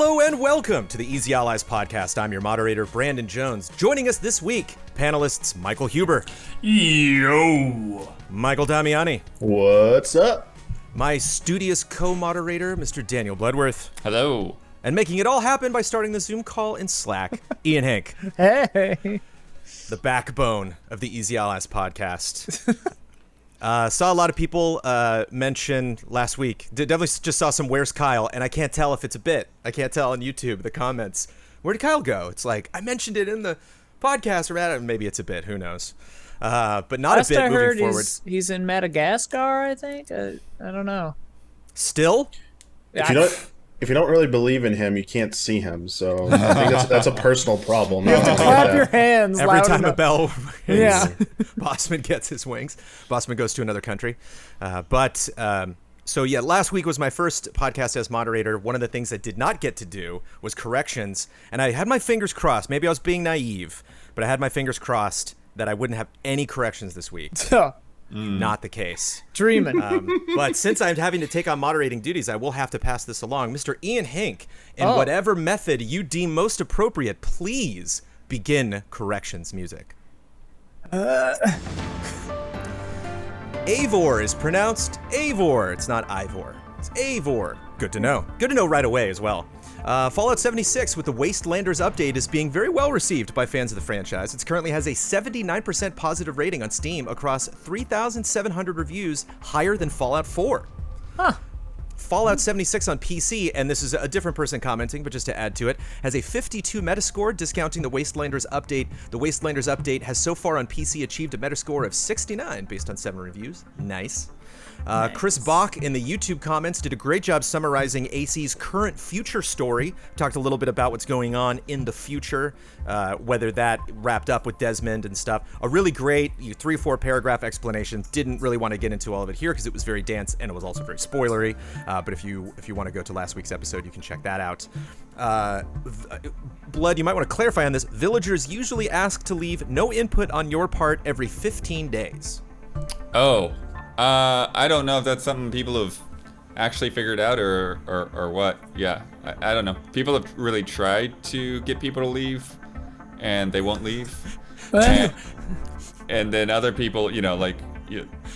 Hello and welcome to the Easy Allies podcast. I'm your moderator, Brandon Jones. Joining us this week, panelists Michael Huber. Yo! Michael Damiani. What's up? My studious co-moderator, Mr. Daniel Bloodworth. Hello. And making it all happen by starting the Zoom call in Slack, Ian Hank. Hey! The backbone of the Easy Allies podcast. Saw a lot of people mention last week. Definitely just saw some "Where's Kyle?" and I can't tell if it's a bit. I can't tell on YouTube the comments. Where did Kyle go? It's like I mentioned it in the podcast or maybe it's a bit. Who knows? But not Last a bit I heard moving forward. He's in Madagascar, I think. I don't know. Still? If you don't really believe in him, you can't see him. So I think that's a personal problem. You have to clap your hands Every loud time enough. a bell rings, Yeah. Bossman gets his wings. Bossman goes to another country. So yeah, last week was my first podcast as moderator. One of the things I did not get to do was corrections. And I had my fingers crossed. Maybe I was being naive, but I had my fingers crossed that I wouldn't have any corrections this week. Not the case. Dreaming. But since I'm having to take on moderating duties, I will have to pass this along. Mr. Ian Hank, in whatever method you deem most appropriate, please begin corrections music. Eivor is pronounced Eivor. It's not Ivor. It's Eivor. Good to know. Good to know right away as well. Fallout 76 with the Wastelanders update is being very well received by fans of the franchise. It currently has a 79% positive rating on Steam across 3,700 reviews, higher than Fallout 4. Huh. Fallout 76 on PC, and this is a different person commenting, but just to add to it, has a 52 Metascore, discounting the Wastelanders update. The Wastelanders update has so far on PC achieved a Metascore of 69 based on 7 reviews. Nice. Chris Bach in the YouTube comments did a great job summarizing AC's current future story. Talked a little bit about what's going on in the future, whether that wrapped up with Desmond and stuff. A really great 3 or 4 paragraph explanation. Didn't really want to get into all of it here because it was very dense and it was also very spoilery. But if you want to go to last week's episode, you can check that out. Blood, you might want to clarify on this. Villagers usually ask to leave no input on your part every 15 days. Oh. I don't know if that's something people have actually figured out or what. Yeah, I don't know. People have really tried to get people to leave, and they won't leave. and then other people,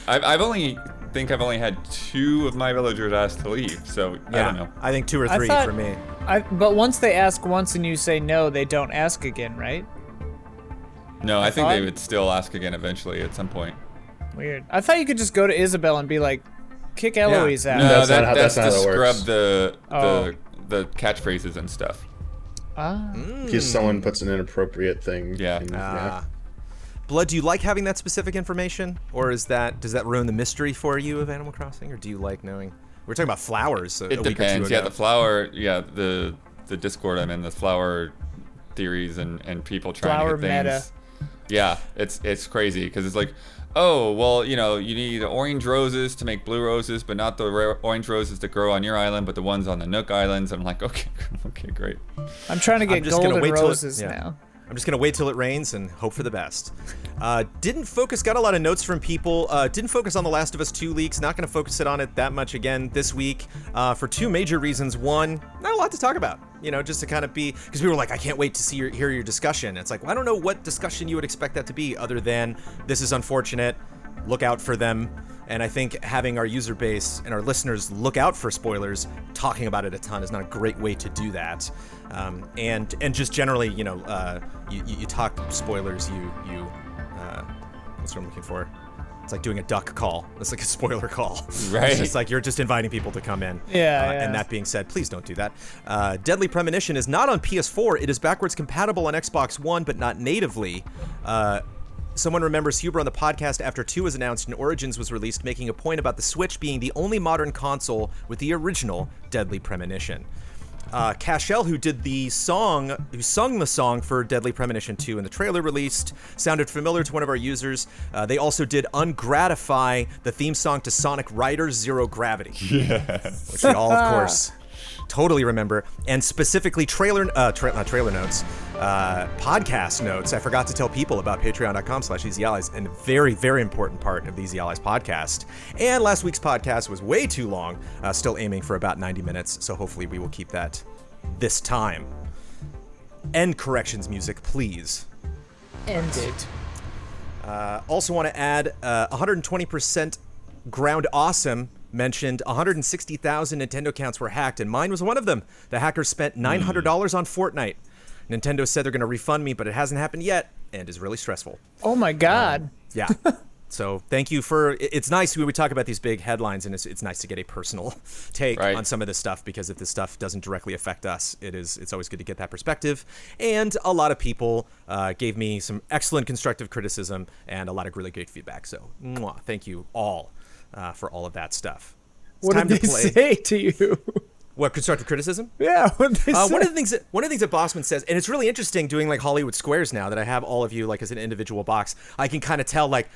I've only had 2 of my villagers ask to leave, so Yeah, I don't know. I think 2 or 3 for me. But once they ask once and you say no, they don't ask again, right? No, I think they would still ask again eventually at some point. Weird. I thought you could just go to Isabel and be like, kick Eloise out. No, that's not to how that scrub works. the catchphrases and stuff. Because someone puts an inappropriate thing. Yeah. Blood, do you like having that specific information, or does that ruin the mystery for you of Animal Crossing, or do you like knowing? We're talking about flowers. It depends. Yeah, the flower. Yeah, the Discord I'm in, the flower theories and people trying Flower to get things. meta. Yeah, it's crazy because it's like, oh well, you need orange roses to make blue roses, but not the rare orange roses that grow on your island, but the ones on the Nook Islands. I'm like, okay, great. I'm trying to get golden roses now. I'm just going to wait till it rains and hope for the best. Got a lot of notes from people. Didn't focus on The Last of Us 2 leaks. Not going to focus it on it that much again this week for 2 major reasons. One, not a lot to talk about. Just to kind of be, because people were like, I can't wait to hear your discussion. It's like, well, I don't know what discussion you would expect that to be other than this is unfortunate. Look out for them. And I think having our user base and our listeners look out for spoilers, talking about it a ton is not a great way to do that. And just generally, you talk spoilers, what's what I'm looking for? It's like doing a duck call. It's like a spoiler call. Right. It's like you're just inviting people to come in. Yeah. And that being said, please don't do that. Deadly Premonition is not on PS4. It is backwards compatible on Xbox One, but not natively. Someone remembers Huber on the podcast after 2 was announced and Origins was released, making a point about the Switch being the only modern console with the original Deadly Premonition. Cashel, who sung the song for Deadly Premonition 2 in the trailer released, sounded familiar to one of our users. They also did ungratify the theme song to Sonic Riders Zero Gravity. Yes. Which we all, of course, totally remember. And specifically podcast notes. I forgot to tell people about patreon.com/EasyAllies, and a very, very important part of the Easy Allies podcast. And last week's podcast was way too long, still aiming for about 90 minutes, so hopefully we will keep that this time. End corrections music, please. End it. Also want to add 120% ground awesome mentioned 160,000 Nintendo accounts were hacked, and mine was one of them. The hackers spent $900 on Fortnite. Nintendo said they're going to refund me, but it hasn't happened yet, and is really stressful. Oh my God. Yeah. So thank you for. It's nice when we talk about these big headlines, and it's nice to get a personal take on some of this stuff, because if this stuff doesn't directly affect us, it's always good to get that perspective. And a lot of people gave me some excellent constructive criticism and a lot of really great feedback. So thank you all for all of that stuff. What did they say to you? What, constructive criticism? Yeah, what they say? One of the things that Bossman says, and it's really interesting doing like Hollywood Squares now that I have all of you like as an individual box. I can kind of tell like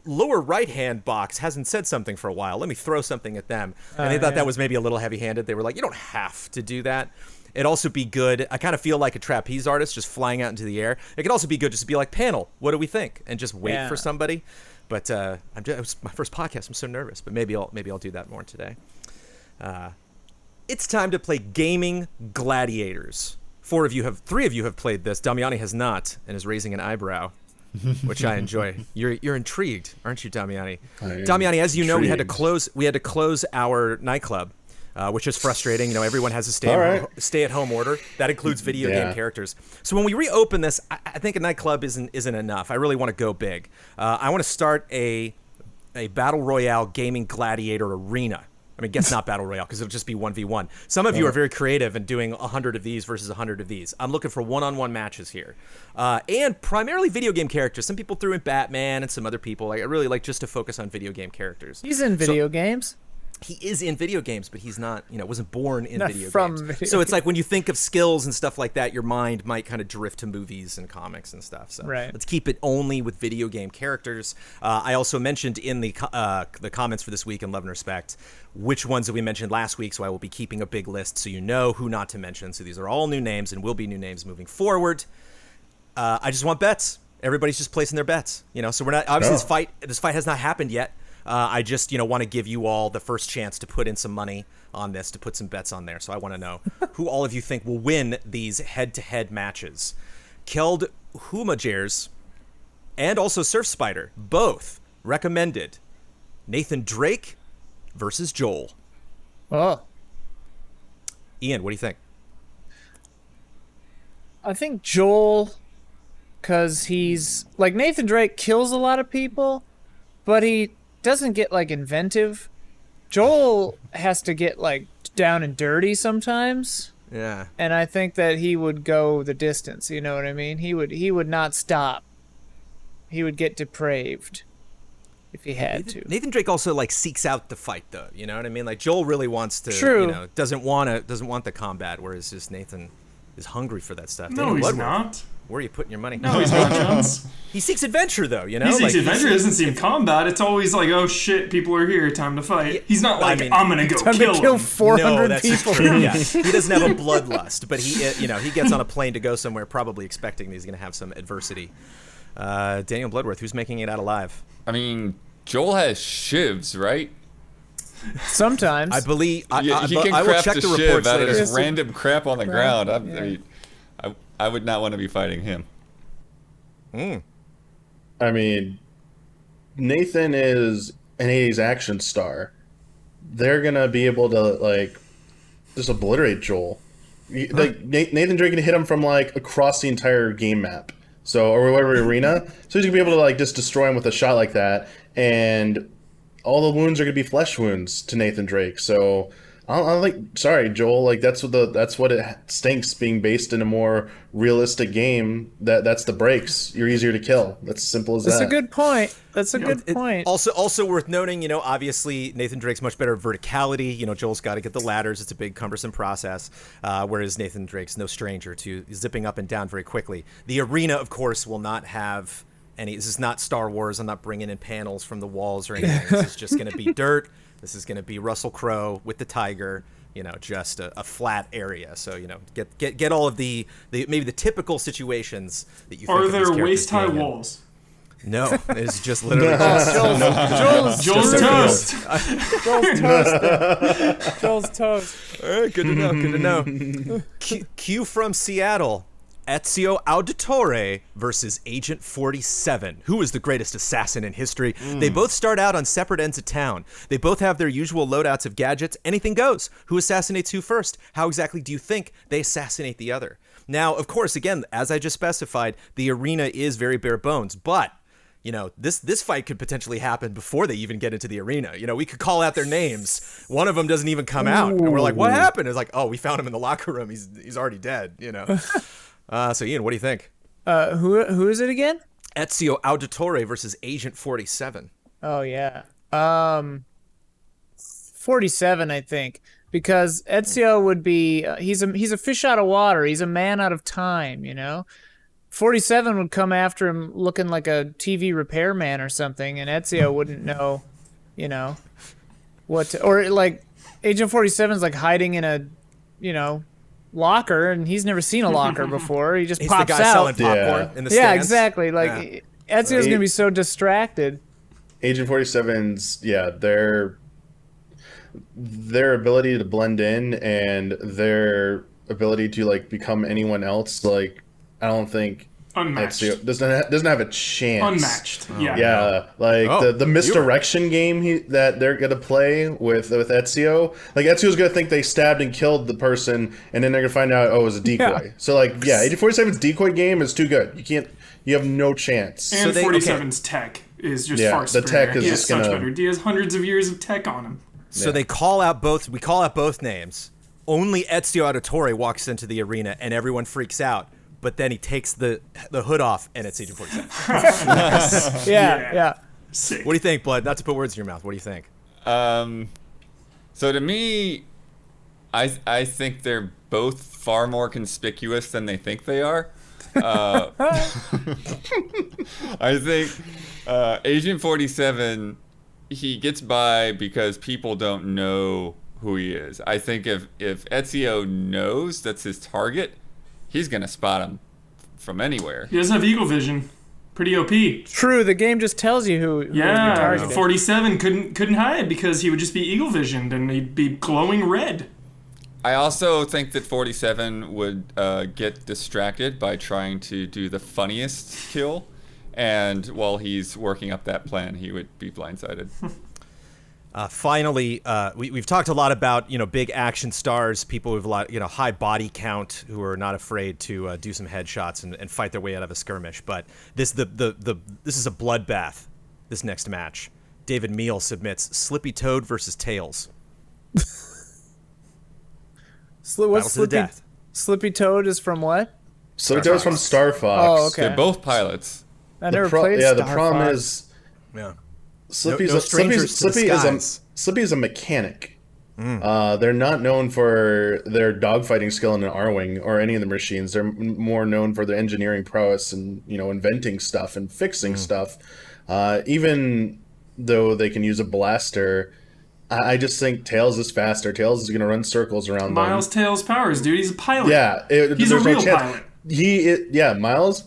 lower right hand box hasn't said something for a while. Let me throw something at them. And they thought that was maybe a little heavy handed. They were like, you don't have to do that. It'd also be good. I kind of feel like a trapeze artist just flying out into the air. It could also be good just to be like, panel, what do we think? And just wait for somebody. But it was my first podcast. I'm so nervous, but maybe I'll do that more today. It's time to play Gaming Gladiators. Three of you have played this. Damiani has not and is raising an eyebrow, which I enjoy. You're intrigued, aren't you, Damiani? Damiani, as you know, we had to close our nightclub, which is frustrating. You know, everyone has a stay-at-home order. That includes video game characters. So when we reopen this, I think a nightclub isn't enough. I really want to go big. I want to start a battle royale gaming gladiator arena. I mean, guess not battle royale, because it'll just be 1v1. Some of you are very creative in doing 100 of these versus 100 of these. I'm looking for one-on-one matches here. And primarily video game characters. Some people threw in Batman and some other people. I really like just to focus on video game characters. He's in video games. He is in video games, but he's not, wasn't born in video from games. So it's like when you think of skills and stuff like that, your mind might kind of drift to movies and comics and stuff. So let's keep it only with video game characters. I also mentioned in the comments for this week in Love and Respect which ones that we mentioned last week, so I will be keeping a big list so you know who not to mention. So these are all new names and will be new names moving forward. I just want bets. Everybody's just placing their bets. So we're not, obviously this fight has not happened yet. I just, want to give you all the first chance to put in some money on this, to put some bets on there. So I want to know who all of you think will win these head-to-head matches. Keld Humajers and also Surf Spider, both recommended Nathan Drake versus Joel. Oh. Ian, what do you think? I think Joel, because he's, like, Nathan Drake kills a lot of people, but he doesn't get like inventive. Joel has to get like down and dirty sometimes. Yeah. And I think that he would go the distance, you know what I mean? He would not stop. He would get depraved if he had to. Nathan Drake also like seeks out the fight though, you know what I mean? Like Joel really wants to, doesn't want the combat, whereas just Nathan is hungry for that stuff. No, he's not. Where are you putting your money? No, he's not, Jones. He seeks adventure, though, He seeks adventure. He doesn't seek combat. It's always like, oh shit, people are here, time to fight. He's not like, I'm gonna go kill 400 people. Yeah, he doesn't have a bloodlust, but he gets on a plane to go somewhere, probably expecting he's gonna have some adversity. Daniel Bloodworth, who's making it out alive? I mean, Joel has shivs, right? Sometimes. I believe. He can I will craft check a the shiv reports out of later. just random crap on the ground. I would not want to be fighting him. I mean, Nathan is an 80s action star. They're going to be able to, like, just obliterate Joel. Like, Nathan Drake can hit him from, like, across the entire game map. So, or whatever arena. So he's going to be able to, like, just destroy him with a shot like that. And all the wounds are going to be flesh wounds to Nathan Drake. So I'm like, sorry, Joel. Like that's what it stinks being based in a more realistic game. That's the breaks. You're easier to kill. That's as simple as that. That's a good point. That's a good point. Also worth noting, obviously Nathan Drake's much better at verticality. Joel's got to get the ladders. It's a big cumbersome process. Whereas Nathan Drake's no stranger to zipping up and down very quickly. The arena, of course, will not have any. This is not Star Wars. I'm not bringing in panels from the walls or anything. This is just going to be dirt. This is going to be Russell Crowe with the tiger, just a flat area. So, get all of the maybe the typical situations that you think Are of these there characters waist-high being in. walls? No, it's just literally Joel's toast. Joel's toast. All right, good to know. Good to know. Q from Seattle. Ezio Auditore versus Agent 47. Who is the greatest assassin in history? They both start out on separate ends of town. They both have their usual loadouts of gadgets. Anything goes. Who assassinates who first? How exactly do you think they assassinate the other? Now, of course, again, as I just specified, the arena is very bare bones, but you know, this fight could potentially happen before they even get into the arena. You know, we could call out their names. One of them doesn't even come out, and we're like, "What happened?" It's like, "Oh, we found him in the locker room. He's already dead." You know. So Ian, what do you think? Who is it again? Ezio Auditore versus Agent 47. Oh yeah. 47, I think, because Ezio would be he's a fish out of water. He's a man out of time, you know. 47 would come after him looking like a TV repairman or something, and Ezio wouldn't know, you know, or like Agent 47's like hiding in a, you know, locker, and he's never seen a locker before. He just He's pops the guy out. selling popcorn in the stands. Yeah, exactly. Like Ezio's gonna be so distracted. Agent 47's their ability to blend in and their ability to like become anyone else, like I don't think Unmatched. Ezio doesn't have a chance. Unmatched. Yeah. Yeah, like the misdirection game that they're gonna play with Ezio. Like Ezio's gonna think they stabbed and killed the person, and then they're gonna find out it was a decoy. Yeah. So like, yeah, Agent 47's decoy game is too good. You have no chance. And 47's tech is just far the superior. tech is he has just such gonna- better. He has hundreds of years of tech on him. So we call out both names. Only Ezio Auditore walks into the arena, and everyone freaks out. But then he takes the hood off, and it's Agent 47. Yeah. Sick. What do you think, Blood? Not to put words in your mouth. What do you think? So to me, I think they're both far more conspicuous than they think they are. I think Agent 47, he gets by because people don't know who he is. I think if Ezio knows that's his target, he's gonna spot him from anywhere. He doesn't have eagle vision. Pretty OP. True, the game just tells you who you're targeted. 47 couldn't hide because he would just be eagle visioned and he'd be glowing red. I also think that 47 would get distracted by trying to do the funniest kill, and while he's working up that plan, he would be blindsided. Finally, we've talked a lot about, you know, big action stars, people with a lot, you know, high body count who are not afraid to do some headshots and fight their way out of a skirmish. But this is a bloodbath. This next match, David Meal submits Slippy Toad versus Tails. What's to the death. Slippy Toad is from what? So it was from Star Fox. Oh, okay. They're both pilots. I never played Star the problem Fox. is Yeah. Slippy No strangers to the skies. Slippy is a mechanic. They're not known for their dogfighting skill in an R-wing or any of the machines. They're more known for their engineering prowess and, you know, inventing stuff and fixing stuff. Even though they can use a blaster, I just think Tails is faster. Tails is going to run circles around them. Miles Tails powers, dude. He's a pilot. Yeah, He's a there's no real chance. pilot. Miles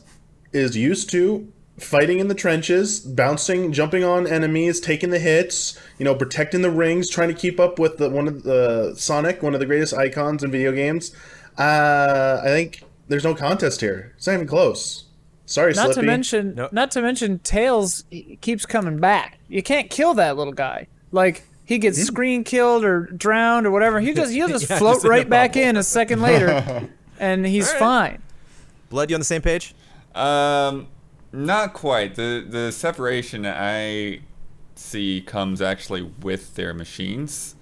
is used to fighting in the trenches, bouncing, jumping on enemies, taking the hits, you know, protecting the rings, trying to keep up with one of the greatest icons in video games. I think there's no contest here. It's not even close. Sorry, Not Slippy. to mention, Tails keeps coming back. You can't kill that little guy. Like he gets screen killed or drowned or whatever. He'll just float just in right the back bubble. in a second later, and he's fine. Blood, you on the same page? Not quite. The separation I see comes actually with their machines,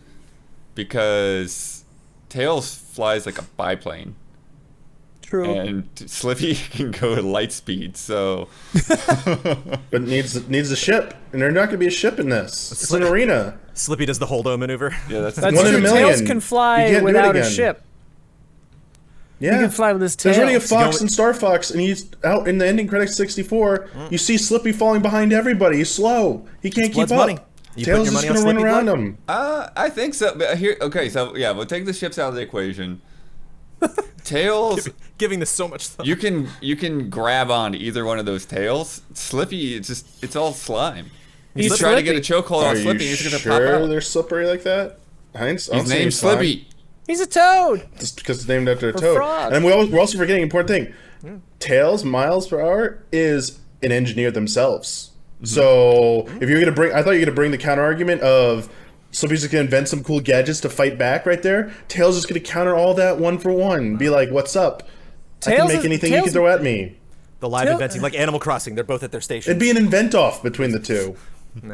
because Tails flies like a biplane. True. And Slippy can go at light speed, so But needs a ship, and there's not going to be a ship in this. It's an arena. Slippy does the holdo maneuver. yeah, that's That's one in true. a million. Tails can You fly can't do it without a again. ship. Yeah, He can fly with his tail. There's already a Fox going- and Star Fox, and he's out in the ending credits 64. You see Slippy falling behind everybody. He's slow. He can't keep Blood's up. money. You put Tails your is money just on going to run Slippy, around Blood? him. I think so. But here, okay, so yeah, we'll take the ships out of the equation. Tails, Giving this so much thought. you can grab on to either one of those tails. Slippy, it's all slime. He's He's trying to get a Slippy. chokehold on Are Slippy. you He's gonna sure pop out. they're slippery like that? His His name's Slippy. He's a toad. Just because it's named after a toad. frog. And we're also forgetting an important thing. Tails miles per hour is an engineer themselves. So if you're gonna I thought you were gonna bring the counter argument of Slippy's just gonna invent some cool gadgets to fight back right there. Tails is gonna counter all that one for one. Be like, "What's up? I Tails can make anything you can throw at me." The live Tail- inventing, like Animal Crossing, they're both at their station. It'd be an invent-off between the two.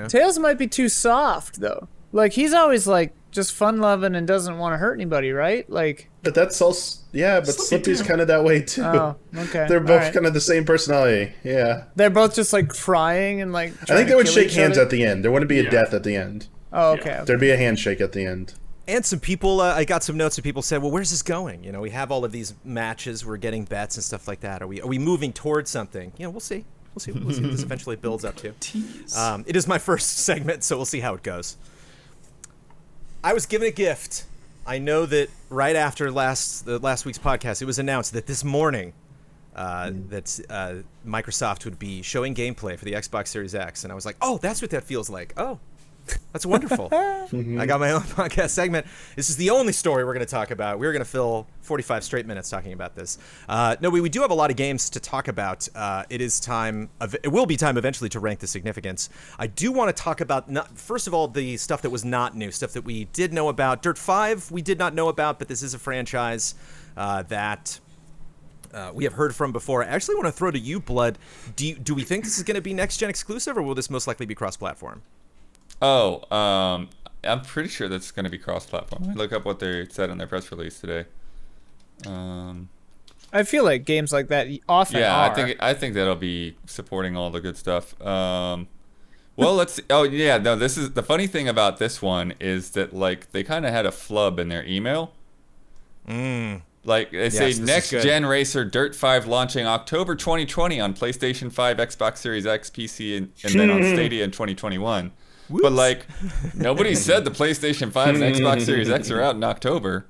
Tails might be too soft though. Like he's always like just fun-loving and doesn't want to hurt anybody, right? Like. But that's also but Slippy Slippy's too. kind of that way too. Oh, okay. They're both Alright. kind of the same personality. Yeah. They're both just like crying and like. I think they would shake hands At at the end. There wouldn't be a Yeah. death at the end. oh, okay. okay. There'd be a handshake at the end. And some people, I got some notes and people said, well, where's this going? You know, we have all of these matches, we're getting bets and stuff like that. Are we moving towards something? You know, we'll see. We'll see what this eventually builds up to. Tease. It is my first segment, so we'll see how it goes. I was given a gift. I know that right after last week's podcast, it was announced that this morning that Microsoft would be showing gameplay for the Xbox Series X, and I was like, oh, that's what that feels like. Oh, that's wonderful. I got my own podcast segment. This is the only story we're going to talk about. We're going to fill 45 straight minutes talking about this. No, we do have a lot of games to talk about. It will be time eventually to rank the significance. I do want to talk about, first of all, the stuff that was not new, stuff that we did know about. Dirt 5 we did not know about, but this is a franchise that we have heard from before. I actually want to throw to you, Blood. Do we think this is going to be next-gen exclusive, or will this most likely be cross-platform? Oh, I'm pretty sure that's going to be cross-platform. I look up what they said in their press release today. I feel like games like that often Yeah, are. I think that'll be supporting all the good stuff. Well, let's see. Oh, yeah, no, this is the funny thing about this one is that like they kind of had a flub in their email. Like they say, this is next good. gen racer Dirt 5 launching October 2020 on PlayStation 5, Xbox Series X, PC, and then on Stadia in 2021. But like nobody said the PlayStation 5 and Xbox Series X are out in October.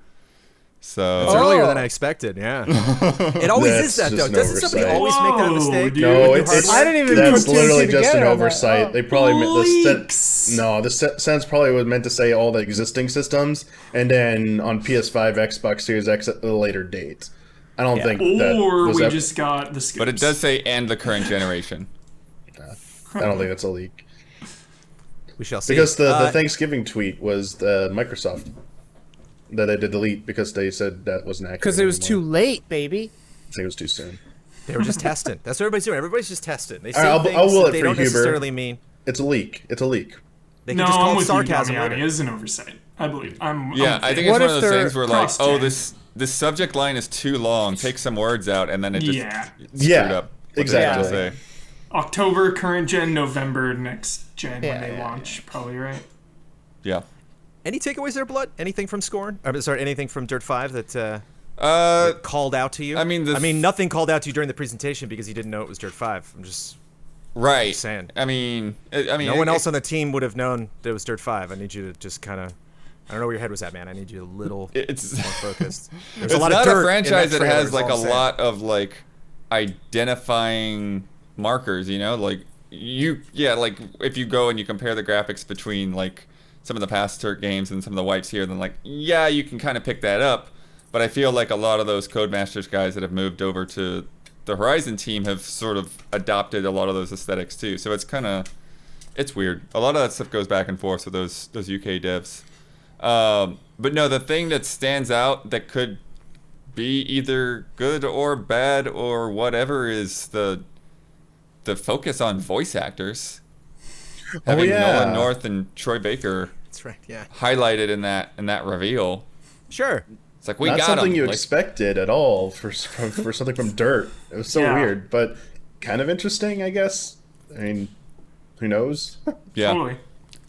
So It's earlier than I expected, yeah. It always That's is that, though. just an Doesn't somebody oversight. always make that Whoa, mistake? dude. No, with it's I didn't even that's put two and literally two just an together on that. oversight. Oh. They probably meant Leaks. the sentence probably was meant to say all the existing systems, and then on PS5, Xbox Series X at a later date. I don't think that Or was we ever- just got the scoops. but it does say and the current generation. I don't think that's a leak We shall see. because the Thanksgiving tweet was the Microsoft that I did delete because they said that wasn't accurate. Because it was too anymore. late, baby. I think it was too soon. They were just testing. That's what everybody's doing. Everybody's just testing. They say All right, things I'll will that it they for don't you, Huber. necessarily mean. It's a leak. It's a leak. They can No, just call I'm it with sarcasm you, later. Damiani. It is an oversight. I believe. Yeah, I think it's What one if of those they're things where like, oh, cross-gen? this subject line is too long. Take some words out, and then it just Yeah. screwed Yeah, up. What they exactly. had to say. October, current gen, November, next gen Yeah, when they yeah, launch. Probably right. Yeah. Any takeaways there, Blood? Anything from Scorn? Sorry, anything from Dirt 5 that called out to you? I mean, nothing called out to you during the presentation because you didn't know it was Dirt 5. I'm just right. saying. I mean, No one else on the team would have known that it was Dirt 5. I need you to just kind of... I don't know where your head was at, man. I need you a little It's more focused. There's it's a lot not of dirt a franchise in that trailer, has is like all a I'm saying. lot of like identifying markers. You know, like like if you go and you compare the graphics between like some of the past Turk games and some of the wipes here, then like you can kind of pick that up. But I feel like a lot of those Codemasters guys that have moved over to the Horizon team have sort of adopted a lot of those aesthetics too. So it's weird. A lot of that stuff goes back and forth with those UK devs. But no, the thing that stands out that could be either good or bad or whatever is the focus on voice actors. Having yeah. Nolan North and Troy Baker That's right, yeah. highlighted in that reveal. Sure. It's like we Not got something him. you Like, expected at all for something from Dirt. It was so Yeah. weird, but kind of interesting, I guess. I mean, who knows? yeah. Totally.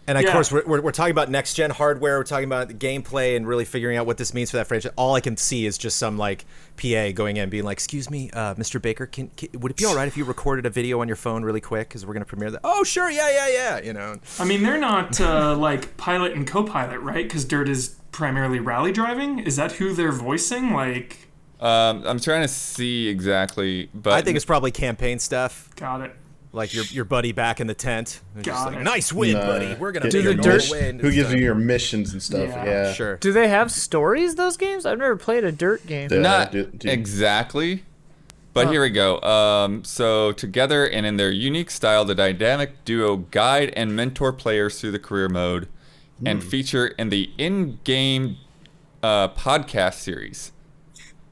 And of Yeah. course, we're talking about next gen hardware. We're talking about the gameplay and really figuring out what this means for that franchise. All I can see is just some like PA going in, being like, "Excuse me, Mr. Baker, would it be all right if you recorded a video on your phone really quick because we're gonna premiere that?" Oh, sure, yeah. You know, I mean, they're not like pilot and co-pilot, right? Because Dirt is primarily rally driving. Is that who they're voicing? Like, I'm trying to see exactly, but I think it's probably campaign stuff. Got it. Like your buddy back in the tent. Just Got like, it. nice win, buddy. We're gonna Get make your it all dirt- the way. Who gives you your missions and stuff? Yeah. Yeah. Sure. Do they have stories, those games? I've never played a dirt game. Yeah. not do- exactly. But here we go. So together and in their unique style, the dynamic duo guide and mentor players through the career mode, and feature in the in-game podcast series,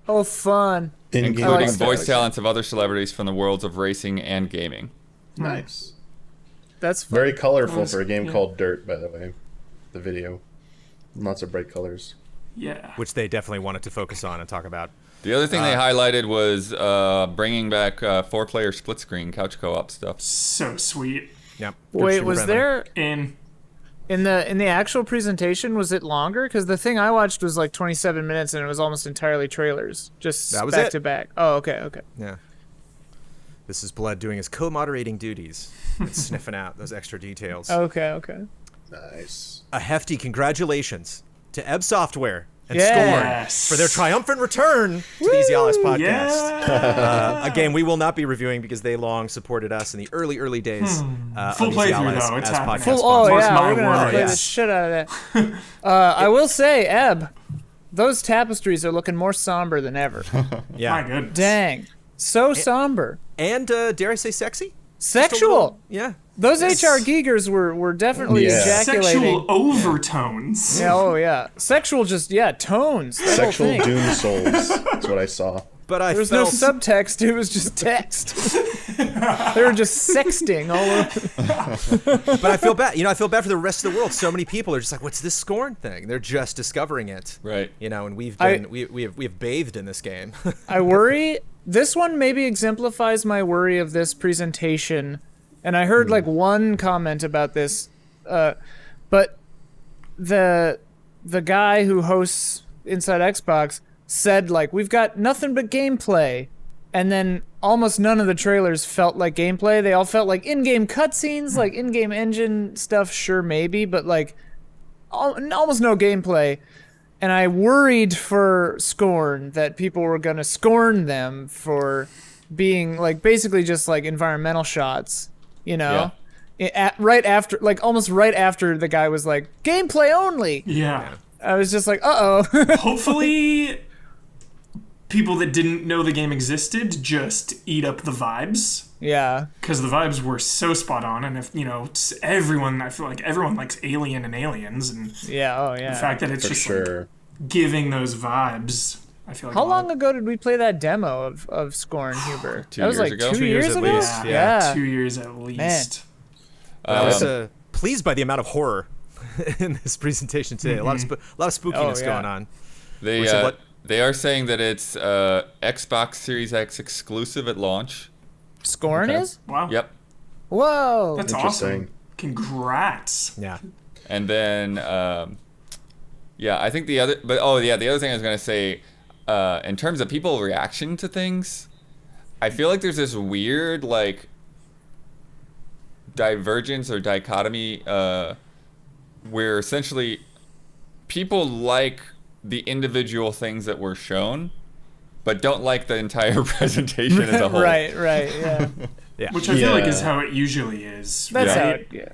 Oh, fun. In-game including like that. voice talents of other celebrities from the worlds of racing and gaming. Nice. That's fun. Very colorful for a game Yeah. called Dirt, by the way. The video. Lots of bright colors. Yeah. Which they definitely wanted to focus on and talk about. The other thing they highlighted was bringing back 4-player split screen couch co-op stuff. So sweet. Yep. Wait, Super was friendly. there In in the actual presentation, was it longer? Because the thing I watched was like 27 minutes and it was almost entirely trailers, just That was back it. to back. Oh, okay. Yeah. This is Blood doing his co-moderating duties and sniffing out those extra details. Okay. Nice. A hefty congratulations to Ebb Software and Yes. Scorn for their triumphant return to the Easy Alice podcast. yeah. A game we will not be reviewing because they long supported us in the early days. Full of Easy playthrough, Allies though. It's as happening. podcast Oh sponsors. Mark yeah, my we're gonna words. play Yeah. the shit out of that. I will say, Ebb, those tapestries are looking more somber than ever. Yeah. My goodness. Dang, so somber, And dare I say sexy? sexual. Yeah. Those HR Giegers were definitely Yeah. ejaculating. Sexual overtones. Yeah, oh yeah, sexual, just tones. That Sexual whole thing. Doom Souls. That's what I saw. But I There was no felt subtext. It was just text. They were just sexting all over. but I feel bad. I feel bad for the rest of the world. So many people are just like, "What's this Scorn thing?" They're just discovering it. Right. And we've I- been we have bathed in this game. I worry. This one maybe exemplifies my worry of this presentation. And I heard like one comment about this, but the guy who hosts Inside Xbox said like, we've got nothing but gameplay, and then almost none of the trailers felt like gameplay. They all felt like in-game cutscenes, like in-game engine stuff. Sure, maybe, but like almost no gameplay. And I worried for Scorn that people were gonna scorn them for being like basically just like environmental shots, right after, like almost right after the guy was like gameplay only. Yeah. I was just like, uh-oh. Hopefully, people that didn't know the game existed just eat up the vibes. Yeah. Because the vibes were so spot on, and if everyone, I feel like everyone likes Alien and Aliens, and Yeah. Oh yeah. the fact that it's For just like, sure. giving those vibes, I feel like. How a lot long ago did we play that demo of Scorn, Huber? 2 That was years like ago? 2 2 years years at ago. least, Yeah. 2 years at least. I was pleased by the amount of horror in this presentation today. A lot of spookiness yeah. going on. They So what- they are saying that it's Xbox Series X exclusive at launch. Scorn Okay. is? Wow. Yep. Whoa. That's Interesting. awesome. Congrats. Yeah. And then I think the other thing I was gonna say, in terms of people reaction to things, I feel like there's this weird like divergence or dichotomy where essentially people like the individual things that were shown, but don't like the entire presentation as a whole. Right. Yeah. Yeah. Which I feel like Yeah. is how it usually is. That's right? how. It, yeah.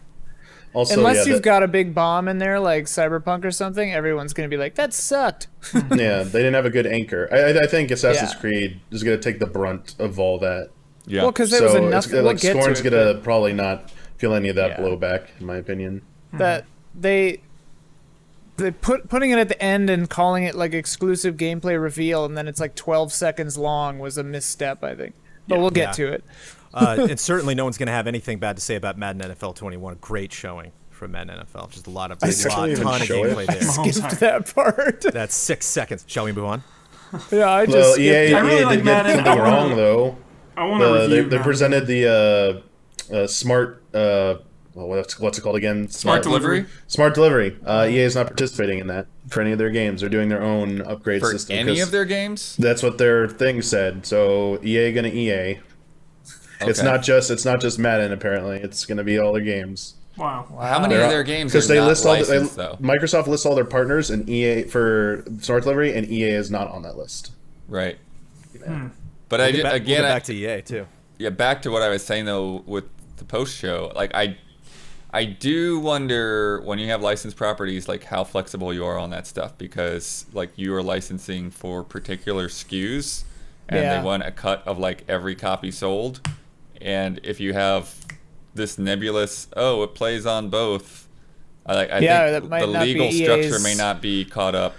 Also, Unless yeah, you've got a big bomb in there like Cyberpunk or something, everyone's gonna be like, "That sucked." yeah, they didn't have a good anchor. I think Assassin's Yeah. Creed is going to take the brunt of all that. Yeah. Well, because there was So enough. it's, We'll like get Scorn's to it, going to probably not feel any of that Yeah. blowback, in my opinion. but that they putting it at the end and calling it like exclusive gameplay reveal, and then it's like 12 seconds long was a misstep, I think. But we'll get Yeah. to it. And certainly no one's going to have anything bad to say about Madden NFL 21. A great showing from Madden NFL. Just a lot of I couldn't even ton of show it. gameplay there. Mahomes Skipped hype. that part. That's 6 seconds. Shall we move on? Yeah, I just Well, skipped EA, it. I really EA like did get Madden. something I wanna- wrong, though. I want to review. They that. presented the smart, what's it called again? Smart delivery Smart delivery. EA is not participating in that for any of their games. They're doing their own upgrade for system. any 'cause of their games. That's what their thing said. So EA gonna EA. It's Okay. not just Madden. Apparently, it's gonna be all their games. Wow. How many of their games are Because they not list all licensed though? Microsoft lists all their partners, and EA for Smart Delivery, and EA is not on that list. Right. But We'll get back to EA too. yeah, back to what I was saying though with the post show. Like I do wonder when you have licensed properties, like how flexible you are on that stuff, because like you are licensing for particular SKUs, and Yeah. they want a cut of like every copy sold. And if you have this nebulous, oh, it plays on both, I think that might the not be legal structure EA's may not be caught up.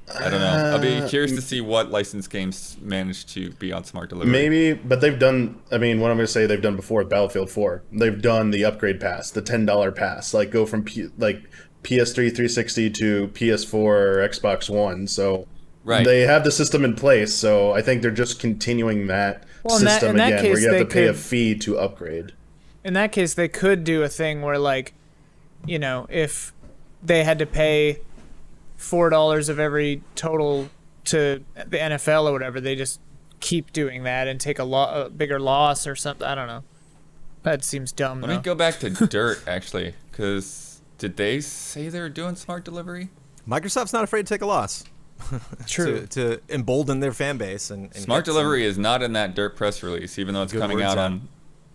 I don't know. I'll be curious to see what licensed games manage to be on smart delivery. Maybe, but they've done. I mean, what I'm going to say they've done before with Battlefield 4. They've done the upgrade pass, the $10 pass, like go from PS3 360 to PS4 or Xbox One. So Right. they have the system in place. So I think they're just continuing that Well, in that- system in that again, case, where you have they to pay a could- fee to upgrade. In that case, they could do a thing where, like, you know, if they had to pay $4 of every total to the NFL or whatever, they just keep doing that and take a bigger loss or something. I don't know. That seems dumb, Let me though. go back to Dirt, actually, because did they say they were doing smart delivery? Microsoft's not afraid to take a loss. True. to embolden their fan base and Smart get some- delivery is not in that Dirt press release, even though it's Good coming words out out. on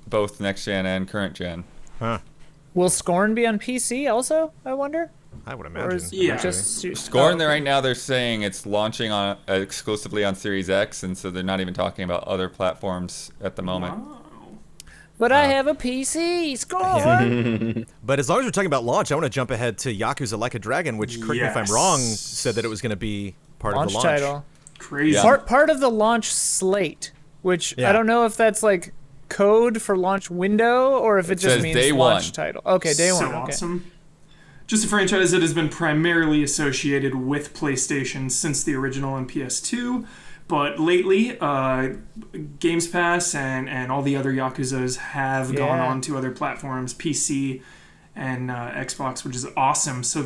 both next gen and current gen. Huh. Will Scorn be on PC also, I wonder? I would Or imagine. is Yeah. just Scorn, oh, right now they're saying it's launching on exclusively on Series X, and so they're not even talking about other platforms at the moment. But I have a PC. Scorn. But as long as we're talking about launch, I want to jump ahead to Yakuza Like a Dragon, which, correct me if I'm wrong, said that it was going to be part Launch of the launch. title. Crazy. Yeah. Part of the launch slate, which Yeah. I don't know if that's like code for launch window or if it just says means day launch one. title. Okay, day so one. Okay. awesome. Just a franchise that has been primarily associated with PlayStation since the original and PS2, but lately, Games Pass and all the other Yakuzas have gone Yeah. on to other platforms, PC and Xbox, which is awesome. So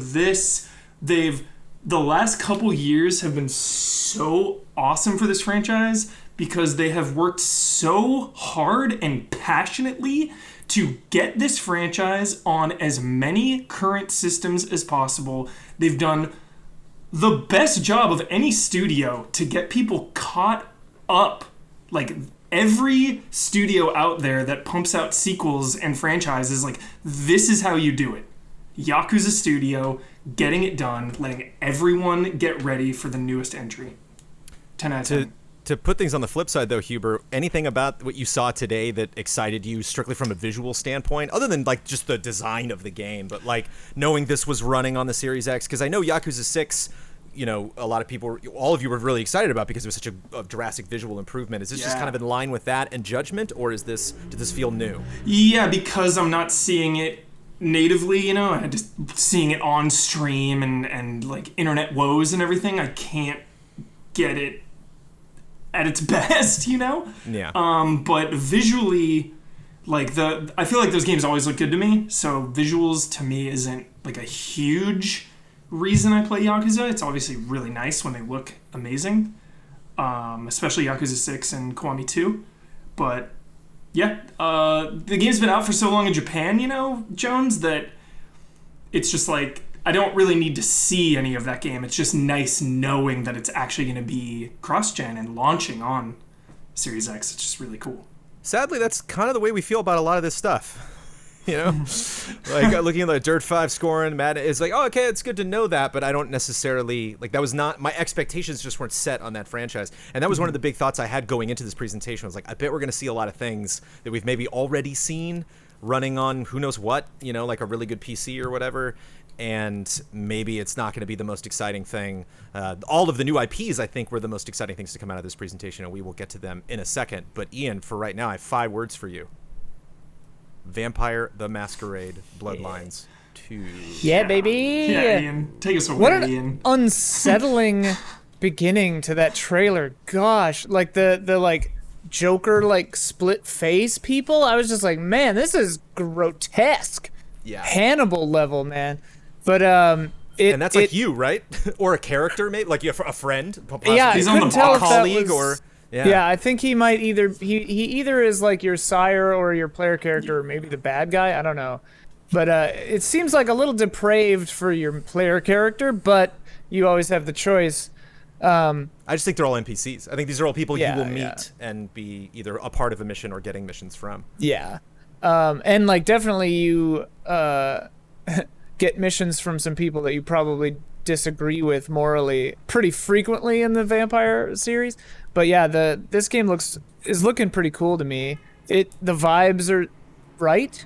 the last couple years have been so awesome for this franchise because they have worked so hard and passionately to get this franchise on as many current systems as possible. They've done the best job of any studio to get people caught up. Like every studio out there that pumps out sequels and franchises, like this is how you do it. Yakuza Studio, getting it done, letting everyone get ready for the newest entry. 10 out of 10. To put things on the flip side, though, Huber, anything about what you saw today that excited you strictly from a visual standpoint, other than like just the design of the game, but like knowing this was running on the Series X? Because I know Yakuza 6, you know, a lot of people, all of you were really excited about because it was such a drastic visual improvement. Is this just Yeah. kind of in line with that and Judgment, or did this feel new? Yeah, because I'm not seeing it natively, you know, I just seeing it on stream and like internet woes and everything, I can't get it at its best, you know? Yeah. But visually, like I feel like those games always look good to me, so visuals to me isn't like a huge reason I play Yakuza. It's obviously really nice when they look amazing, especially Yakuza 6 and Kiwami 2. But yeah, the game's been out for so long in Japan, you know, Jones, that it's just like I don't really need to see any of that game. It's just nice knowing that it's actually going to be cross-gen and launching on Series X. It's just really cool. Sadly, that's kind of the way we feel about a lot of this stuff. You know, like looking at the Dirt 5 scoring, Madden, it's like, oh, okay, it's good to know that, but I don't necessarily, like, that was not, my expectations just weren't set on that franchise. And that was one of the big thoughts I had going into this presentation. I was like, I bet we're going to see a lot of things that we've maybe already seen running on who knows what, you know, like a really good PC or whatever. And maybe it's not going to be the most exciting thing. All of the new IPs, I think, were the most exciting things to come out of this presentation, and we will get to them in a second. But Ian, for right now, I have 5 words for you. Vampire the Masquerade Bloodlines 2. Yeah, baby. Yeah, Ian. Take us away, What an Ian. unsettling beginning to that trailer. Gosh, like the like Joker like split face people. I was just like, man, this is grotesque. Yeah. Hannibal level, man. But And that's like you, right? Or a character, maybe? Like you have a friend? Possibly Yeah, I He's on couldn't the tell if that colleague was, or... Yeah, I think he might either he either is like your sire or your player character or maybe the bad guy. I don't know. But it seems like a little depraved for your player character, but you always have the choice. I just think they're all NPCs. I think these are all people Yeah, you will yeah. meet and be either a part of a mission or getting missions from. Yeah. And like definitely you get missions from some people that you probably disagree with morally pretty frequently in the Vampire series. But yeah, this game is looking pretty cool to me. The vibes are right.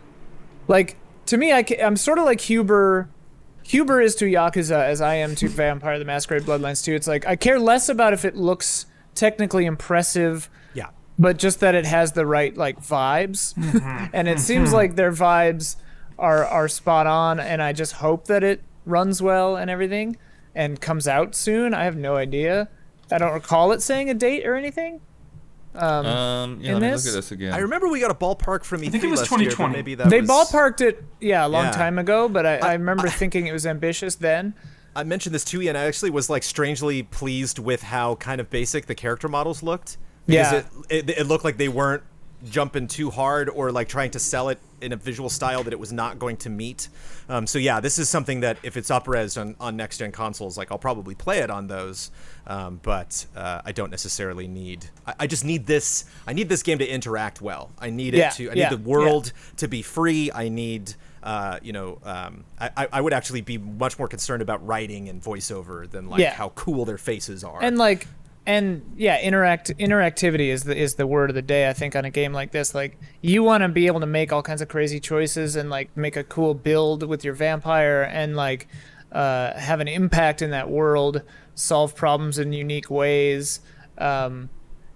Like to me, I'm sort of like Huber. Huber is to Yakuza as I am to Vampire the Masquerade Bloodlines 2. It's like I care less about if it looks technically impressive, Yeah. but just that it has the right like vibes. And it seems like their vibes are spot on, and I just hope that it runs well and everything and comes out soon. I have no idea. I don't recall it saying a date or anything. Yeah, let me look this? at this again. I remember we got a ballpark from E3 I think it was last year, but 2020. maybe that They was... ballparked it, a long Yeah. time ago, but I remember thinking it was ambitious then. I mentioned this to you, and I actually was like strangely pleased with how kind of basic the character models looked. Because Yeah. it looked like they weren't jumping too hard or like trying to sell it in a visual style that it was not going to meet. So yeah, this is something that if it's up-res on next-gen consoles, like I'll probably play it on those. But I don't necessarily need. I just need this. I need this game to interact well. I need it to. I need the world to be free. I need. I would actually be much more concerned about writing and voiceover than like how cool their faces are. Interactivity is the word of the day, I think, on a game like this. Like you want to be able to make all kinds of crazy choices and like make a cool build with your vampire and like have an impact in that world, solve problems in unique ways. So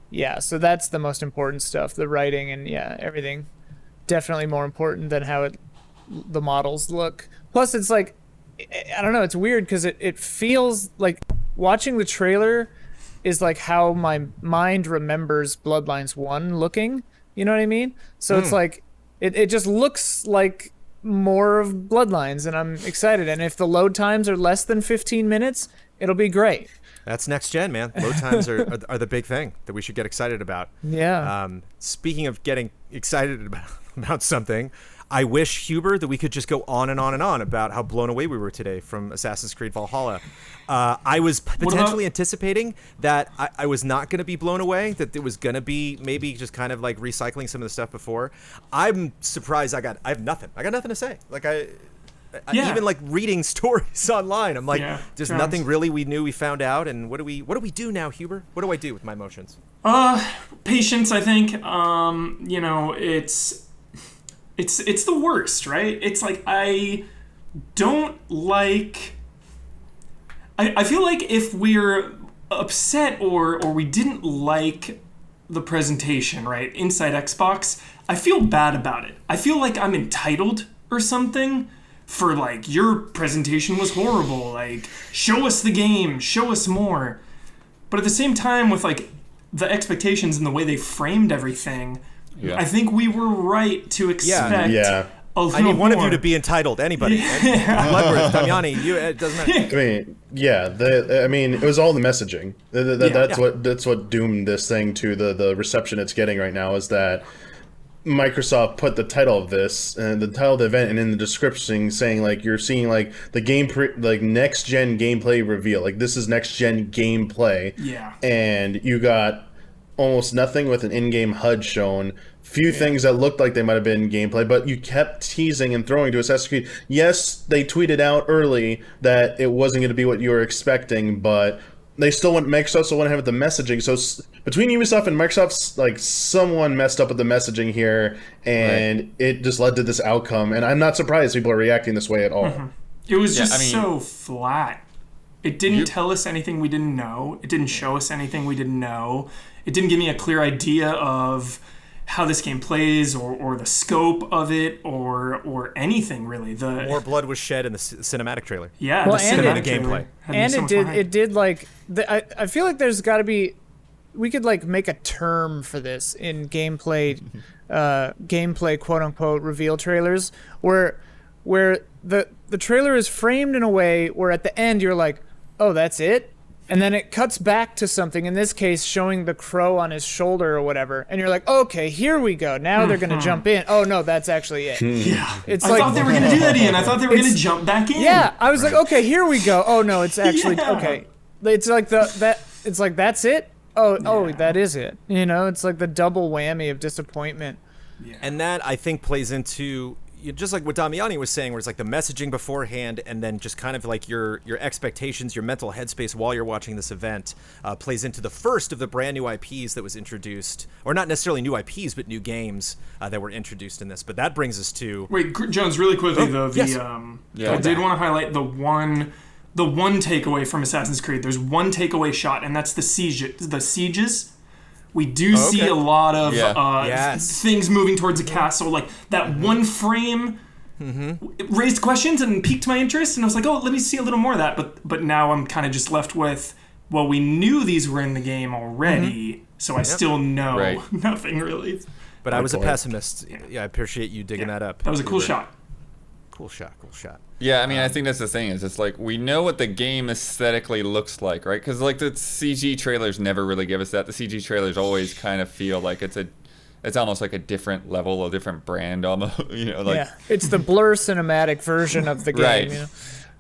that's the most important stuff, the writing and everything. Definitely more important than how the models look. Plus it's like, I don't know, it's weird because it feels like watching the trailer is like how my mind remembers Bloodlines 1 looking. You know what I mean? So it's like, it just looks like more of Bloodlines, and I'm excited. And if the load times are less than 15 minutes, it'll be great. That's next gen, man. Load times are the big thing that we should get excited about. Yeah. Speaking of getting excited about something, I wish, Huber, that we could just go on and on and on about how blown away we were today from Assassin's Creed Valhalla. I was potentially anticipating that I was not going to be blown away, that it was going to be maybe just kind of like recycling some of the stuff before. I'm surprised I have nothing. I got nothing to say. Like even like reading stories online, I'm like, there's nothing really we found out. And what do we do now, Huber? What do I do with my emotions? Patience, I think. It's the worst, right? It's like I don't like. I feel like if we're upset or we didn't like the presentation, right, inside Xbox, I feel bad about it. I feel like I'm entitled or something for like, your presentation was horrible, like show us the game, show us more. But at the same time, with like the expectations and the way they framed everything, I think we were right to expect a little I need one more. of you to be entitled. Anybody. Bloodworth, Damiani, it doesn't matter. I mean, it was all the messaging. That's what doomed this thing to the reception it's getting right now, is that Microsoft put the title of this and the title of the event and in the description saying like you're seeing like the next gen gameplay reveal. Like this is next gen gameplay. Yeah. And you got almost nothing with an in-game HUD shown. Few things that looked like they might have been gameplay, but you kept teasing and throwing to Assassin's Creed. Yes, they tweeted out early that it wasn't going to be what you were expecting, but Microsoft still want to have the messaging. So between Ubisoft and Microsoft, like someone messed up with the messaging here, and it just led to this outcome. And I'm not surprised people are reacting this way at all. Mm-hmm. It was just so flat. It didn't tell us anything we didn't know. It didn't show us anything we didn't know. It didn't give me a clear idea of how this game plays or the scope of it or anything really. More blood was shed in the cinematic trailer. Yeah, well, the and cinematic the gameplay. And it did like I feel like there's got to be, we could like make a term for this in gameplay quote unquote reveal trailers where the trailer is framed in a way where at the end you're like, oh, that's it. And then it cuts back to something, in this case, showing the crow on his shoulder or whatever. And you're like, okay, here we go. Now they're going to jump in. Oh, no, that's actually it. Yeah. I thought they were going to do that, Ian. I thought they were going to jump back in. Yeah, I was like, okay, here we go. Oh, no, it's actually, okay. it's like it's like that's it. Oh, that is it. You know, it's like the double whammy of disappointment. Yeah. And that, I think, plays into just like what Damiani was saying, where it's like the messaging beforehand, and then just kind of like your expectations, your mental headspace while you're watching this event plays into the first of the brand new IPs that was introduced, or not necessarily new IPs, but new games that were introduced in this. But that brings us to Jones, really quickly though. yes. I did want to highlight the one takeaway from Assassin's Creed. There's one takeaway shot, and that's the sieges. We do see a lot of things moving towards a castle. Like that one frame it raised questions and piqued my interest, and I was like, oh, let me see a little more of that. But now I'm kind of just left with, well, we knew these were in the game already, so I still know nothing really. But I was a pessimist. Yeah, I appreciate you digging that up. That was a cool shot. Cool shot. Yeah, I mean, I think that's the thing, is it's like, we know what the game aesthetically looks like, right? Because, like, the CG trailers never really give us that. The CG trailers always kind of feel like it's almost like a different level, a different brand, almost, you know? Like, it's the blur cinematic version of the game, right. you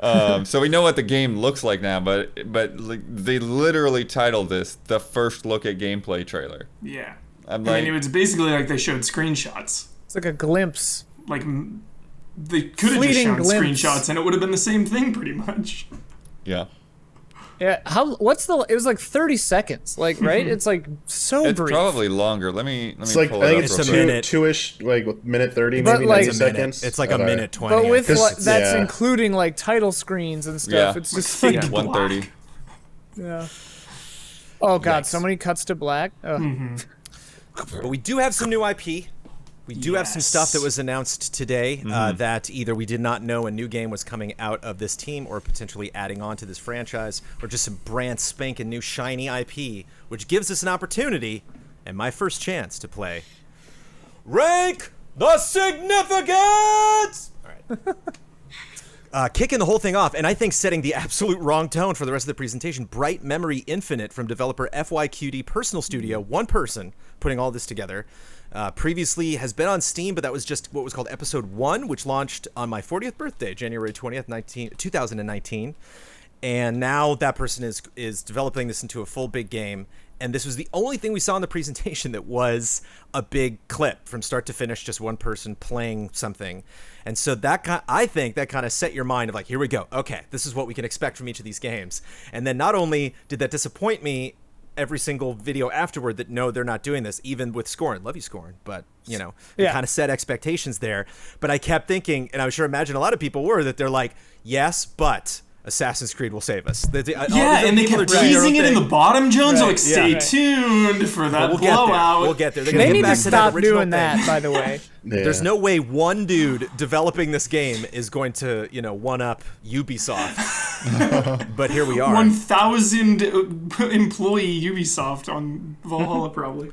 know? So we know what the game looks like now, but like, they literally titled this the first look at gameplay trailer. Yeah. I mean, it was basically like they showed screenshots. It's like a glimpse. Like, they could have just shown screenshots and it would have been the same thing pretty much. Yeah. Yeah, it was like 30 seconds, like, right? It's like so It's brief. probably longer. Let me It's like, pull I it think up it's real quick. minute. two-ish, like minute 30, But maybe like- 90 It's a minute. seconds. It's like a minute 20. But with Because- that's yeah. including like title screens and stuff. Yeah. It's just Fade like, to 1:30. yeah. Oh god, Yikes. so many cuts to black. Oh. But we do have some new IP. We do have some stuff that was announced today that either we did not know a new game was coming out of this team, or potentially adding on to this franchise, or just some brand spanking new shiny IP, which gives us an opportunity and my first chance to play Rank the Significance! All right. Kicking the whole thing off, and I think setting the absolute wrong tone for the rest of the presentation, Bright Memory Infinite from developer FYQD Personal Studio, one person putting all this together. Previously has been on Steam, but that was just what was called Episode 1, which launched on my 40th birthday, January 20th, 2019. And now that person is developing this into a full big game. And this was the only thing we saw in the presentation that was a big clip from start to finish, just one person playing something. And so I think that kind of set your mind of like, here we go. Okay, this is what we can expect from each of these games. And then not only did that disappoint me every single video afterward that no, they're not doing this, even with Scorn. Love you, Scorn, but you know, they kind of set expectations there. But I kept thinking, and I was sure imagine a lot of people were, that they're like, yes, but Assassin's Creed will save us. And they kept teasing it in the bottom, Jones. Right. Like, stay tuned for that blowout. We'll get there. They need to stop doing that, by the way. Yeah. There's no way one dude developing this game is going to, one up Ubisoft. But here we are. 1,000 employee Ubisoft on Valhalla, probably.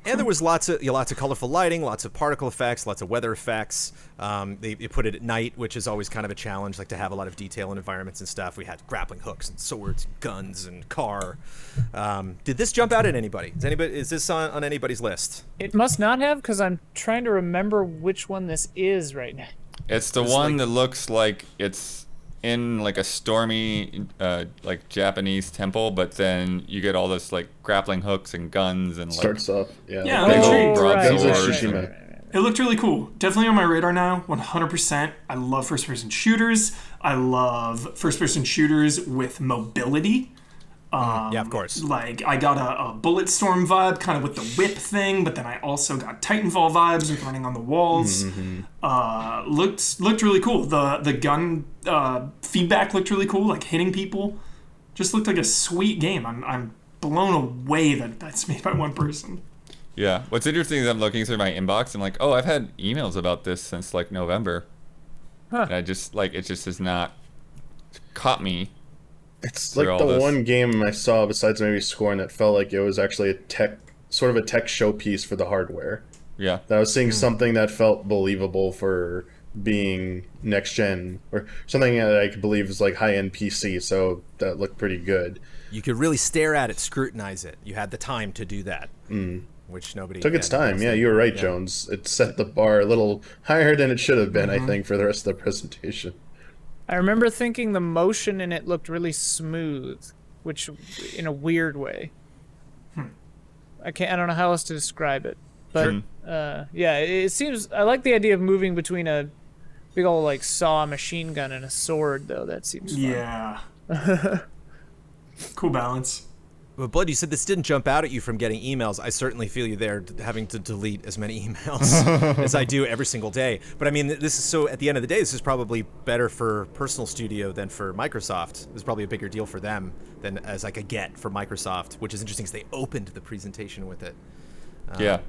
And there was lots of colorful lighting, lots of particle effects, lots of weather effects. They put it at night, which is always kind of a challenge, like to have a lot of detail in environments and stuff. We had grappling hooks and swords, and guns, and car. Did this jump out at anybody? Is this on anybody's list? It must not have, because I'm trying to remember which one this is right now. It's the one that looks like it's in like a stormy like Japanese temple, but then you get all this like grappling hooks and guns and like Starts up, yeah. Yeah, big I'm old Guns of broadswords. Tsushima. It looked really cool. Definitely on my radar now, 100%. I love first-person shooters. I love first-person shooters with mobility. Yeah, of course. Like, I got a Bulletstorm vibe, kind of with the whip thing, but then I also got Titanfall vibes with running on the walls. Looked really cool. The gun feedback looked really cool, like hitting people. Just looked like a sweet game. I'm blown away that that's made by one person. Yeah. What's interesting is I'm looking through my inbox and like, oh, I've had emails about this since like November. And I just like, it just has not caught me. It's like the one game I saw besides maybe Scorn that felt like it was actually a tech showpiece for the hardware. Yeah. That I was seeing something that felt believable for being next gen, or something that I could believe is like high end PC. So that looked pretty good. You could really stare at it, scrutinize it. You had the time to do that, which nobody Took its time. Yeah, you were right, Jones. It set the bar a little higher than it should have been, I think, for the rest of the presentation. I remember thinking the motion in it looked really smooth. which in a weird way. I don't know how else to describe it, but yeah, it seems. I like the idea of moving between a big old like saw machine gun and a sword, though. That seems fun. Yeah. Cool balance. But Blood, you said this didn't jump out at you from getting emails. I certainly feel you there, having to delete as many emails as I do every single day. But I mean, this is so. At the end of the day, this is probably better for Personal Studio than for Microsoft. It's probably a bigger deal for them than as like a get for Microsoft, which is interesting because they opened the presentation with it. Yeah.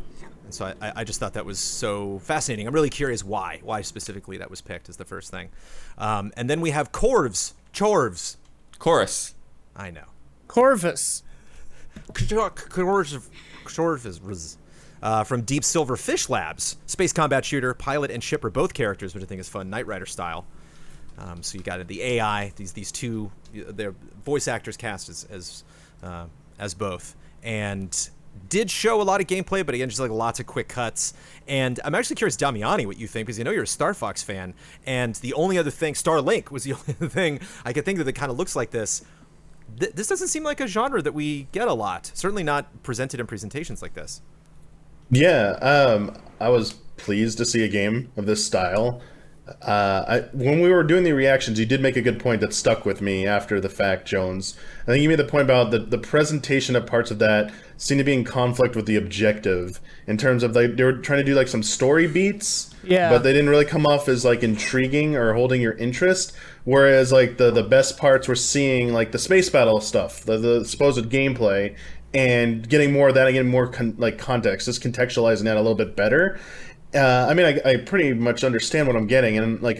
And so I just thought that was so fascinating. I'm really curious why specifically that was picked as the first thing. And then we have Chorvs. Chorus. I know. Corvus. From Deep Silver Fish Labs, space combat shooter. Pilot and ship are both characters, which I think is fun, Knight Rider style. So you got the AI, these two, their voice actors cast as both, and did show a lot of gameplay, but again, just like lots of quick cuts. And I'm actually curious, Damiani, what you think, because I know you're a Star Fox fan, and the only other thing, Starlink was the only other thing I could think of that kind of looks like this. This doesn't seem like a genre that we get a lot. Certainly not presented in presentations like this. Yeah, I was pleased to see a game of this style. When we were doing the reactions, you did make a good point that stuck with me after the fact, Jones. I think you made the point about the presentation of parts of that seemed to be in conflict with the objective in terms of like they were trying to do like some story beats, but they didn't really come off as like intriguing or holding your interest. Whereas like the best parts were seeing like the space battle stuff, the supposed gameplay, and getting more of that and getting more context, just contextualizing that a little bit better. I mean, I pretty much understand what I'm getting, and like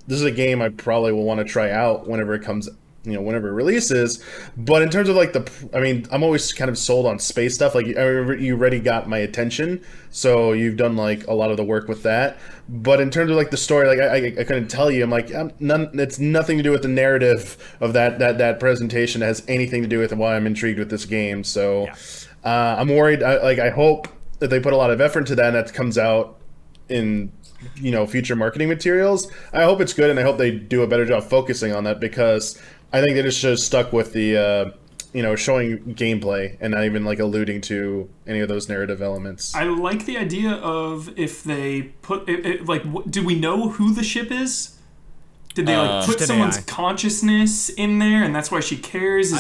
this is a game I probably will want to try out whenever it comes, whenever it releases. But in terms of like I'm always kind of sold on space stuff. Like you already got my attention, so you've done like a lot of the work with that. But in terms of like the story, like I couldn't tell you. I'm like it's nothing to do with the narrative of that presentation. That has anything to do with why I'm intrigued with this game. So I'm worried. I hope that they put a lot of effort into that, and that comes out in future marketing materials. I hope it's good, and I hope they do a better job focusing on that, because I think they just should have stuck with the showing gameplay and not even like alluding to any of those narrative elements. I like the idea of if they put it do we know who the ship is? Did they put someone's consciousness in there, and that's why she cares? I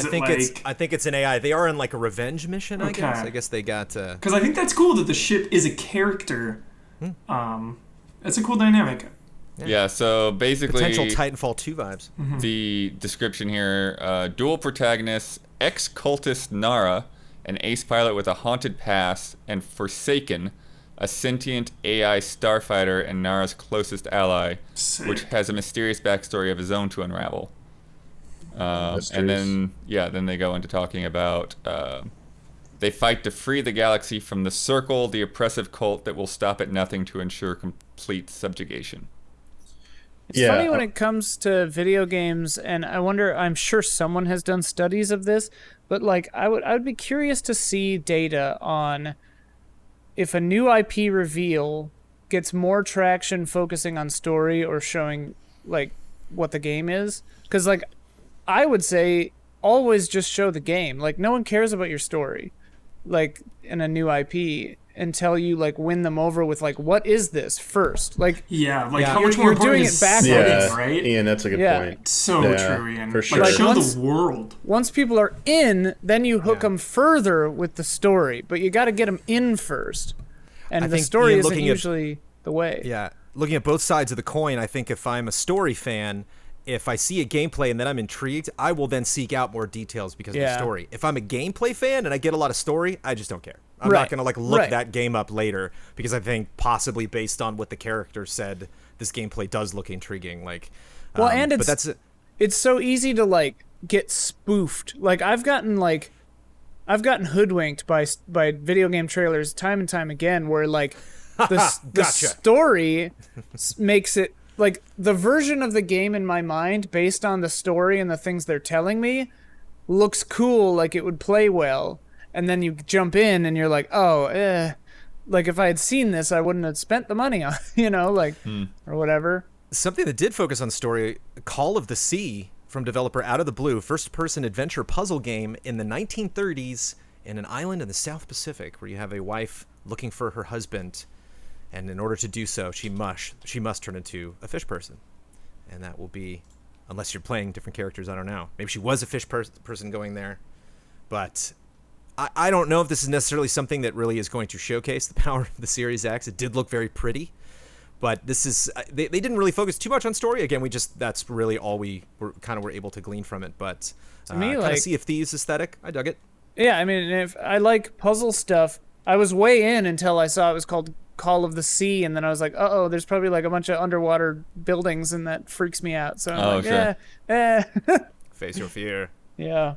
think it's an AI. They are in like a revenge mission. Okay. I guess they got because I think that's cool that the ship is a character. That's a cool dynamic. Yeah, so basically potential Titanfall 2 vibes. The description here, dual protagonists, ex-cultist Nara, an ace pilot with a haunted past, and Forsaken, a sentient AI starfighter and Nara's closest ally, which has a mysterious backstory of his own to unravel. And then they go into talking about they fight to free the galaxy from the Circle, the oppressive cult that will stop at nothing to ensure complete subjugation. It's funny when it comes to video games, and I wonder, I'm sure someone has done studies of this, but like I would be curious to see data on if a new IP reveal gets more traction focusing on story or showing like what the game is. Because like I would say always just show the game. Like no one cares about your story. Like in a new IP until you like win them over with like what is this first, like how much more you're doing it backwards, right? Ian, that's a good point. So true, Ian. For sure. Like show the world. Once people are in, then you hook them further with the story, but you got to get them in first, and the story isn't usually the way. Looking at both sides of the coin, I think if I'm a story fan, if I see a gameplay and then I'm intrigued, I will then seek out more details because of the story. If I'm a gameplay fan and I get a lot of story, I just don't care. I'm not going to like look that game up later because I think possibly based on what the character said, this gameplay does look intriguing. Like, and it's so easy to like get spoofed. Like I've gotten hoodwinked by video game trailers time and time again, where like the story makes it. Like, the version of the game in my mind, based on the story and the things they're telling me, looks cool, like it would play well. And then you jump in and you're like, like if I had seen this, I wouldn't have spent the money on, or whatever. Something that did focus on story, Call of the Sea from developer Out of the Blue, first-person adventure puzzle game in the 1930s in an island in the South Pacific where you have a wife looking for her husband, and in order to do so, she must turn into a fish person. And that will be, unless you're playing different characters, I don't know. Maybe she was a fish person going there. But I don't know if this is necessarily something that really is going to showcase the power of the Series X. It did look very pretty. But this is, they didn't really focus too much on story. Again, that's really all we were able to glean from it. But To me, kind of Sea of Thieves aesthetic, I dug it. Yeah, I mean, if I like puzzle stuff, I was way in until I saw it was called Call of the Sea, and then I was like, uh-oh, there's probably like a bunch of underwater buildings, and that freaks me out. So I'm like, sure. Face your fear. Yeah.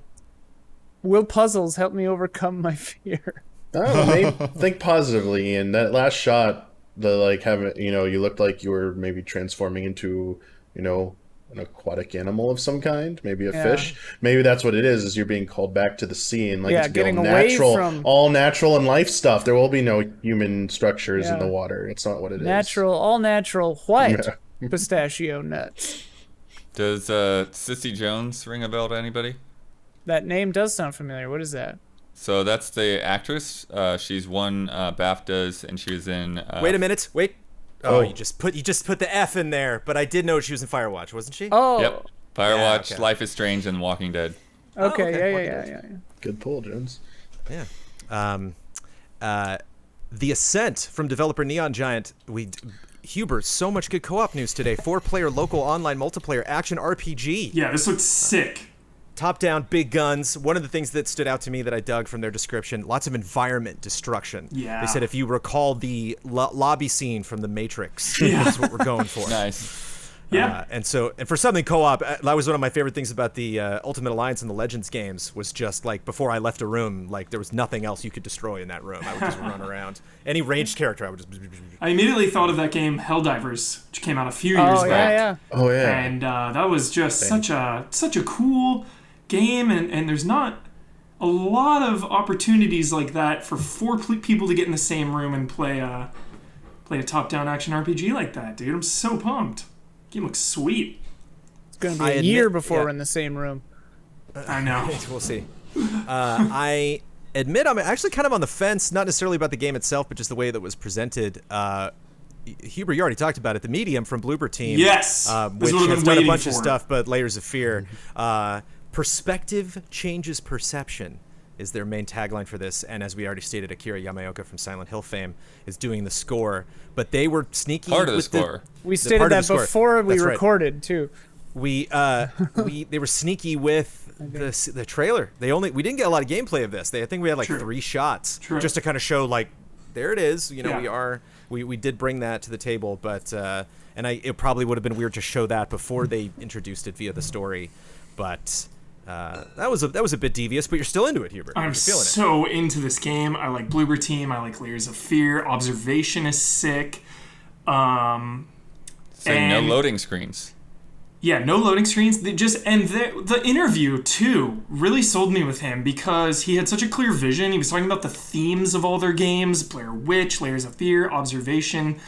Will puzzles help me overcome my fear? Think positively, Ian. That last shot, you looked like you were maybe transforming into, an aquatic animal of some kind, maybe a fish. Maybe that's what it is you're being called back to the sea, and it's getting all away natural, from all natural and life stuff. There will be no human structures in the water. It's not what it is. All natural white pistachio nuts. Does Sissy Jones ring a bell to anybody? That name does sound familiar. What is that? So that's the actress. She's won BAFTAs, and she was in. Wait a minute. Wait. Oh, you just put the F in there, but I did know she was in Firewatch, wasn't she? Oh. Yep. Firewatch, okay. Life is Strange, and Walking Dead. Okay. Yeah. Good pull, Jones. Yeah. The Ascent from developer Neon Giant. Huber, so much good co-op news today. 4-player local online multiplayer action RPG. Yeah, this looks sick. Top-down, big guns. One of the things that stood out to me that I dug from their description, lots of environment destruction. Yeah. They said if you recall the lobby scene from The Matrix, that's what we're going for. Nice. Yeah. And for something co-op, that was one of my favorite things about the Ultimate Alliance and the Legends games, was just like before I left a room, like there was nothing else you could destroy in that room. I would just run around. Any ranged character, I would just... I immediately thought of that game Helldivers, which came out a few years back. Oh, yeah. And that was just such a cool game, and there's not a lot of opportunities like that for 4 people to get in the same room and play a top-down action RPG like that, dude. I'm so pumped. Game looks sweet. It's going to be a year before we're in the same room. I know. We'll see. I admit I'm actually kind of on the fence, not necessarily about the game itself, but just the way that was presented. Huber, you already talked about it. The Medium from Bloober Team. Yes. Which has done a bunch of stuff, but Layers of Fear. Perspective changes perception is their main tagline for this, and as we already stated, Akira Yamaoka from Silent Hill fame is doing the score, but they were sneaky Part of the with score. We stated that before we That's recorded, too. They were sneaky with the trailer. We didn't get a lot of gameplay of this. I think we had like 3 shots just to kind of show like there it is. We did bring that to the table, but it probably would have been weird to show that before they introduced it via the story, but. That was a bit devious, but you're still into it, Hubert. I'm so into this game. I like Bloober Team. I like Layers of Fear. Observation is sick. No loading screens. Yeah, no loading screens. The interview too really sold me with him because he had such a clear vision. He was talking about the themes of all their games: Blair Witch, Layers of Fear, Observation.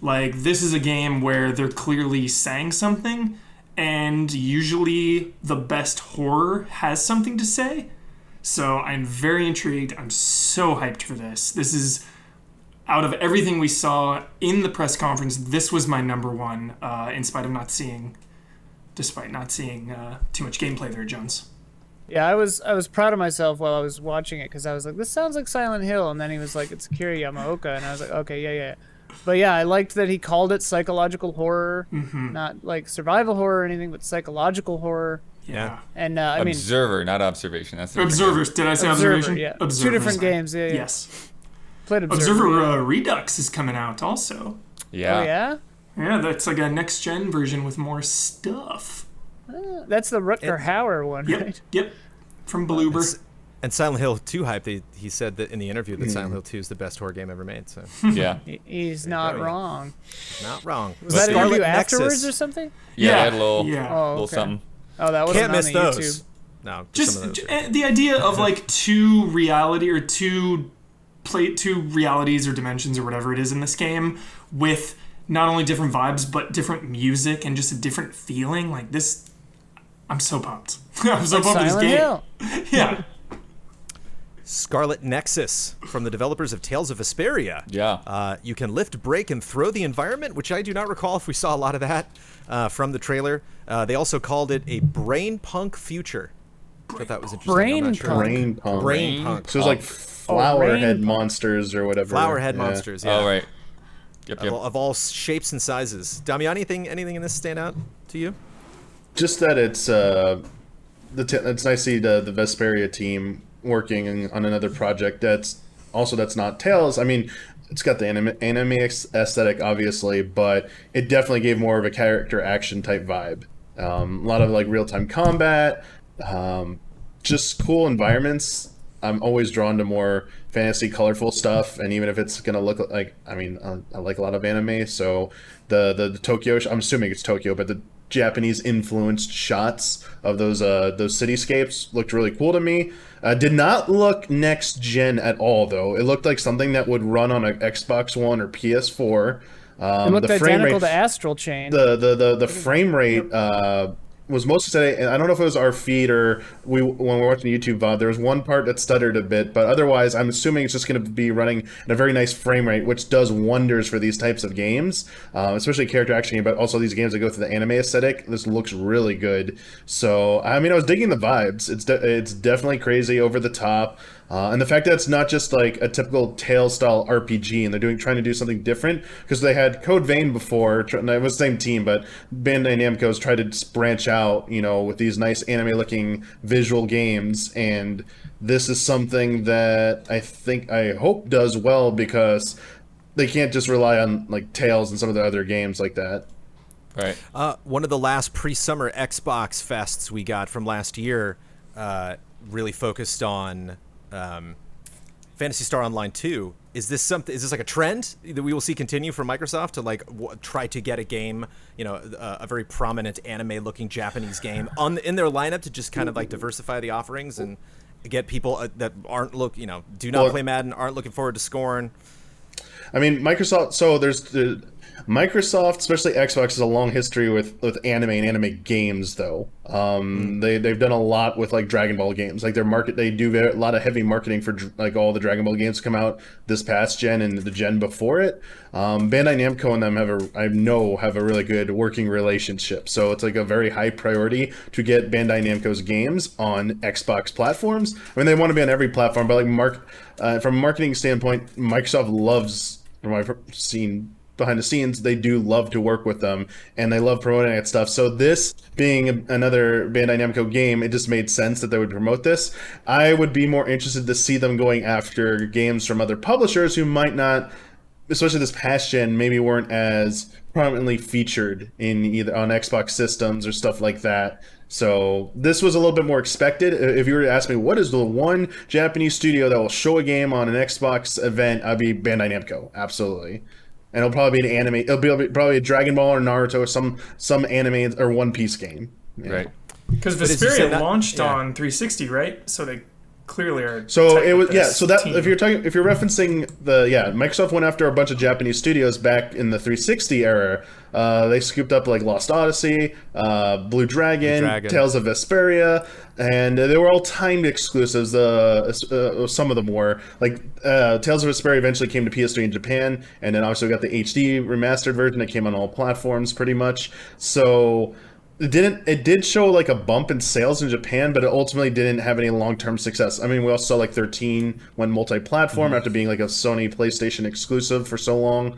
Like, this is a game where they're clearly saying something. And usually the best horror has something to say. So I'm very intrigued. I'm so hyped for this. This is, out of everything we saw in the press conference, this was my number one, despite not seeing too much gameplay there, Jones. Yeah, I was proud of myself while I was watching it, because I was like, this sounds like Silent Hill. And then he was like, it's Akira Yamaoka. And I was like, okay, yeah. But yeah, I liked that he called it psychological horror, not like survival horror or anything, but psychological horror. Yeah. And Observer, not observation. That's Observers. Did I say Observation? Yeah. Observers. 2 different games. Yeah. Yes. Played Observer. Observer Redux is coming out also. Yeah. Oh yeah. Yeah, that's like a next gen version with more stuff. That's the Rutger Hauer one, right? Yep. From Bloober. And Silent Hill 2 hype, he said that in the interview that Silent Hill 2 is the best horror game ever made. So yeah, he's not wrong. Not wrong. Was that interview afterwards or something? Yeah, they had a little okay. something. Oh, that wasn't Can't miss on those. YouTube. No, just the idea of like two realities or dimensions or whatever it is in this game with not only different vibes but different music and just a different feeling. Like this, I'm so pumped. I'm so Like pumped with this Silent game. Hill. Yeah. Scarlet Nexus from the developers of Tales of Vesperia. Yeah. You can lift, break, and throw the environment, which I do not recall if we saw a lot of that from the trailer. They also called it a brain punk future. I thought that was interesting. Brain I'm not sure. punk. Brain punk. Brain punk. So it was like flower brain head punk. monsters or whatever. Flower head Yeah. monsters, yeah. Oh, right. Yep, yep. Of all shapes and sizes. Damiani, anything in this stand out to you? Just that it's it's nice to see the Vesperia team working on another project that's not Tales. I mean, it's got the anime aesthetic, obviously, but it definitely gave more of a character action type vibe. A lot of like real time combat, just cool environments. I'm always drawn to more fantasy, colorful stuff, and even if it's gonna look like, I mean, I like a lot of anime, so the Tokyo, I'm assuming it's Tokyo, but the Japanese influenced shots of those cityscapes looked really cool to me. Did not look next gen at all, though. It looked like something that would run on an Xbox One or PS4. It looked the frame identical rate, to Astral Chain. the frame rate was mostly steady, and I don't know if it was our feed or when we were watching the YouTube VOD, there was one part that stuttered a bit, but otherwise I'm assuming it's just going to be running at a very nice frame rate, which does wonders for these types of games, especially character action game, but also these games that go through the anime aesthetic. This looks really good. So, I mean, I was digging the vibes. It's definitely crazy, over the top. And the fact that it's not just like a typical Tales style RPG, and they're trying to do something different, because they had Code Vein before, and it was the same team, but Bandai Namco's tried to branch out, with these nice anime looking visual games, and this is something that I hope does well, because they can't just rely on like Tales and some of the other games like that. Right. One of the last pre-summer Xbox fests we got from last year really focused on Phantasy Star Online 2. Is this like a trend that we will see continue from Microsoft to like try to get a game, a very prominent anime-looking Japanese game in their lineup to just kind of like diversify the offerings and get people that aren't do not play Madden, aren't looking forward to Scorn? I mean, Microsoft. So there's Microsoft, especially Xbox, has a long history with anime and anime games, though. They've done a lot with like Dragon Ball games. Like they do a lot of heavy marketing for like all the Dragon Ball games come out this past gen and the gen before it. Bandai Namco and them have a really good working relationship. So it's like a very high priority to get Bandai Namco's games on Xbox platforms. I mean, they want to be on every platform, but like from a marketing standpoint, Microsoft loves, from what I've seen behind the scenes, they do love to work with them, and they love promoting that stuff. So this being another Bandai Namco game, it just made sense that they would promote this. I would be more interested to see them going after games from other publishers who might not, especially this past gen, maybe weren't as prominently featured in either on Xbox systems or stuff like that. So this was a little bit more expected. If you were to ask me what is the one Japanese studio that will show a game on an Xbox event, I'd be Bandai Namco, absolutely. And it'll probably be an anime. It'll be probably a Dragon Ball or Naruto or some anime or One Piece game. Yeah. Right. Because But as you said, Vesperia launched on 360, right? So they clearly are. So tight it was with yeah. this So that team. if you're referencing Microsoft went after a bunch of Japanese studios back in the 360 era. They scooped up like Lost Odyssey, Blue Dragon, Tales of Vesperia, and they were all timed exclusives. Some of them were like Tales of Vesperia eventually came to PS3 in Japan, and then obviously we got the HD remastered version that came on all platforms pretty much. So it did show like a bump in sales in Japan, but it ultimately didn't have any long-term success. I mean, we also saw like 13 went multi-platform after being like a Sony PlayStation exclusive for so long.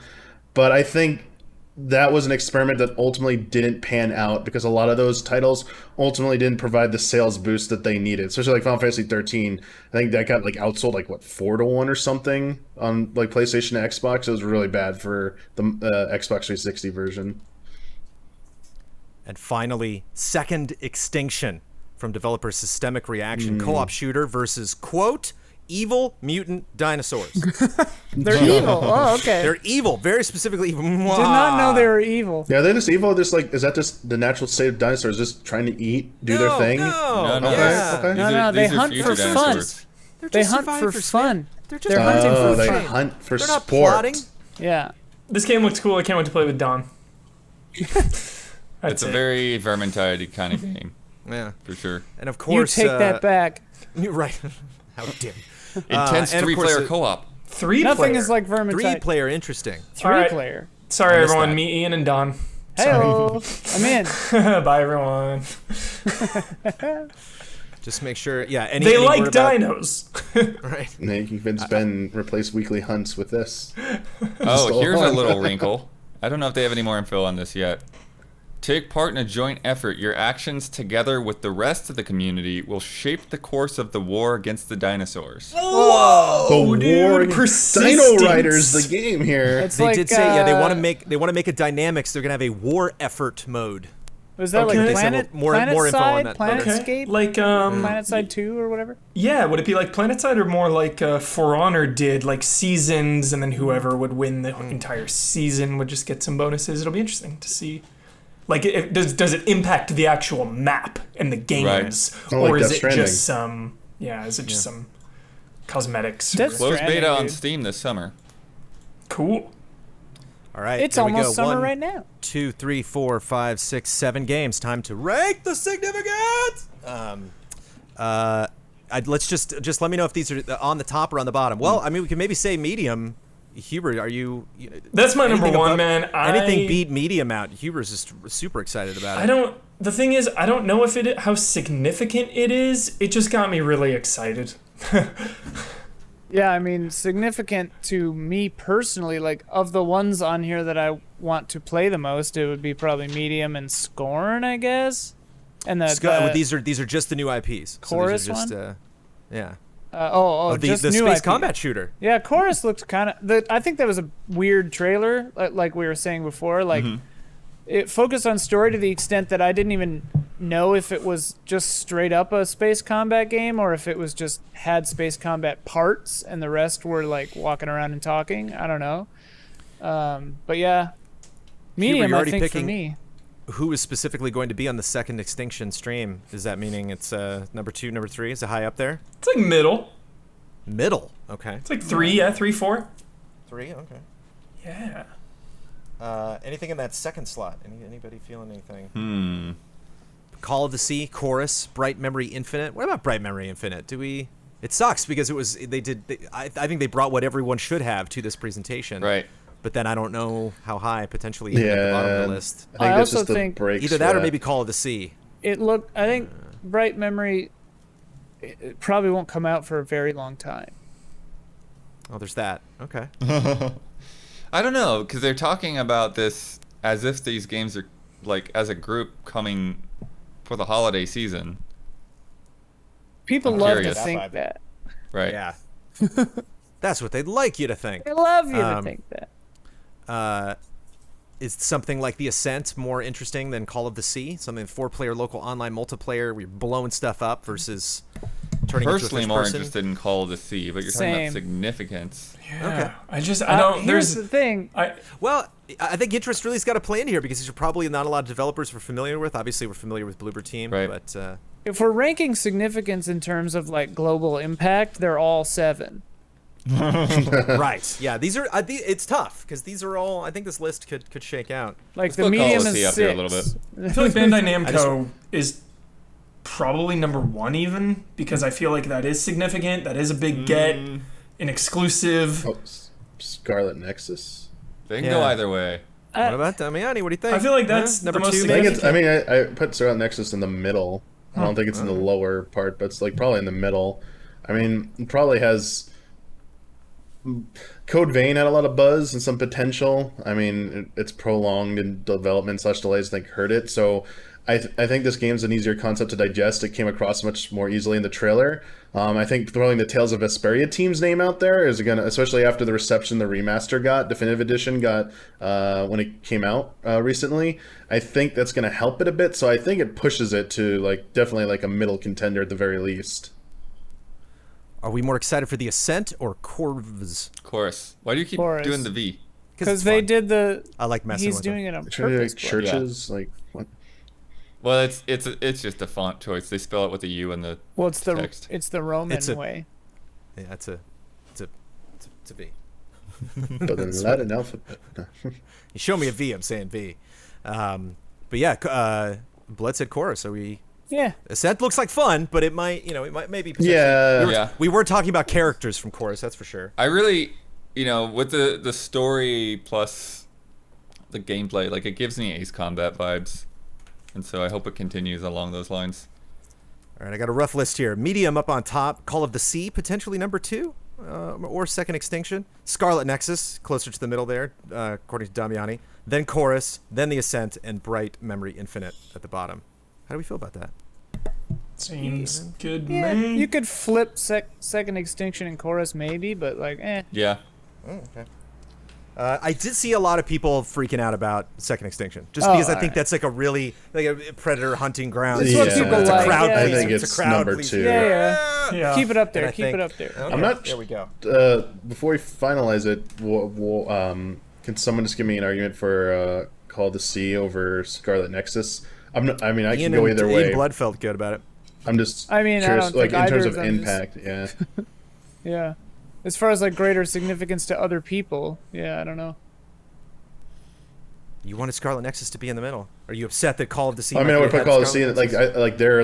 But I think that was an experiment that ultimately didn't pan out, because a lot of those titles ultimately didn't provide the sales boost that they needed. Especially like Final Fantasy 13, I think that got like outsold like 4-1 or something on like PlayStation and Xbox. It was really bad for the Xbox 360 version. And finally, Second Extinction from developer Systemic Reaction, co-op shooter versus, quote, evil mutant dinosaurs. They're evil. Oh, okay. They're evil, very specifically evil. Did not know they were evil. Yeah, they're just evil. Just like, is that just the natural state of dinosaurs, just trying to eat, do their thing? No, no. Yeah. Okay. No, they These are hunt future for fun. dinosaurs. They're They just hunt for survivors, fun. man. They're just They're hunting for they fun. hunt for They're not sport. plotting. Yeah. This game looks cool. I can't wait to play with Don. It's a very Vermintide kind of game. Yeah, for sure. and of You course, take that back. Right? How dare? Intense and of course, three-player co-op. Nothing is like Vermintide. 3-player, interesting. Three-player. Sorry, I missed everyone. that. Me, Ian, and Don. Hey-o. I'm in. Bye, everyone. Just make sure. Yeah, They any like word about- dinos. Right. Now you can convince Ben replace weekly hunts with this. Oh, Still here's a on. little wrinkle. I don't know if they have any more info on this yet. Take part in a joint effort. Your actions, together with the rest of the community, will shape the course of the war against the dinosaurs. Whoa, The dude, war persistence. Dino Riders, the game here. It's They like, did say, they want to make a dynamics. They're gonna have a war effort mode. Was that Okay. like They said Planet, more info on Planetside? that later. Planetscape? Like, Planetside 2 or whatever? yeah, would it be like Planetside or more like For Honor did, like seasons, and then whoever would win the entire season would just get some bonuses? It'll be interesting to see. Like, does it impact the actual map and the games, Oh, or like is Death it Stranding. just some? Yeah, is it just some cosmetics? Death Closed Stranding, beta on dude. Steam this summer. Cool. All right, It's here we almost go. summer 1, right now. 2, 3, 4, 5, 6, 7 games. Time to rank the significance. Let's just let me know if these are on the top or on the bottom. Well, I mean, we can maybe say medium. Hubert, are you? That's my number anything one, above- man. Anything beat medium out. Hubert's just super excited about it. The thing is, I don't know if how significant it is. It just got me really excited. Yeah, I mean, significant to me personally, like, of the ones on here that I want to play the most, it would be probably medium and Scorn, I guess. And These are just the new IPs. Chorus so these are just, one? Yeah. just the new space IP. combat shooter. Yeah, Chorus looked kind of. I think that was a weird trailer, like we were saying before. Like, it focused on story to the extent that I didn't even know if it was just straight up a space combat game or if it was just had space combat parts and the rest were like walking around and talking. I don't know. But yeah, medium. you're I already think picking- for me. Who is specifically going to be on the second Extinction stream? Is that meaning it's number 2, number 3? Is it high up there? It's like middle. Middle. Okay. It's like 3, yeah, 3, 4. 3. Okay. Yeah. Anything in that second slot? Anybody feeling anything? Call of the Sea, Chorus, Bright Memory Infinite. What about Bright Memory Infinite? Do we? It sucks because it was I think they brought what everyone should have to this presentation. Right. But then I don't know how high potentially even at the bottom of the list. I think I this also is the think breaks Either for that or maybe Call of the Sea. It looked. I think Bright Memory. It probably won't come out for a very long time. Oh, there's that. Okay. I don't know, because they're talking about this as if these games are, like, as a group coming for the holiday season. People I'm love curious. to think that. Right. Yeah. That's what they'd like you to think. They love you to think that. Is something like The Ascent more interesting than Call of the Sea? Something 4-player local online multiplayer where you're blowing stuff up versus turning Personally into a more first person? interested in Call of the Sea, but you're talking Same. about significance. Yeah. I don't. Here's There's. the thing. Well, I think interest really's got to play in here because these are probably not a lot of developers we're familiar with. Obviously, we're familiar with Bloober Team, Right. but If we're ranking significance in terms of like global impact, they're all 7. right, yeah, these are. It's tough because these are all. I think this list could shake out. Like Let's the put Call of medium the is Sea 6. up here a little bit. I feel like Bandai Namco is probably number 1 even because I feel like that is significant. That is a big get, an exclusive. Oh, Scarlet Nexus. They can Yeah. go either way. What about Damiani? What do you think? I feel like that's number the most 2. I Maybe? think it's. I put Scarlet Nexus in the middle. I don't think it's in the lower part, but it's like probably in the middle. I mean, it probably has. Code Vein had a lot of buzz and some potential. I mean, it's prolonged in development / delays. I think hurt it. So, I think this game's an easier concept to digest. It came across much more easily in the trailer. I think throwing the Tales of Vesperia team's name out there is gonna, especially after the reception the remaster got, definitive edition got when it came out recently. I think that's gonna help it a bit. So I think it pushes it to like definitely like a middle contender at the very least. Are we more excited for The Ascent or Corvs? Chorus. Why do you keep Chorus. doing the V? Because it's they fun. did the. I like messing He's with doing them. it on Trying to purpose. like churches, like what? Well, it's just a font choice. They spell it with a U in the Well, it's the text. Roman It's a- way. Yeah, it's a V. But in Latin alphabet. You show me a V, I'm saying V. But yeah, Blood said Chorus. Are we Yeah. Ascent looks like fun, but it might maybe potentially. Yeah. Yeah. We were talking about characters from Chorus, that's for sure. I really, with the story plus the gameplay, like it gives me Ace Combat vibes, and so I hope it continues along those lines. All right, I got a rough list here. Medium up on top, Call of the Sea, potentially number 2, or Second Extinction. Scarlet Nexus, closer to the middle there, according to Damiani. Then Chorus, then The Ascent, and Bright Memory Infinite at the bottom. How do we feel about that? Seems good, Yeah, man. you could flip Second Extinction and Chorus maybe, but like, Yeah. Okay. I did see a lot of people freaking out about Second Extinction, just because I think alright. that's like a predator hunting ground. It's what people it's like, a crowd yeah. I pleaser. think It's it's a crowd number pleaser. 2. yeah. Yeah. Keep it up And there. I Keep think- it up there. Okay, I'm not. There we go. Before we finalize it, can someone just give me an argument for Call of the Sea over Scarlet Nexus? I can Ian go and- either way. Ian Blood felt good about it. I'm just I mean, I curious, don't like think in terms either of of them is- impact. Yeah. Yeah. As far as like greater significance to other people, yeah, I don't know. You wanted Scarlet Nexus to be in the middle. Are you upset that Call of the Sea? I might mean, I be would put ahead Call of of the Sea Scarlet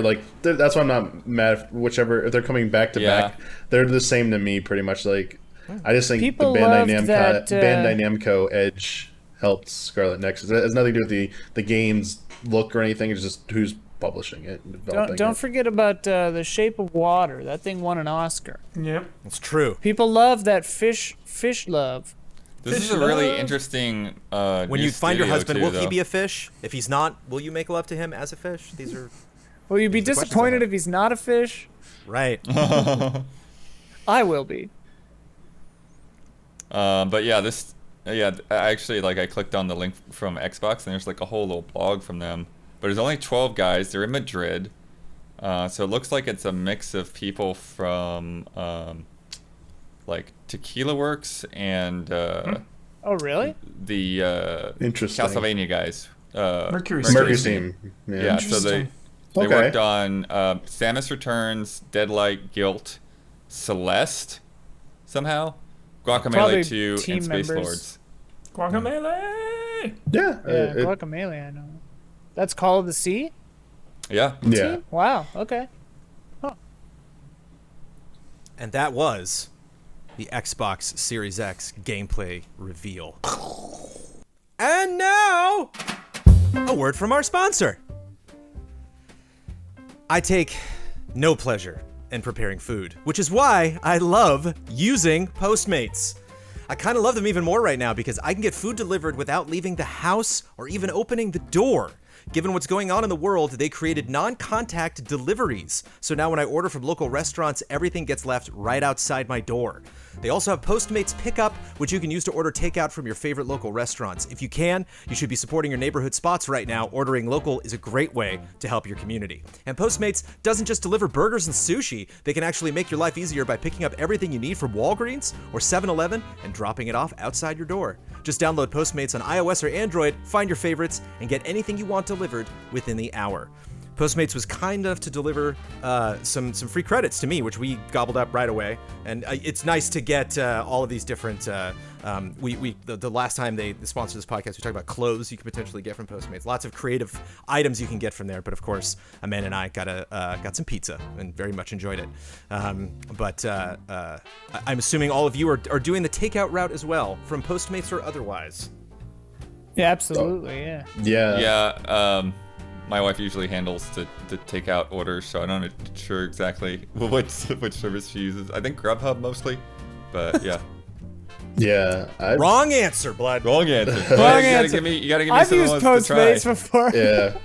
Nexus? that's why I'm not mad. If they're coming back to Yeah. back, they're the same to me pretty much. Like, I just think People the loved that, Bandai Namco Edge helped Scarlet Nexus. It has nothing to do with the game's look or anything. It's just who's publishing it and developing Don't it. forget about The Shape of Water. That thing won an Oscar. Yep. It's true. People love that fish love. This is a really interesting. When new you find your studio, husband, too, will he though. be a fish? If he's not, will you make love to him as a fish? These are Will you be These are the questions I disappointed have. if he's not a fish? right. I will be. But yeah, I actually I clicked on the link from Xbox and there's like a whole little blog from them. But there's only 12 guys. They're in Madrid, so it looks like it's a mix of people from like Tequila Works and Oh, really? the Interesting. Castlevania guys. Mercury Mercury Steam. Steam. Yeah, so they Interesting. Okay. worked on Samus Returns, Deadlight, Guilt, Celeste, somehow, Probably Guacamelee 2, team and Space members. Lords. Guacamole. Yeah. Yeah, Guacamelee, I know. That's Call of the Sea? Yeah. yeah. Team? Wow, okay. And that was the Xbox Series X gameplay reveal. And now, a word from our sponsor. I take no pleasure in preparing food, which is why I love using Postmates. I kind of love them even more right now because I can get food delivered without leaving the house or even opening the door. Given what's going on in the world, they created non-contact deliveries. So now when I order from local restaurants, everything gets left right outside my door. They also have Postmates Pickup, which you can use to order takeout from your favorite local restaurants. If you can, you should be supporting your neighborhood spots right now. Ordering local is a great way to help your community. And Postmates doesn't just deliver burgers and sushi. They can actually make your life easier by picking up everything you need from Walgreens or 7-Eleven and dropping it off outside your door. Just download Postmates on iOS or Android, find your favorites, and get anything you want delivered within the hour. Postmates was kind enough to deliver some free credits to me, which we gobbled up right away. And it's nice to get all of these different. The last time they sponsored this podcast, we talked about clothes you could potentially get from Postmates. Lots of creative items you can get from there. But of course, Amanda and I got some pizza and very much enjoyed it. But I'm assuming all of you are doing the takeout route as well, from Postmates or otherwise. Yeah, absolutely, yeah. Yeah. Yeah. My wife usually handles the takeout orders, so I'm not sure exactly which service she uses. I think Grubhub mostly, but yeah. Yeah. Wrong answer, Blood. Wrong answer. Wrong You gotta answer. give me I've some used ones to try. Postmates before. Yeah.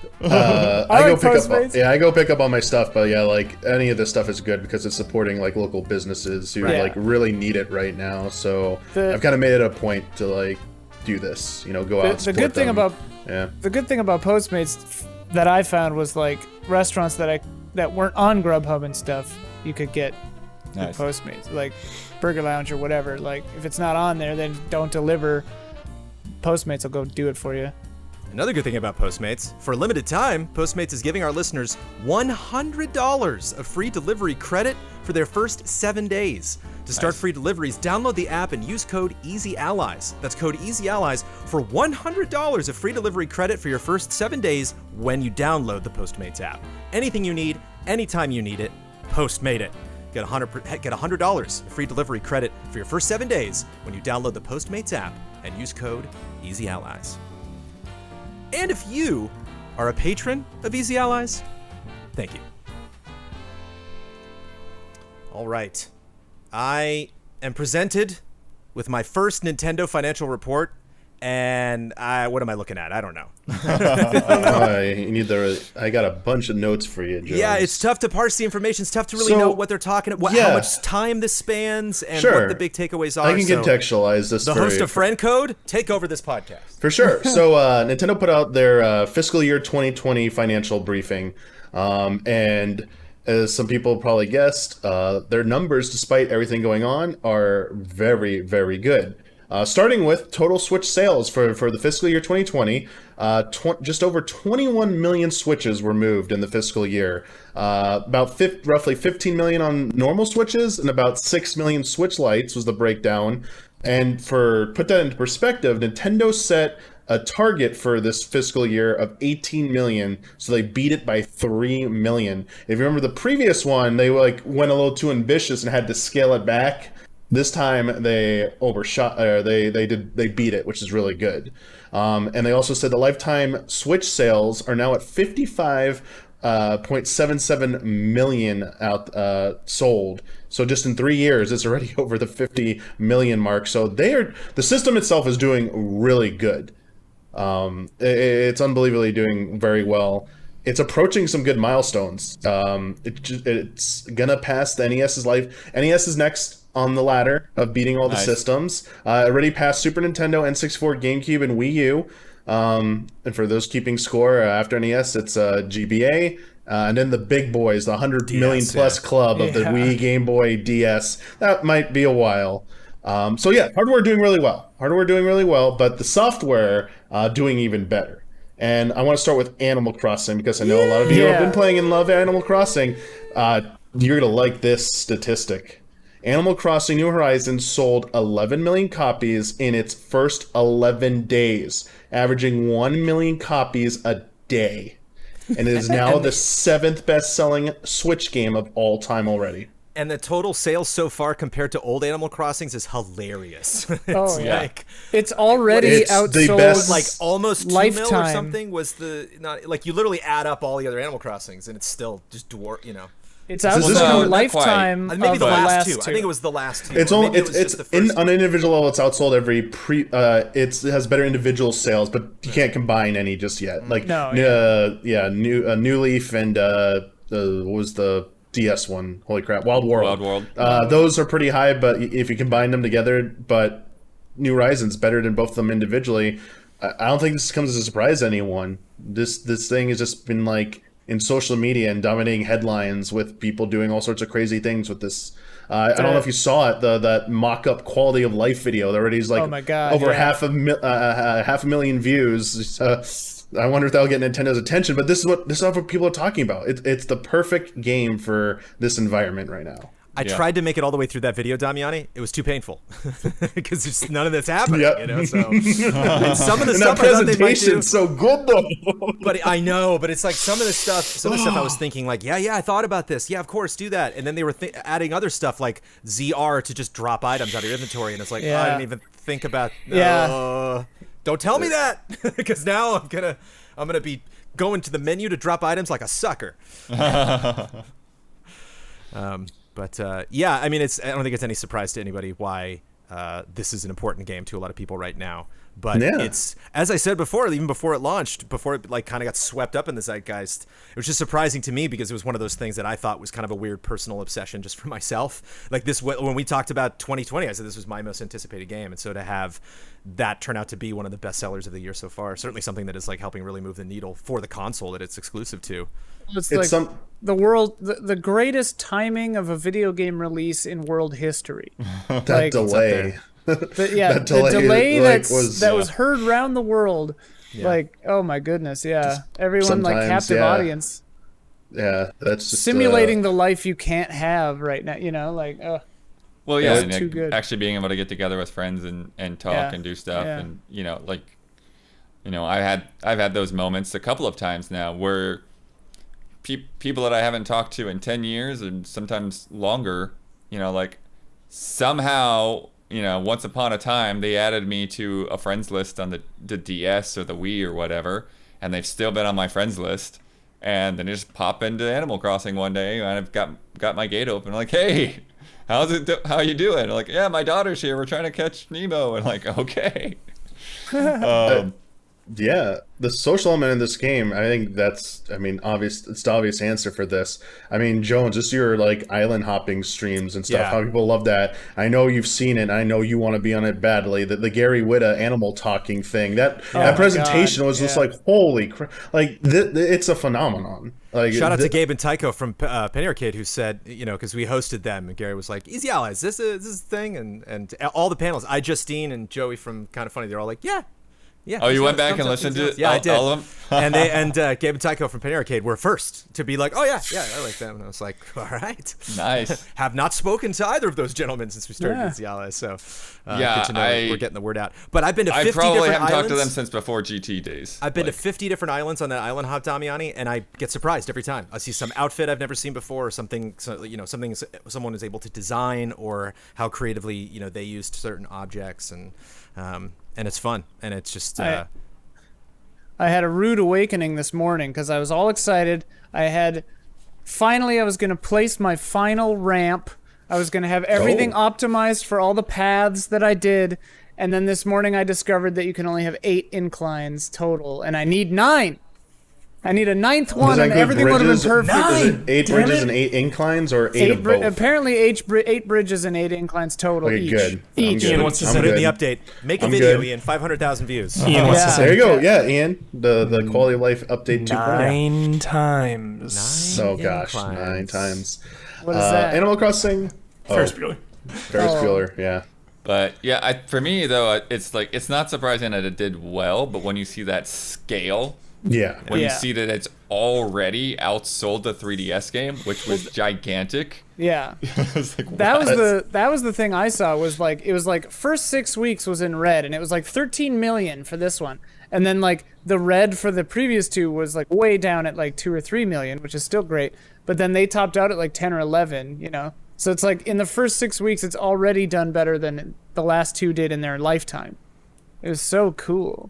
I like pick up. Postmates. Yeah, I go pick up all my stuff, but yeah, like any of this stuff is good because it's supporting like local businesses who Right. like really need it right now. So The- I've kind of made it a point to like do this. Go out. And The support good thing them. about Yeah. the good thing about Postmates that I found was like restaurants that weren't on Grubhub and stuff, you could get Nice. Postmates, like Burger Lounge or whatever. Like if it's not on there, then don't deliver. Postmates will go do it for you. Another good thing about Postmates, for a limited time, Postmates is giving our listeners $100 of free delivery credit for their first 7 days. To start free deliveries, download the app and use code EasyAllies. That's code EasyAllies for $100 of free delivery credit for your first 7 days when you download the Postmates app. Anything you need, anytime you need it, Postmate it. Get $100 of free delivery credit for your first 7 days when you download the Postmates app and use code EasyAllies. And if you are a patron of Easy Allies, thank you. All right. I am presented with my first Nintendo financial report, and what am I looking at? I don't know. I got a bunch of notes for you, Joe. Yeah, it's tough to parse the information. It's tough to really know what they're talking about, how much time this spans, and what the big takeaways are. I can contextualize this. The host of Friend Code, take over this podcast. For sure. So Nintendo put out their fiscal year 2020 financial briefing, and as some people probably guessed, their numbers, despite everything going on, are very, very good. Starting with total Switch sales for the fiscal year 2020, just over 21 million Switches were moved in the fiscal year. Roughly 15 million on normal Switches and about 6 million Switch Lites was the breakdown. And put that into perspective, Nintendo set a target for this fiscal year of 18 million, so they beat it by 3 million. If you remember the previous one, they went a little too ambitious and had to scale it back. This time they overshot, they beat it, which is really good. And they also said the lifetime Switch sales are now at 55.77 million sold. So just in 3 years, it's already over the 50 million mark. So the system itself is doing really good. It's unbelievably doing very well. It's approaching some good milestones. It's gonna pass the NES's life. NES is next on the ladder of beating all the systems. Already passed Super Nintendo, N64, GameCube, and Wii U. And for those keeping score, after NES, it's GBA. And then the big boys, the 100 million plus club of the Wii, Game Boy, DS. That might be a while. Hardware doing really well. But the software doing even better. And I want to start with Animal Crossing because I know a lot of you have been playing and love Animal Crossing. You're going to like this statistic. Animal Crossing New Horizons sold 11 million copies in its first 11 days, averaging 1 million copies a day. And it is now the 7th best-selling Switch game of all time already. And the total sales so far compared to old Animal Crossings is hilarious. It's already outsold the best, like almost 2 Lifetime. mil or something was you literally add up all the other Animal Crossings and it's still just It's outsold Lifetime maybe of the last two. two. I think it was the last two. It's Or only maybe it was just the first on an individual level. It's outsold it has better individual sales, but you can't combine any just yet. New Leaf and what was the DS one? Holy crap, Wild World. Those are pretty high, but if you combine them together, but New Horizons better than both of them individually. I don't think this comes as a surprise to anyone. This thing has just been in social media and dominating headlines with people doing all sorts of crazy things with this. I don't know if you saw it, that mock-up quality of life video that already is oh my God, over half a million views. I wonder if that'll get Nintendo's attention, but this is what people are talking about. It's the perfect game for this environment right now. I tried to make it all the way through that video, Damiani. It was too painful because not none of this happening. So and some of the stuff I thought they might do. So good though. But I know, but it's like some of the stuff I was thinking I thought about this. Yeah, of course, do that. And then they were adding other stuff like ZR to just drop items out of your inventory, and it's like I didn't even think about. Don't tell me that because now I'm gonna be going to the menu to drop items like a sucker. But I mean, I don't think it's any surprise to anybody why this is an important game to a lot of people right now. But it's, as I said before, even before it launched, before it kind of got swept up in the zeitgeist, it was just surprising to me because it was one of those things that I thought was kind of a weird personal obsession just for myself. Like this, when we talked about 2020, I said this was my most anticipated game, and so to have that turn out to be one of the best sellers of the year so far, certainly something that is helping really move the needle for the console that it's exclusive to. It's the greatest timing of a video game release in world history. That delay. The delay that was heard around the world Yeah. Like, oh my goodness, yeah. Everyone like sometimes, captive yeah. audience. Yeah, that's just Simulating the life you can't have right now, like, Well, yeah, It's and too like, good. actually being able to get together with friends and talk Yeah, and do stuff, yeah. and like, I've had those moments a couple of times now where people that I haven't talked to in 10 years and sometimes longer, like somehow, once upon a time they added me to a friends list on the DS or the Wii or whatever, and they've still been on my friends list. And then they just pop into Animal Crossing one day, and I've got my gate open. Like, hey, how you doing? Like, yeah, my daughter's here. We're trying to catch Nemo. And like, okay. Yeah, the social element in this game, I think it's the obvious answer for this. I mean, Jones, just your like island hopping streams and stuff, Yeah. how people love that. I know you've seen it. I know you want to be on it badly. The Gary Whitta animal talking thing, that my presentation God, was just yeah. like, holy crap. Like, it's a phenomenon. Like, Shout out to Gabe and Tycho from Penny Arcade, who said, because we hosted them, and Gary was like, "Easy Allies, this is the thing," and all the panels, Justine and Joey from Kind of Funny, they're all like, "Yeah." Yeah. Oh, you went thumbs back up, and thumbs listened up. to Yeah, I did. all of them? and Gabe and Tycho from Penny Arcade were first to be like, "Oh yeah, I like them." And I was like, "All right." Nice. Have not spoken to either of those gentlemen since we started Yeah. Easy Allies, so Yeah, good to know we're getting the word out. But I've been to I 50 probably different haven't talked islands. to them since before GT days. I've been to Like, 50 different islands on that island hop, Damiani, and I get surprised every time. I see some outfit I've never seen before, or something, something someone is able to design, or how creatively, they used certain objects, and it's fun, and it's just. I had a rude awakening this morning because I was all excited. I was going to place my final ramp. I was going to have everything optimized for all the paths that I did. And then this morning I discovered that you can only have 8 inclines total, and I need 9. I need a 9th one, and everything would have been perfect. Is it 8 bridges and 8 inclines, or 8 of both? Apparently 8 bridges and 8 inclines total Okay, each. good. Each. I'm Ian good. wants to I'm say Put it in good. the update. Make a I'm video, good. Ian. 500,000 views. Ian wants to Yeah. say There you go. Yeah, Ian. The quality of life update 2.0. 9 times. Oh gosh, inclines. 9 times. What is that? Animal Crossing. Ferris Bueller. Ferris Bueller. Yeah. But yeah, for me though, it's not surprising that it did well. But when you see that scale, Yeah. when you Yeah. see that it's already outsold the 3DS game, which was gigantic, Yeah. I was like, That what? was the thing I saw was like it was like first 6 weeks was in red, and it was like 13 million for this one, and then like the red for the previous two was like way down at like 2 or 3 million, which is still great, but then they topped out at like 10 or 11, so it's like in the first 6 weeks it's already done better than the last two did in their lifetime. It was so cool.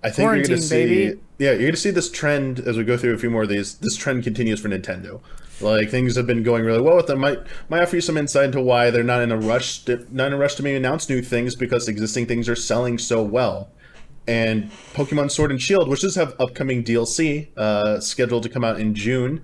I think you're going to Quarantine, see. baby. Yeah, you're going to see this trend as we go through a few more of these. This trend continues for Nintendo. Like, things have been going really well with them. Might offer you some insight into why they're not in a rush. Not in a rush to maybe announce new things, because existing things are selling so well. And Pokemon Sword and Shield, which does have upcoming DLC scheduled to come out in June,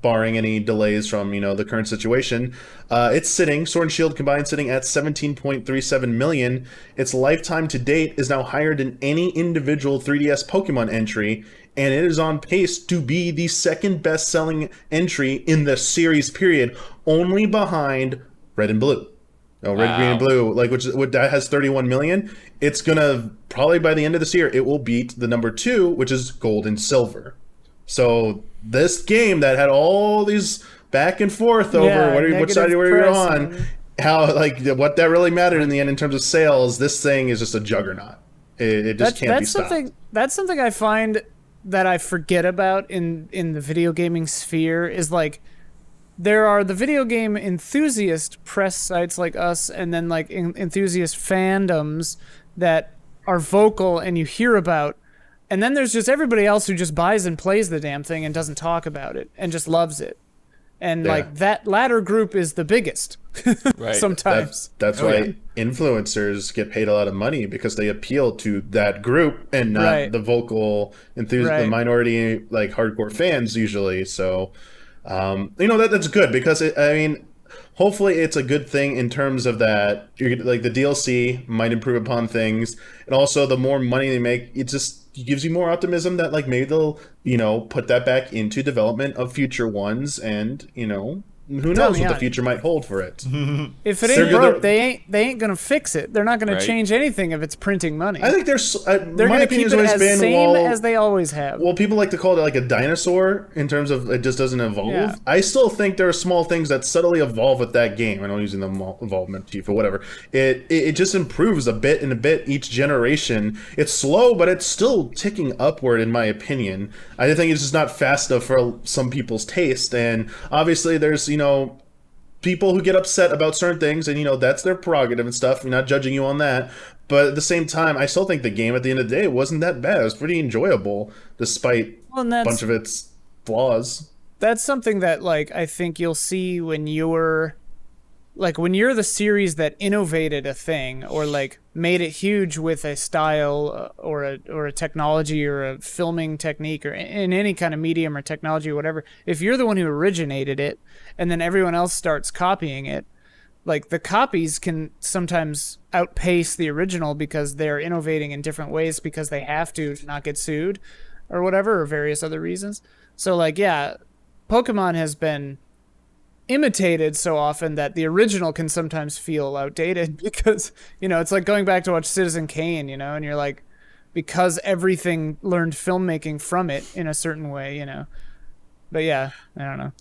barring any delays from the current situation, it's Sword and Shield combined sitting at 17.37 million. Its lifetime to date is now higher than any individual 3DS Pokemon entry, and it is on pace to be the second best selling entry in the series period, only behind Red and Blue. Red, Green, and Blue, which that has 31 million. It's gonna probably by the end of this year, it will beat the number 2, which is Gold and Silver. So this game that had all these back and forth over which side were you on, how what that really mattered in the end in terms of sales, this thing is just a juggernaut. It just can't be stopped. That's something I find that I forget about in the video gaming sphere is like there are the video game enthusiast press sites like us, and then like enthusiast fandoms that are vocal and you hear about. And then there's just everybody else who just buys and plays the damn thing and doesn't talk about it and just loves it. And like that latter group is the biggest. Right. Sometimes. That's why influencers get paid a lot of money, because they appeal to that group and not the vocal enthusiast, the minority hardcore fans usually. So, that's good, because hopefully it's a good thing in terms of that. The DLC might improve upon things, and also the more money they make, it gives you more optimism that maybe they'll put that back into development of future ones, and who knows what the Damiani. future might hold for it. If it They're ain't good- broke, they ain't gonna fix it. They're not gonna Right. change anything if it's printing money. I think there's They're my gonna keep opinion's it always as been same as they always have. well, people like to call it like a dinosaur in terms of it just doesn't evolve. Yeah. I still think there are small things that subtly evolve with that game. I know I'm using the evolvement chief or whatever. It just improves a bit and a bit each generation. It's slow, but it's still ticking upward in my opinion. I think it's just not fast enough for some people's taste. And obviously there's, people who get upset about certain things, and that's their prerogative and stuff. I'm not judging you on that, but at the same time, I still think the game at the end of the day wasn't that bad. It was pretty enjoyable, despite Well, and a that's- bunch of its flaws. That's something that I think you'll see when you're the series that innovated a thing or made it huge with a style or a technology or a filming technique or in any kind of medium or technology or whatever. If you're the one who originated it and then everyone else starts copying it, the copies can sometimes outpace the original because they're innovating in different ways because they have to not get sued or whatever, or various other reasons. So yeah, Pokemon has been imitated so often that the original can sometimes feel outdated because it's like going back to watch Citizen Kane, and you're because everything learned filmmaking from it in a certain way, but yeah, I don't know.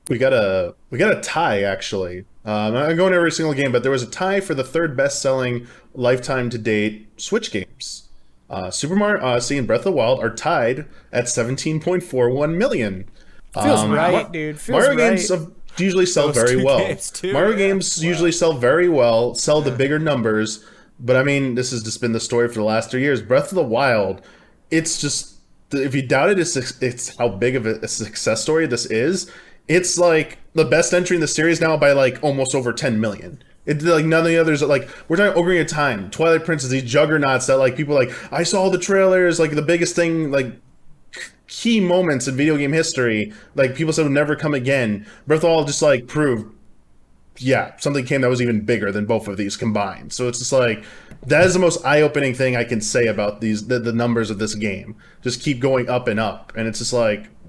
We got a tie actually. I'm not going to every single game, but there was a tie for the third best-selling lifetime to date Switch games. Super Mario Odyssey and Breath of the Wild are tied at 17.41 million. Feels right, dude. Feels Mario right. games usually sell Those very two well. games too, Mario yeah. games usually sell very well, sell the bigger numbers. But I mean, this has just been the story for the last 3 years. Breath of the Wild, it's just, if you doubt it, it's how big of a success story this is. It's the best entry in the series now by almost over 10 million. It's none of the others we're talking Ocarina of Time, Twilight Princess, these juggernauts that people I saw the trailers, the biggest thing, key moments in video game history, people said would never come again. Breath of the Wild just proved, yeah, something came that was even bigger than both of these combined. So it's just that is the most eye-opening thing I can say about the numbers of this game. Just keep going up and up, and it's just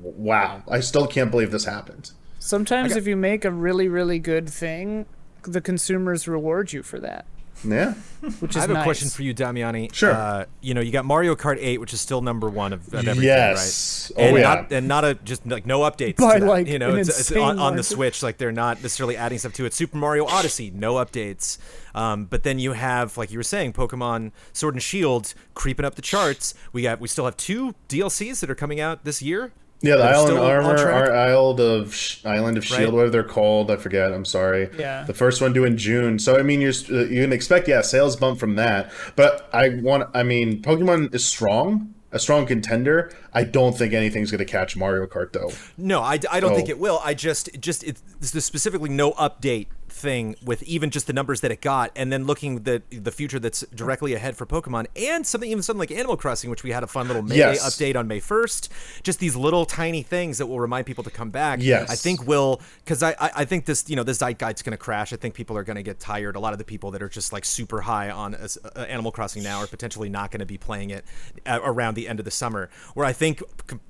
wow, I still can't believe this happened. Sometimes if you make a really, really good thing, the consumers reward you for that, Yeah. which is I have a nice. question for you, Damiani. Sure. You got Mario Kart 8, which is still number one of everything, Yes. right? Oh, yeah. Just no updates By, to that. an It's insane on the margin. Switch. They're not necessarily adding stuff to it. Super Mario Odyssey, no updates. But then you have, like you were saying, Pokemon Sword and Shield creeping up the charts. We still have 2 DLCs that are coming out this year. Yeah, the They're Island still on Armor, track? our Island of Shield, Right. whatever they're called, I forget. I'm sorry. Yeah. The first one due in June. So I mean, you can expect sales bump from that. But Pokemon is strong, a strong contender. I don't think anything's going to catch Mario Kart though. No, I don't think Oh. it will. It's specifically no update thing with even just the numbers that it got, and then looking the future that's directly ahead for Pokemon, and something like Animal Crossing, which we had a fun little May Yes. update on May 1st. Just these little tiny things that will remind people to come back. Yes. I think because I think this this zeitgeist's going to crash. I think people are going to get tired. A lot of the people that are just super high on Animal Crossing now are potentially not going to be playing it around the end of the summer. Where I think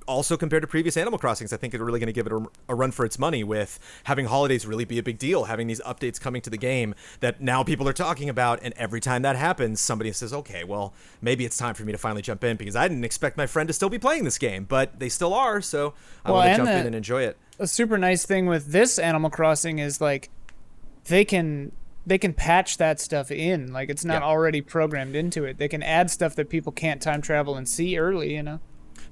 also compared to previous Animal Crossings, I think they're really going to give it a run for its money with having holidays really be a big deal, having these updates coming to the game that now people are talking about, and every time that happens, somebody says, okay, well, maybe it's time for me to finally jump in because I didn't expect my friend to still be playing this game, but they still are, so I want to jump in and enjoy it. A super nice thing with this Animal Crossing is they can patch that stuff in. It's not already programmed into it. They can add stuff that people can't time travel and see early,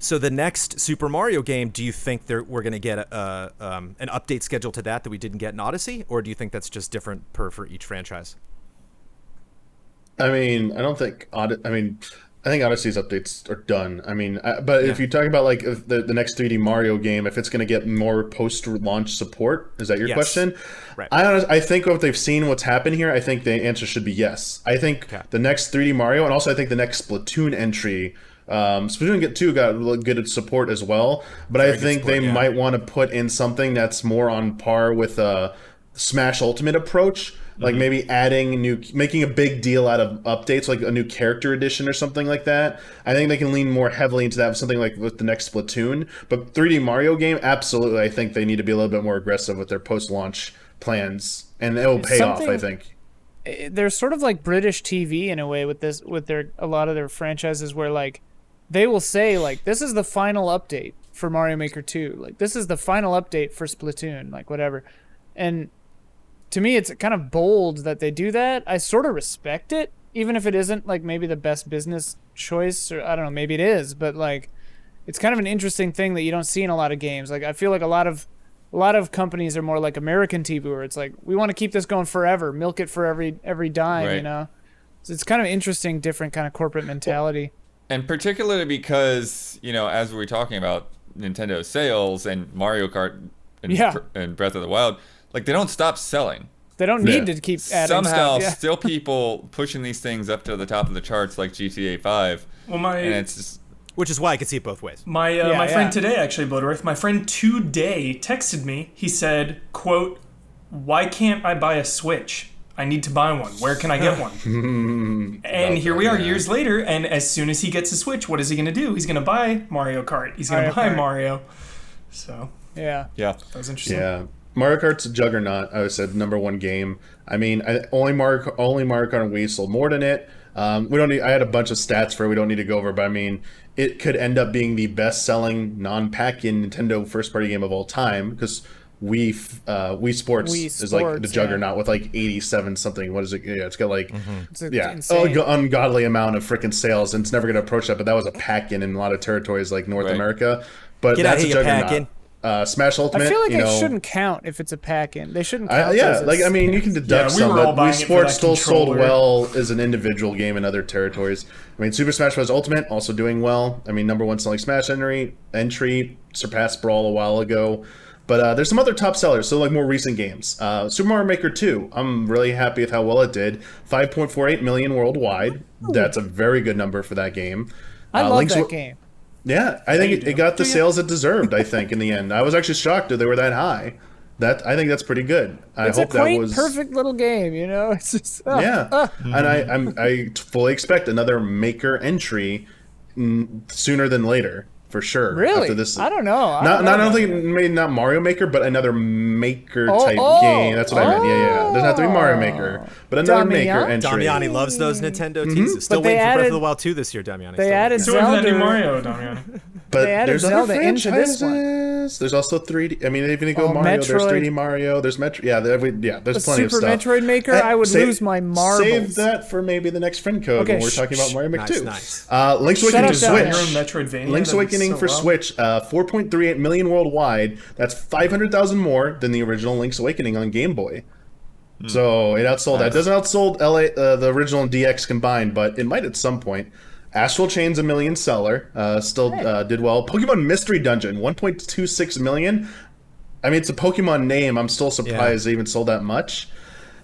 So the next Super Mario game, do you think we're going to get an update schedule to that we didn't get in Odyssey, or do you think that's just different for each franchise? I mean, I don't think I think Odyssey's updates are done. But if you talk about if the next 3D Mario game, if it's going to get more post-launch support, is that your Yes. question? Right. I think what they've seen, what's happened here, I think the answer should be yes. I think the next 3D Mario, and also I think the next Splatoon entry. Splatoon 2 got good support as well, but I think they might want to put in something that's more on par with Smash Ultimate approach, like maybe making a big deal out of updates, like a new character edition or something like that. I think they can lean more heavily into that with something like with the next Splatoon. But 3D Mario game, absolutely, I think they need to be a little bit more aggressive with their post-launch plans, and it will pay off, I think. They're sort of like British TV in a way with a lot of their franchises, where like they will say like, this is the final update for Mario Maker 2, like this is the final update for Splatoon, like whatever. And to me, it's kind of bold that they do that. I sort of respect it, even if it isn't like maybe the best business choice, or I don't know, maybe it is, but like it's kind of an interesting thing that you don't see in a lot of games. Like I feel like a lot of companies are more like American TV, where it's like, we want to keep this going forever, milk it for every dime, Right. you know. So it's kind of interesting, different kind of corporate mentality. And particularly because, you know, as we were talking about Nintendo sales and Mario Kart and Breath of the Wild, like they don't stop selling. They don't need to keep adding Somehow, stuff. still people pushing these things up to the top of the charts like GTA 5. Well, and it's just... Which is why I could see it both ways. My friend today, actually, Bloodworth, my friend today texted me. He said, quote, "Why can't I buy a Switch? I need to buy one. Where can I get one?" And here we are years later, and as soon as he gets a Switch, what is he going to do? He's going to buy Mario Kart. He's going to buy Mario. So, yeah, that was interesting. Yeah. Mario Kart's a juggernaut. I said #1 game. I mean, only Mario Kart on Wii sold more than it. We don't need. I had a bunch of stats for it. We don't need to go over, but I mean, it could end up being the best-selling non-pack-in Nintendo first-party game of all time, because Wii Sports is like the juggernaut with like 87 something. What is it? Yeah, it's got like ungodly amount of freaking sales, and it's never going to approach that. But that was a pack-in a lot of territories like North America. But that's a juggernaut. Smash Ultimate. I feel like it shouldn't count if it's a pack-in. They shouldn't count. I mean, you can deduct some, but Wii Sports still sold well as an individual game in other territories. I mean, Super Smash Bros. Ultimate also doing well. I mean, #1 selling Smash entry surpassed Brawl a while ago. But there's some other top sellers, so like more recent games. Super Mario Maker 2, I'm really happy with how well it did. 5.48 million worldwide. That's a very good number for that game. I love that game. Yeah, I think it got the sales it deserved, I think, in the end. I was actually shocked that they were that high. I think that's pretty good. It's a quaint, perfect little game, you know? It's just, and I fully expect another Maker entry sooner than later. For sure. Really? After this, I don't know. I don't think maybe not Mario Maker, but another Maker type game. That's what I meant. Yeah. Doesn't have to be Maker Maker, but another Maker entry. Damiani loves those Nintendo teases. Still waiting for Breath of the Wild 2 this year, Damiani. They added Zelda. Mario, Damiani. But they added there's Zelda other into this one. There's also 3D. I mean, even if you go Mario, Metroid. there's 3D Mario. There's Metro. Yeah, there's plenty of Super stuff. Metroid Maker, I would lose my marbles. Save that for maybe the next friend code when we're talking about Mario Maker 2. Nice. Link's Awakening Switch. Switch. Link's Awakening for Switch. 4.38 million worldwide. That's 500,000 more than the original Link's Awakening on Game Boy. So it outsold that. It doesn't outsold the original and DX combined, but it might at some point. Astral Chain's a million seller. Did well. Pokemon Mystery Dungeon, 1.26 million. I mean, it's a Pokemon name. I'm still surprised they even sold that much.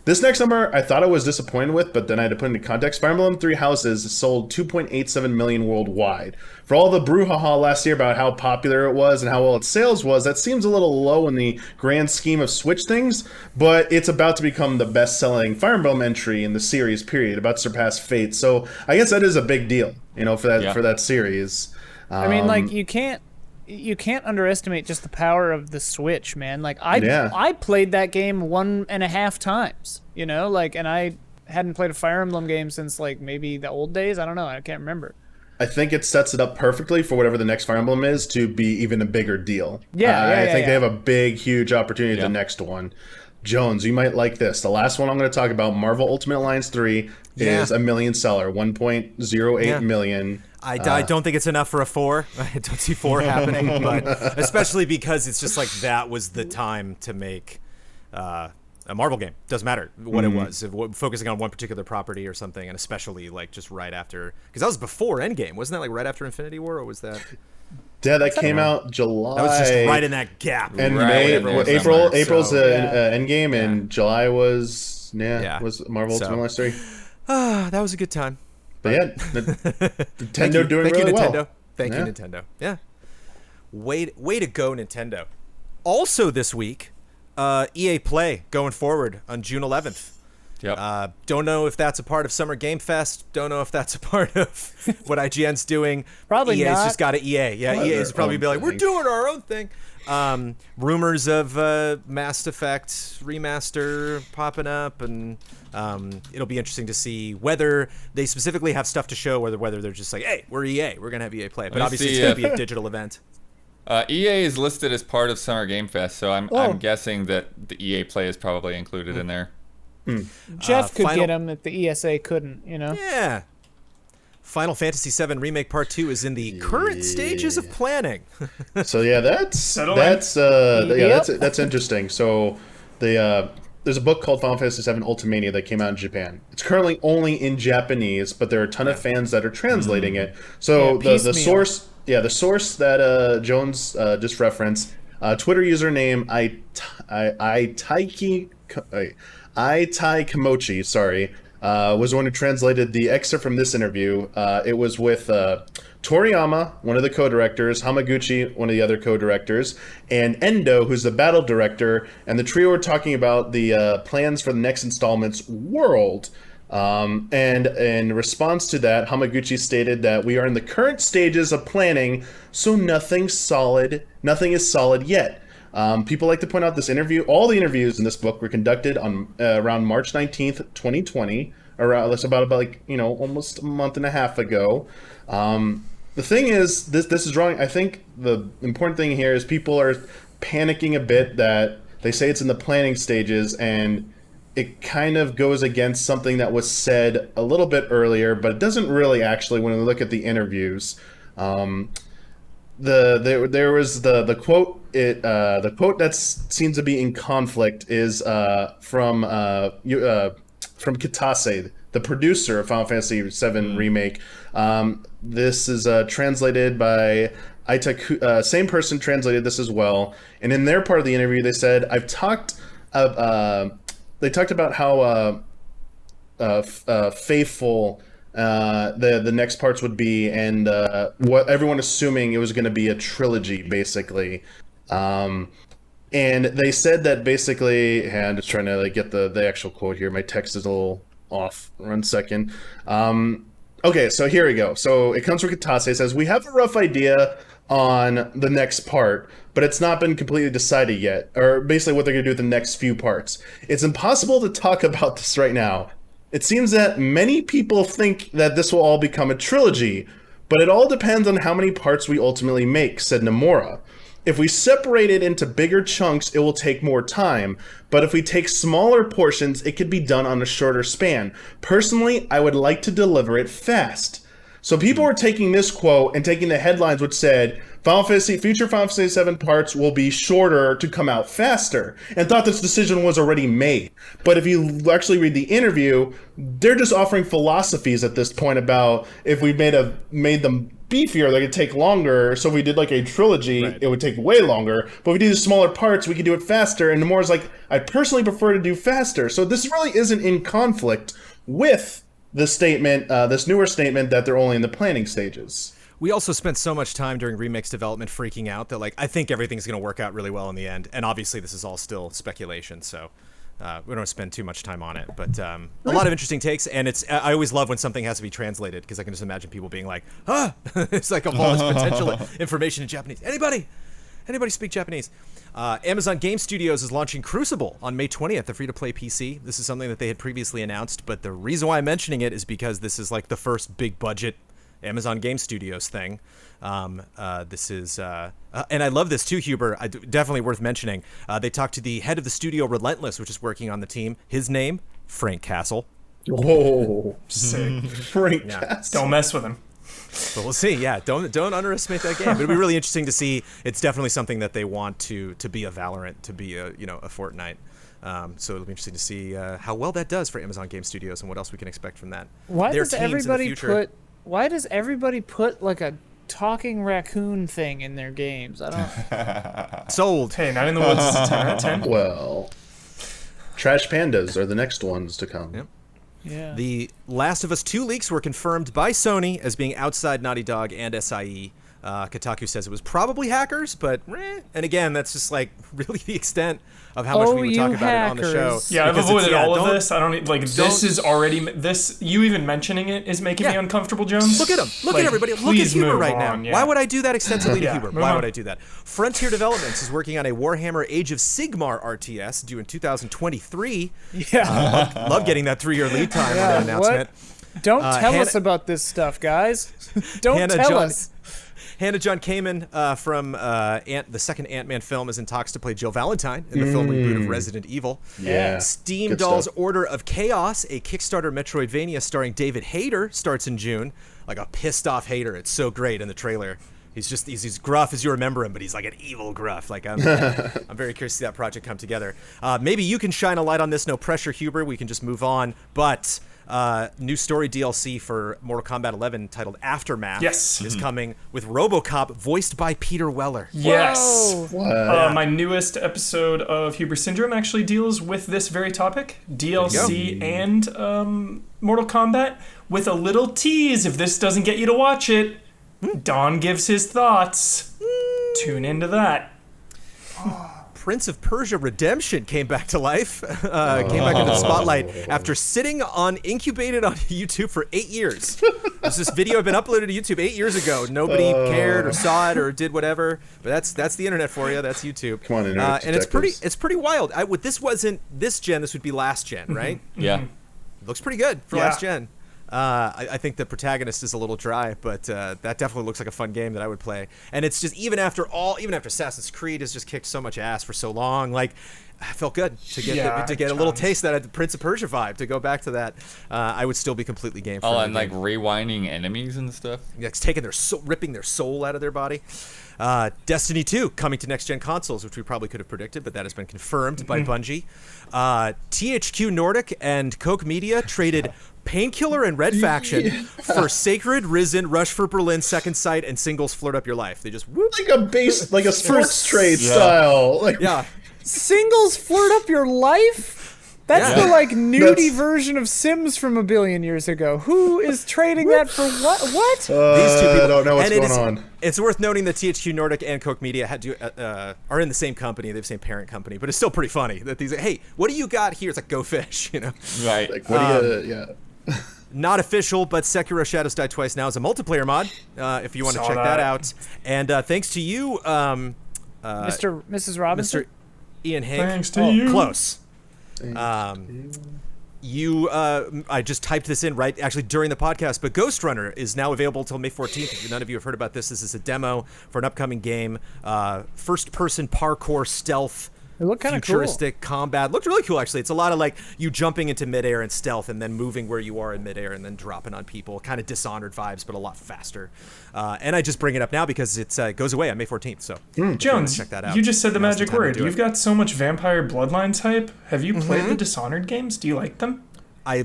This next number, I thought I was disappointed with, but then I had to put into context. Fire Emblem Three Houses sold 2.87 million worldwide. For all the brouhaha last year about how popular it was and how well its sales was, that seems a little low in the grand scheme of Switch things, but it's about to become the best-selling Fire Emblem entry in the series, period, about to surpass Fate. So I guess that is a big deal, for that series. I mean, like, you can't underestimate just the power of the Switch, man. Like I played that game 1.5 times, and I hadn't played a Fire Emblem game since like maybe the old days. I don't know. I can't remember. I think it sets it up perfectly for whatever the next Fire Emblem is to be even a bigger deal. I think they have a big, huge opportunity the next one. Jones, you might like this. The last one I'm going to talk about, Marvel Ultimate Alliance 3, is a million seller, 1.08 million. I don't think it's enough for a 4. I don't see 4 happening, but especially because it's just like that was the time to make a Marvel game. Doesn't matter what it was, focusing on one particular property or something, and especially like just right after, because that was before Endgame, wasn't that like right after Infinity War, or was that? Yeah, that came out July. That was just right in that gap. And April's Endgame, and July was Marvel Ultimate Alliance 3. That was a good time. But Nintendo doing really well. Thank you, Nintendo. Yeah. Way to go, Nintendo. Also this week, EA Play going forward on June 11th. Yep. Don't know if that's a part of Summer Game Fest. Don't know if that's a part of what IGN's doing. Probably EA's not. just got to EA. Yeah, Well, EA's their probably own be like, we're thing. doing our own thing. Rumors of Mass Effect remaster popping up, and it'll be interesting to see whether they specifically have stuff to show, whether they're just like, hey, we're EA, we're gonna have EA play it. But me obviously, see it's gonna if- be a digital event. EA is listed as part of Summer Game Fest, so Oh. I'm guessing that the EA Play is probably included in there. Jeff could final- get him if the ESA couldn't, you know? Yeah. Final Fantasy VII Remake Part 2 is in the current stages of planning. So yeah, that's Settle that's Yep. that's interesting. So there's a book called Final Fantasy VII Ultimania that came out in Japan. It's currently only in Japanese, but there are a ton of fans that are translating it. So Yeah, the piecemeal. source, the source that Jones just referenced, Twitter username Itai Kimochi, sorry, was the one who translated the excerpt from this interview. It was with Toriyama, one of the co-directors, Hamaguchi, one of the other co-directors, and Endo, who's the battle director, and the trio were talking about the plans for the next installment's world. And in response to that, Hamaguchi stated that we are in the current stages of planning, so nothing is solid yet. People like to point out this interview. All the interviews in this book were conducted on around March 19th, 2020. Around that's about like almost a month and a half ago. The thing is, this is wrong. I think the important thing here is people are panicking a bit that they say it's in the planning stages, and it kind of goes against something that was said a little bit earlier, but it doesn't really actually when we look at the interviews. There was the quote. The quote that seems to be in conflict is from Kitase, the producer of Final Fantasy VII Remake. This is translated by Itaku. Same person translated this as well. And in their part of the interview, they said, they talked about how faithful the next parts would be, and what everyone assuming it was going to be a trilogy, basically. And they said that basically, I'm just trying to get the actual quote here. My text is a little off. 1 second. Okay, so here we go. So it comes from Kitase. It says, we have a rough idea on the next part, but it's not been completely decided yet, or basically what they're going to do with the next few parts. It's impossible to talk about this right now. It seems that many people think that this will all become a trilogy, but it all depends on how many parts we ultimately make, said Nomura. If we separate it into bigger chunks, it will take more time, but if we take smaller portions, it could be done on a shorter span. Personally, I would like to deliver it fast. So people were taking this quote and taking the headlines which said, future Final Fantasy VII parts will be shorter to come out faster, and thought this decision was already made. But if you actually read the interview, they're just offering philosophies at this point about if we made them beefier, they could take longer. So if we did like a trilogy, It would take way longer. But if we do the smaller parts, we could do it faster. And Nomura's like, I personally prefer to do faster. So this really isn't in conflict with the statement, this newer statement that they're only in the planning stages. We also spent so much time during Remake's development freaking out that I think everything's going to work out really well in the end. And obviously this is all still speculation, so we don't spend too much time on it. But a lot of interesting takes, and I always love when something has to be translated, because I can just imagine people being like, it's like of all this potential information in Japanese. Anybody speak Japanese? Amazon Game Studios is launching Crucible on May 20th, the free-to-play PC. This is something that they had previously announced, but the reason why I'm mentioning it is because this is like the first big-budget Amazon Game Studios thing. This is, and I love this too, Huber. Definitely worth mentioning. They talked to the head of the studio Relentless, which is working on the team. His name, Frank Castle. Whoa. Sick. Frank Castle. Don't mess with him. But we'll see. Yeah, don't underestimate that game. But it'll be really interesting to see. It's definitely something that they want to be a Valorant, to be a Fortnite. So it'll be interesting to see how well that does for Amazon Game Studios and what else we can expect from that. Why Their does teams in the everybody future- put like a talking raccoon thing in their games? I don't. Sold? Hey, Night in the Woods is a 10 out of 10. Well, Trash Pandas are the next ones to come. Yep. Yeah. The Last of Us 2 leaks were confirmed by Sony as being outside Naughty Dog and SIE. Kotaku says it was probably hackers, but and again, that's just like really the extent of how much we would talk about it on the show. hackers. Yeah, I've Because avoided it's- all don't- of this. I don't need, like, this is already, this, you even mentioning it is making me Yeah. uncomfortable, Jones. Look at him. Look Like, at everybody. Look at please Huber move right on, now. yeah. Why would I do that extensively to Yeah, Huber? move Why on. would I do that? Frontier Developments is working on a Warhammer Age of Sigmar RTS due in 2023. Yeah. Love getting that 3-year lead time on Yeah, that announcement. Don't tell Hannah- us about this stuff, guys. Don't Hannah tell John- us. Hannah John Kamen from the second Ant-Man film is in talks to play Jill Valentine in the film reboot of Resident Evil. Yeah. Steam Good Doll's stuff. Order of Chaos, a Kickstarter Metroidvania starring David Hayter, starts in June. Like a pissed off Hayter. It's so great in the trailer. He's gruff as you remember him, but he's like an evil gruff. Like I'm very curious to see that project come together. Maybe you can shine a light on this. No pressure, Huber. We can just move on. But new story DLC for Mortal Kombat 11 titled Aftermath Yes. is coming with RoboCop voiced by Peter Weller. Yes. Whoa. My newest episode of Huber Syndrome actually deals with this very topic, DLC and Mortal Kombat, with a little tease. If this doesn't get you to watch it, Don gives his thoughts. Tune into that. Prince of Persia Redemption came back to life, came back into the spotlight after sitting incubated on YouTube for 8 years. This video had been uploaded to YouTube 8 years ago. Nobody cared or saw it or did whatever, but that's the internet for you. That's YouTube. Come on, internet and detectives. it's pretty wild. This wasn't this gen. This would be last gen, right? Yeah. Looks pretty good for Yeah. last gen. I think the protagonist is a little dry, but that definitely looks like a fun game that I would play. And it's just even after Assassin's Creed has just kicked so much ass for so long, like I felt good to get a little taste of that Prince of Persia vibe. To go back to that, I would still be completely game for. Oh, the and like game. rewinding enemies and stuff. Yeah, it's taking ripping their soul out of their body. Destiny 2 coming to next-gen consoles, which we probably could have predicted, but that has been confirmed by Bungie. THQ Nordic and Koch Media traded Painkiller and Red Faction for Sacred, Risen, Rush for Berlin, Second Sight, and Singles Flirt Up Your Life. They just whoop. Like a sports trade style. Like Yeah. Singles flirt up your life? That's Yeah. the like nudie That's- version of Sims from a billion years ago. Who is trading that for what? What? These two people I don't know what's and going on. It's worth noting that THQ Nordic and Koch Media are in the same company. They have the same parent company, but it's still pretty funny that these. Hey, what do you got here? It's like Go Fish, you know. Right. Like, what do you? Yeah. Not official, but Sekiro Shadows Die Twice now is a multiplayer mod. If you want to Saw check that that. out, and thanks to you, Mrs. Robinson? Mr. Ian Hank. Thanks to you. Close. I just typed this in right actually during the podcast, but Ghost Runner is now available until May 14th. If none of you have heard about this is a demo for an upcoming game. First-person parkour stealth. It looked kinda cool. Futuristic combat. Looked really cool, actually. It's a lot of like you jumping into midair and stealth and then moving where you are in midair and then dropping on people. Kind of Dishonored vibes, but a lot faster. And I just bring it up now because it goes away on May 14th. So if you wanna Jones, check that out. you just said the now's magic time to word. do it. You've got so much Vampire Bloodlines hype. Have you played the Dishonored games? Do you like them? I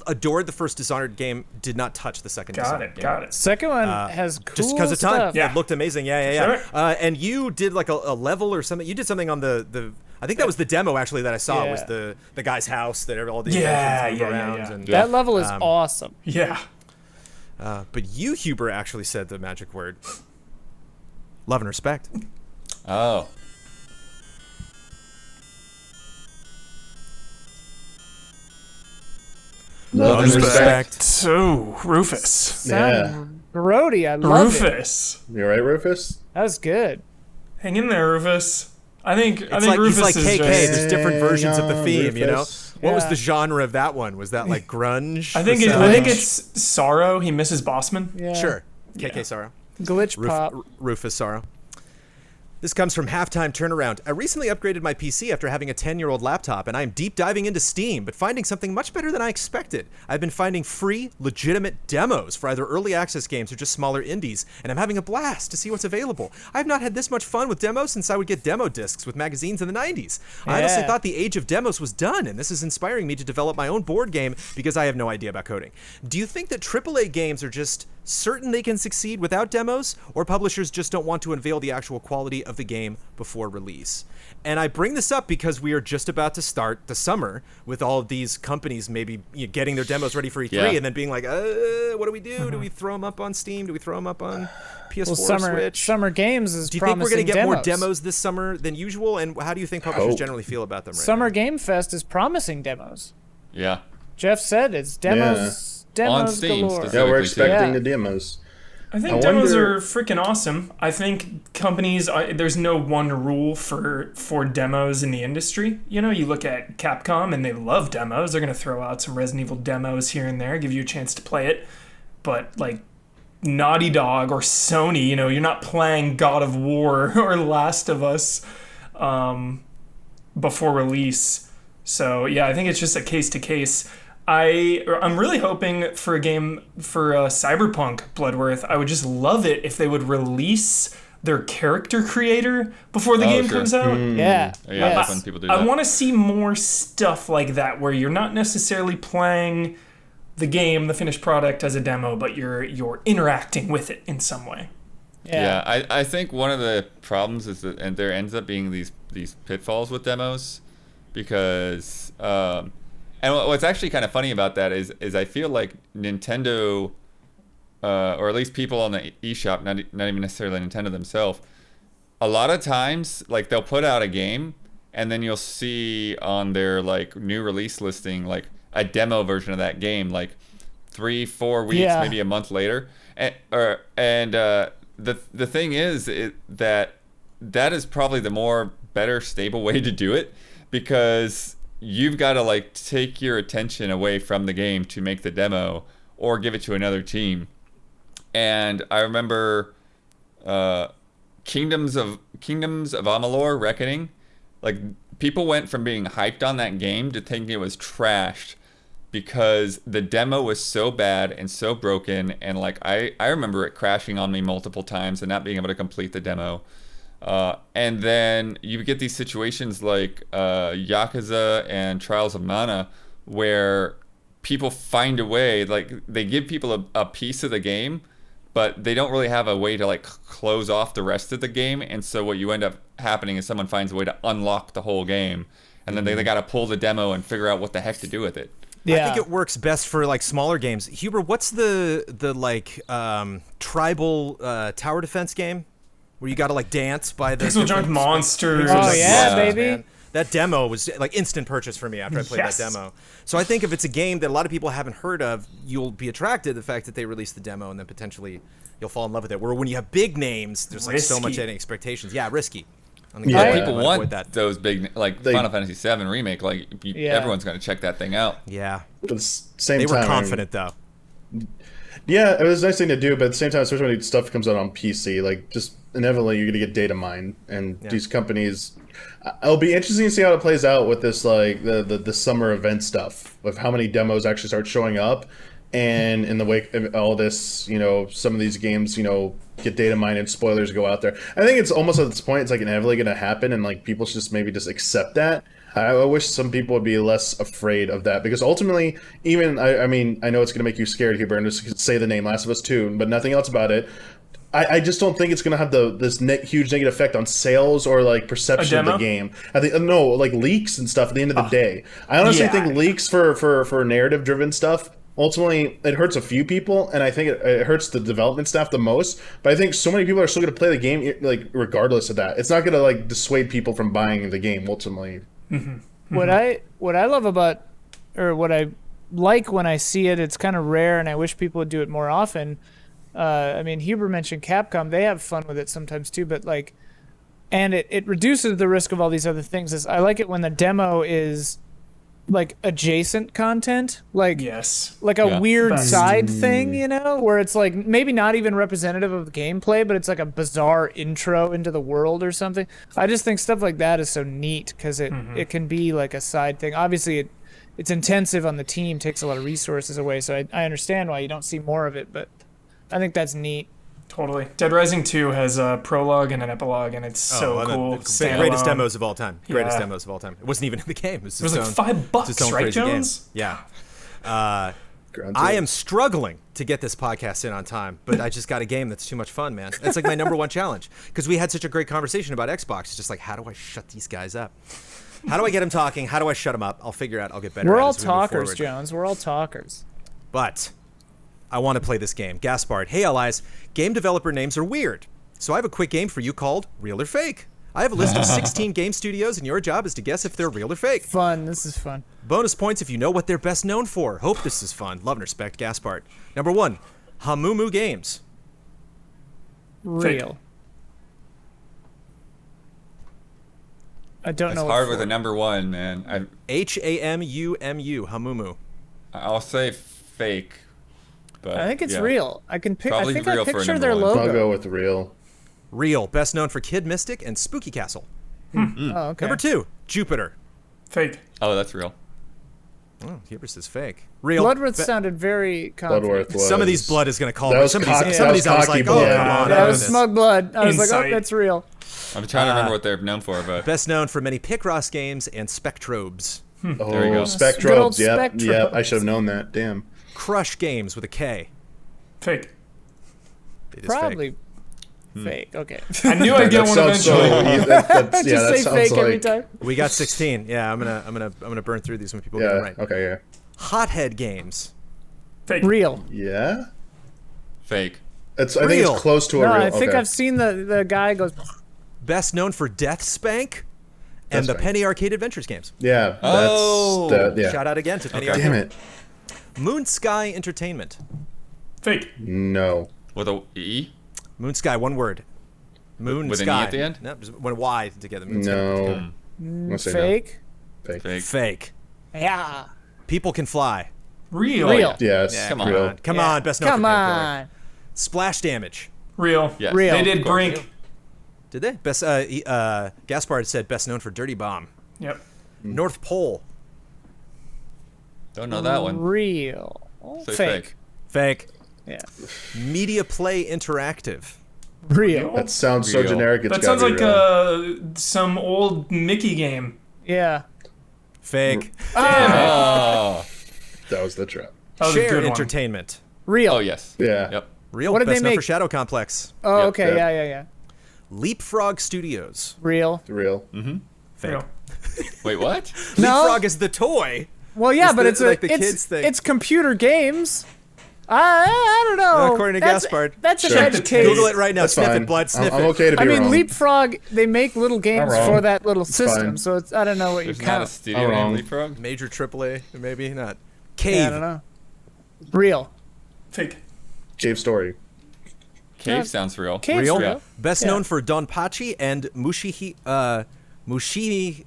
adored the first Dishonored game. Did not touch the second Dishonored game. Got it. Second one has cool Just because of time. stuff. Yeah. It looked amazing. Yeah. Sure. And you did like a level or something. You did something on the I think that was the demo actually that I saw. Yeah. Was the guy's house that all the Yeah, inventions move yeah, around. yeah. And, That level is awesome. Yeah. but you, Huber, actually said the magic word. Love and respect. Oh. Love and respect. So, Rufus. Sound grody. I love it. Rufus. You all right, Rufus? That was good. Hang in there, Rufus. I think It's Rufus he's like is KK. just... There's different versions of the Hang on, theme. You know. Rufus. What was Yeah. the genre of that one? Was that like grunge? I think Was that- it's Sorrow. He misses Bossman. Yeah. Sure. KK Sorrow. Glitch pop. Rufus Sorrow. This comes from Halftime Turnaround. I recently upgraded my PC after having a 10-year-old laptop, and I am deep diving into Steam, but finding something much better than I expected. I've been finding free, legitimate demos for either early access games or just smaller indies, and I'm having a blast to see what's available. I have not had this much fun with demos since I would get demo discs with magazines in the 90s. I honestly Yeah. thought the age of demos was done, and this is inspiring me to develop my own board game because I have no idea about coding. Do you think that AAA games are just certain they can succeed without demos, or publishers just don't want to unveil the actual quality of the game before release. And I bring this up because we are just about to start the summer with all of these companies maybe getting their demos ready for E3 and then being like, what do we do? Do we throw them up on Steam? Do we throw them up on PS4, Switch? Summer Games is Do you think we're going to get demos. more demos this summer than usual? And how do you think publishers generally feel about them right Summer now? Game Fest is promising demos. Yeah. Jeff said it's demos, demos On Steam galore. specifically. Yeah, we're expecting Yeah. the demos. I think demos are freaking awesome. I think companies, there's no one rule for demos in the industry. You know, you look at Capcom and they love demos. They're going to throw out some Resident Evil demos here and there, give you a chance to play it. But like Naughty Dog or Sony, you know, you're not playing God of War or Last of Us before release. So yeah, I think it's just a case to case. I'm really hoping for a game for Cyberpunk Bloodworth. I would just love it if they would release their character creator before the game comes out. Yeah. Yeah, that's when people do that. I want to see more stuff like that where you're not necessarily playing the game, the finished product, as a demo, but you're interacting with it in some way. Yeah, I think one of the problems is that, and there ends up being these pitfalls with demos, because and what's actually kind of funny about that is I feel like Nintendo, or at least people on the eShop, not even necessarily Nintendo themselves, a lot of times like they'll put out a game and then you'll see on their like new release listing like a demo version of that game like 3-4 weeks, maybe a month later, and the thing is that is probably the more better stable way to do it, because you've got to like take your attention away from the game to make the demo or give it to another team. And I remember Kingdoms of Amalur: Reckoning, like people went from being hyped on that game to thinking it was trashed because the demo was so bad and so broken, and like I remember it crashing on me multiple times and not being able to complete the demo. And then you get these situations like Yakuza and Trials of Mana, where people find a way, like they give people a piece of the game, but they don't really have a way to like close off the rest of the game. And so what you end up happening is someone finds a way to unlock the whole game, and then they got to pull the demo and figure out what the heck to do with it. I think it works best for like smaller games. Huber, what's the like tribal tower defense game where you got to like dance by the Pixel Junk Monsters? Oh yeah, baby. Man. That demo was like instant purchase for me after I played that demo. So I think if it's a game that a lot of people haven't heard of, you'll be attracted to the fact that they released the demo, and then potentially you'll fall in love with it. Where when you have big names, there's like so much expectations. Yeah, risky. I think People want those big, like Final Fantasy VII Remake. Like everyone's going to check that thing out. Yeah. But at the same they time, were confident though. Yeah, it was a nice thing to do, but at the same time, especially when stuff comes out on PC, like just inevitably you're gonna get data mined, and these companies. It'll be interesting to see how it plays out with this, like the summer event stuff, with how many demos actually start showing up, and in the wake of all this, you know, some of these games, you know, get data mined and spoilers go out there. I think it's almost at this point, it's like inevitably gonna happen, and like people should just maybe just accept that. I wish some people would be less afraid of that, because ultimately, even I mean, I know it's going to make you scared, Huber, and just say the name Last of Us 2, but nothing else about it. I just don't think it's going to have this huge negative effect on sales or like perception of the game. I think no, like leaks and stuff. At the end of the day, I honestly think leaks for narrative driven stuff. Ultimately, it hurts a few people, and I think it hurts the development staff the most. But I think so many people are still going to play the game, like regardless of that. It's not going to like dissuade people from buying the game ultimately. Mm-hmm. What I love about, or what I like when I see it, it's kind of rare, and I wish people would do it more often. I mean, Huber mentioned Capcom; they have fun with it sometimes too, but like, and it reduces the risk of all these other things. I like it when the demo is like adjacent content, like like a weird side thing, you know, where it's like maybe not even representative of the gameplay, but it's like a bizarre intro into the world or something. I just think stuff like that is so neat because it can be like a side thing. Obviously, it's intensive on the team, takes a lot of resources away, so I understand why you don't see more of it, but I think that's neat. Totally. Dead Rising 2 has a prologue and an epilogue, and it's so cool. Greatest demos of all time. Greatest demos of all time. It wasn't even in the game. It was like $5, its own right, crazy Jones? Game. Yeah. Ground I Zeroes. am struggling to get this podcast in on time, but I just got a game that's too much fun, man. It's like my number one challenge because we had such a great conversation about Xbox. It's just like, how do I shut these guys up? How do I get them talking? How do I shut them up? I'll figure out. I'll get better. We're at it all as we move talkers, forward. Jones. We're all talkers. But I want to play this game. Gaspard, hey allies, game developer names are weird. So I have a quick game for you called Real or Fake. I have a list of 16 game studios, and your job is to guess if they're real or fake. Fun. This is fun. Bonus points if you know what they're best known for. Hope this is fun. Love and respect, Gaspard. Number 1, Hamumu Games. Real. I don't It's know. hard what with for. a number one, man. Hamumu. Hamumu. I'll say fake. But I think it's yeah. real. I can pick. Probably I think real I for a picture number their one. logo. I'll go with real. Real. Best known for Kid Mystic and Spooky Castle. Oh, okay. Number 2, Jupiter. Fake. Oh, that's real. Oh, Hubris is fake. Real. Bloodworth Be- sounded very confident. Bloodworth was. Some of these blood is going to call That me. was Some of cock- these, that some of was these I was cocky like, oh, blood. come on. That I was know this. smug blood. I was like, Insight. oh, that's real. I'm trying to remember what they're known for, but Best known for many Picross games and Spectrobes. Oh, There you go. Good old Spectrobes. Yep. Spectrobes. Yep. I should have known that. Damn. Crush Games with a K. Fake. It is Probably fake. fake. Okay. I knew I'd get That one sounds so. eventually. That's, yeah, Just that say sounds fake like. every time. We got 16. Yeah, I'm gonna burn through these when people get Yeah. them right. Okay. Yeah. Hothead Games. Fake. Real. Yeah. fake. It's. I think Real. it's close to a No, real. I think okay. I've seen the guy goes. Best known for Death Spank and Death the Spank. Penny Arcade Adventures games. Yeah. That's. Oh. Yeah. Shout out again to Penny Okay. Arcade. Damn it. Moon Sky Entertainment. Fake. No. With a E? Moon Sky, one word. Moon With an E Sky. at the end? No, just one Y together. Moon Sky. No. I'm gonna say Fake. No. Fake. Fake. Fake. Yeah. People Can Fly. Real. Real. Yeah. It's Yeah, Come come on. real. on. Come on. Best known Come for Painkiller. on. Splash Damage. Real. Yes. Real. They did Of course. Brink. Did they? Best. Gaspard said best known for Dirty Bomb. Yep. North Pole. Don't know that one. Real. Say Fake. Fake. Yeah. Media Play Interactive. Real. That sounds so Real. generic. It's That gotta sounds be like real. some old Mickey game. Yeah. Fake. Oh. That was the trap. That was a Share good one. Entertainment. Real. Oh, yes. Yeah. Yep. Real. What did best they known for make? Shadow Complex. Oh, Yep. okay. Yeah. Yeah. Leapfrog Studios. Real. Real. Fake. Real. Wait, what? No. Leapfrog is the toy. Well, yeah, It's but the- it's like the it's, kids thing. it's computer games. I don't know. According to That's- Gaspard. That's an Sure. edge case. Google it right now. That's Sniff fine. it, blood. Sniff I'm it. okay to be I mean, wrong. Leapfrog, they make little games wrong. for that little system, fine. so it's I don't know what There's you not a count. studio I'm named wrong. Leapfrog? Major AAA, maybe not. Cave. Yeah, I don't know. Real. Fake. Cave Story. Cave Yeah. sounds real. Cave's Real. real. Best Yeah. known for Donpachi and Mushihi Mesama.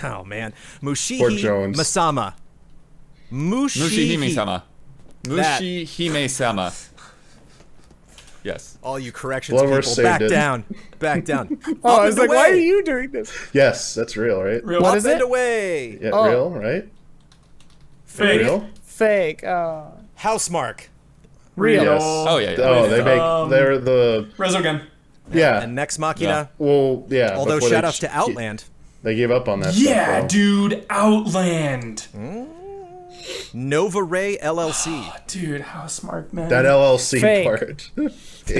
Oh man, Fort Mushihi Jones. Masama. Mushihime-sama. That. Mushihime-sama. Yes. All you corrections Bloodworth people, saved back it. down, back down. Oh, Up I was and like, why are away. you doing this? Yes, that's real, right? Real. What Up is and it? away. Yeah, Oh. real, right? Fake. Real. Fake. Housemark. Real. Yes. Oh, yeah, yeah. Oh, they make. Um, They're the. Resogun. Yeah. And Next Machina. Well, yeah. Although before shout they outs to Outland. They gave up on that. Yeah, stuff, dude. Outland. Nova Ray LLC. Dude, how smart, man. That LLC Fake. part.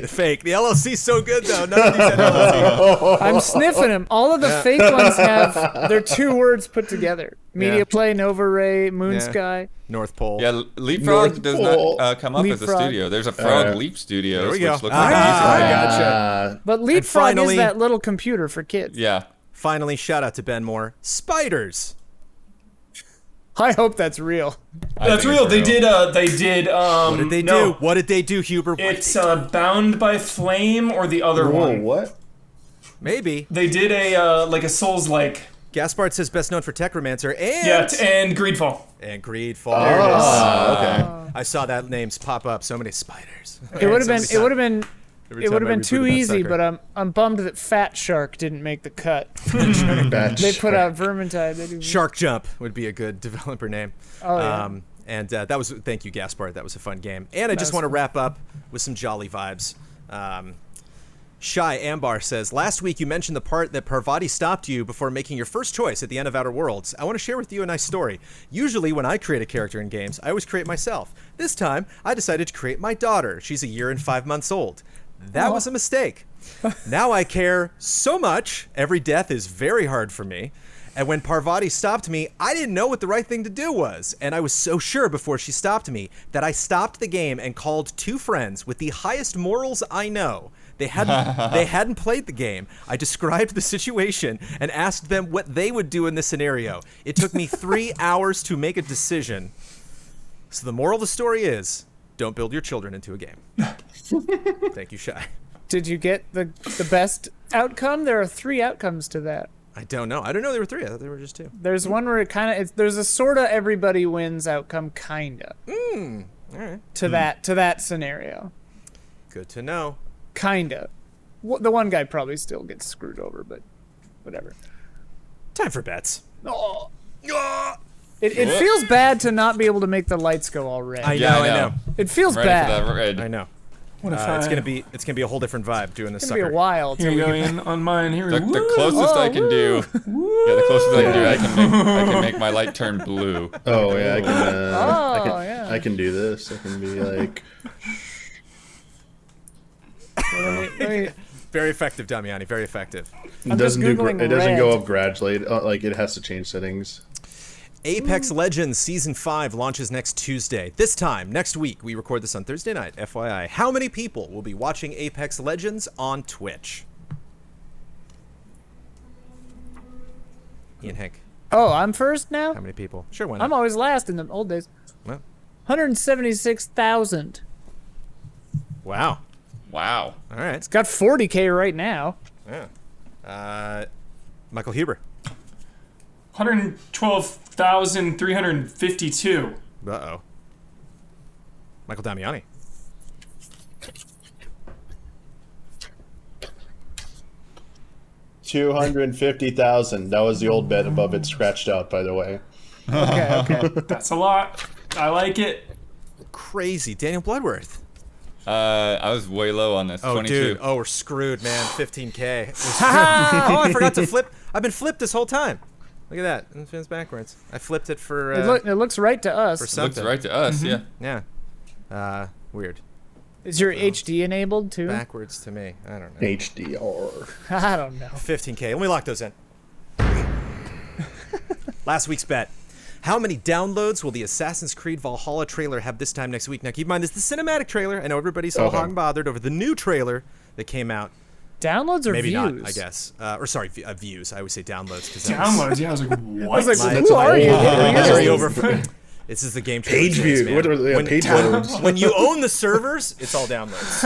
Fake. The LLC's so good though. None of these had LLC. I'm sniffing them. All of the fake ones have their two words put together. Media Yeah. Play, Nova Ray, Moon Yeah. Sky. North Pole. Yeah, Leapfrog North does Pole. not come up as a Leapfrog. studio. There's a Frog Uh, Leap Studios, there we which go. looks like Ah, a I decent name. gotcha. But Leapfrog finally- is that little computer for kids. Yeah. Finally, shout out to Ben Moore. Spiders. I hope that's real. I That's think real. it's They did. They did. What did they no. do? What did they do, Huber? It's Bound by Flame or the other Whoa, one. what? Maybe. They did a like a Souls-like. Gaspard says best known for Techromancer and Yeah, and Greedfall. and Greedfall. There it is. Oh, okay. I saw that names pop up. So many spiders. It would have been. Every It would have time- been. every It time would have I been rebooted too that easy, sucker. but I'm bummed that Fat Shark didn't make the cut. Batch. They put out Vermintide. They do. Shark Jump would be a good developer name. Oh, yeah. And that was thank you, Gaspard. That was a fun game. And I just was want to fun. wrap up with some jolly vibes. Shy Ambar says, last week you mentioned the part that Parvati stopped you before making your first choice at the end of Outer Worlds. I want to share with you a nice story. Usually when I create a character in games, I always create myself. This time, I decided to create my daughter. She's a year and 5 months old. That was a mistake. Now I care so much. Every death is very hard for me. And when Parvati stopped me, I didn't know what the right thing to do was. And I was so sure before she stopped me that I stopped the game and called 2 friends with the highest morals I know. They hadn't played the game. I described the situation and asked them what they would do in this scenario. It took me 3 hours to make a decision. So the moral of the story is, don't build your children into a game. Thank you, Shy. Did you get the best outcome? There are 3 outcomes to that. I don't know. I didn't know there were 3. I thought there were just 2. There's one where it kind of there's a sort of everybody wins outcome, kinda. All right. To that scenario. Good to know. Kinda. The one guy probably still gets screwed over, but whatever. Time for bets. Oh. It feels bad to not be able to make the lights go all red. I know. It feels Ready bad. for that red. I know. What if It's gonna be a whole different vibe doing this It's gonna sucker. be a while. Here till we we go get in on mine. Here we The closest I can do. Yeah, the closest I can do. I can make my light turn blue. Oh yeah, yeah. I can do this. I can be like, let me- Very effective, Damiani. Very effective. it doesn't Googling it doesn't go red. up gradually. Like it has to change settings. Apex Legends Season 5 launches next Tuesday. This time, next week, we record this on Thursday night, FYI. How many people will be watching Apex Legends on Twitch? Ian Hank, Oh, I'm first now? how many people? Sure, why not? I'm always last in the old days. Well, 176,000. wow. Wow. All right. Got 40K right now. Yeah. Michael Huber. 112,352. Uh-oh. Michael Damiani. $250,000. That was the old bet above it, scratched out, by the way. Okay. That's a lot. I like it. Crazy. Daniel Bloodworth. I was way low on this. Oh, 22. dude. Oh, we're screwed, man. 15K. Oh, I forgot to flip. I've been flipped this whole time. Look at that. It spins backwards. I flipped it for It looks right to us. for Looks something. right to us. Yeah. Yeah. Weird. Is your HD enabled too? Backwards to me. I don't know. HDR. I don't know. 15K. Let me lock those in. Last week's bet. How many downloads will the Assassin's Creed Valhalla trailer have this time next week? Now, keep in mind, this is the cinematic trailer. I know everybody's all Okay. hot and bothered over the new trailer that came out. Downloads or Maybe views? not, I guess. Views. I always say downloads. Cause Downloads. Yeah, I was like, what? I was like, My- who are you? Very over. This is the game trailer Page days, view. man. What are they? When- Page views. When you own the servers, it's all downloads.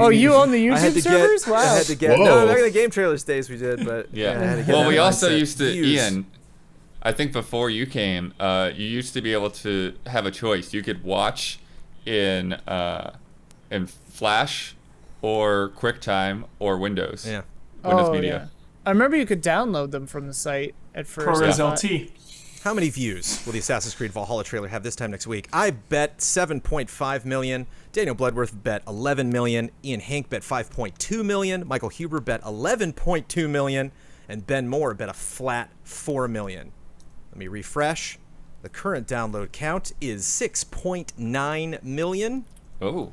Oh, you own the I had YouTube to servers? get. Wow. I had to get. Whoa. No, back in the game trailers days we did, but Yeah. I had to get Well, that we also mindset. used to, Views. Ian, I think before you came, you used to be able to have a choice. You could watch in Flash or QuickTime or Windows. Yeah. Windows Oh, Media. yeah. I remember you could download them from the site at first. ProRes I thought. LT. How many views will the Assassin's Creed Valhalla trailer have this time next week? I bet 7.5 million. Daniel Bloodworth bet 11 million. Ian Hank bet 5.2 million. Michael Huber bet 11.2 million. And Ben Moore bet a flat 4 million. Let me refresh. The current download count is 6.9 million. Oh.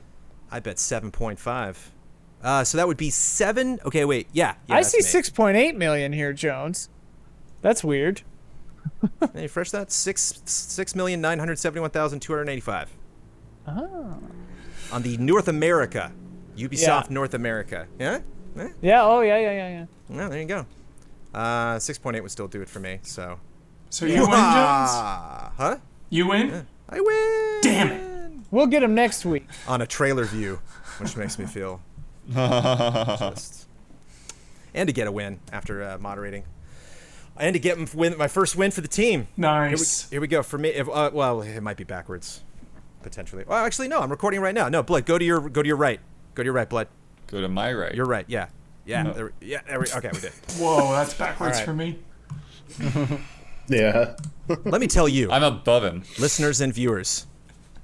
I bet 7.5. So that would be 7. Okay, wait. Yeah. I that's see me. 6.8 million here, Jones. That's weird. Can you refresh that? 6,971,285. Oh. On the North America. Ubisoft Yeah. North America. Yeah? Yeah. Oh, yeah. Well, there you go. 6.8 would still do it for me, so. So you win, Jones? Huh? You win? I win! Damn it. We'll get him next week. On a trailer view, which makes me feel just. And to get a win after moderating. And to get my first win for the team. Nice. Here we go. For me, well, it might be backwards, potentially. Well, actually, no. I'm recording right now. No, Blood, go to your right. Go to your right, Blood. Go to my right. You're right. Yeah. Yeah. No. Okay, we did. Whoa, that's backwards All for me. Yeah. Let me tell you, I'm above him. listeners and viewers,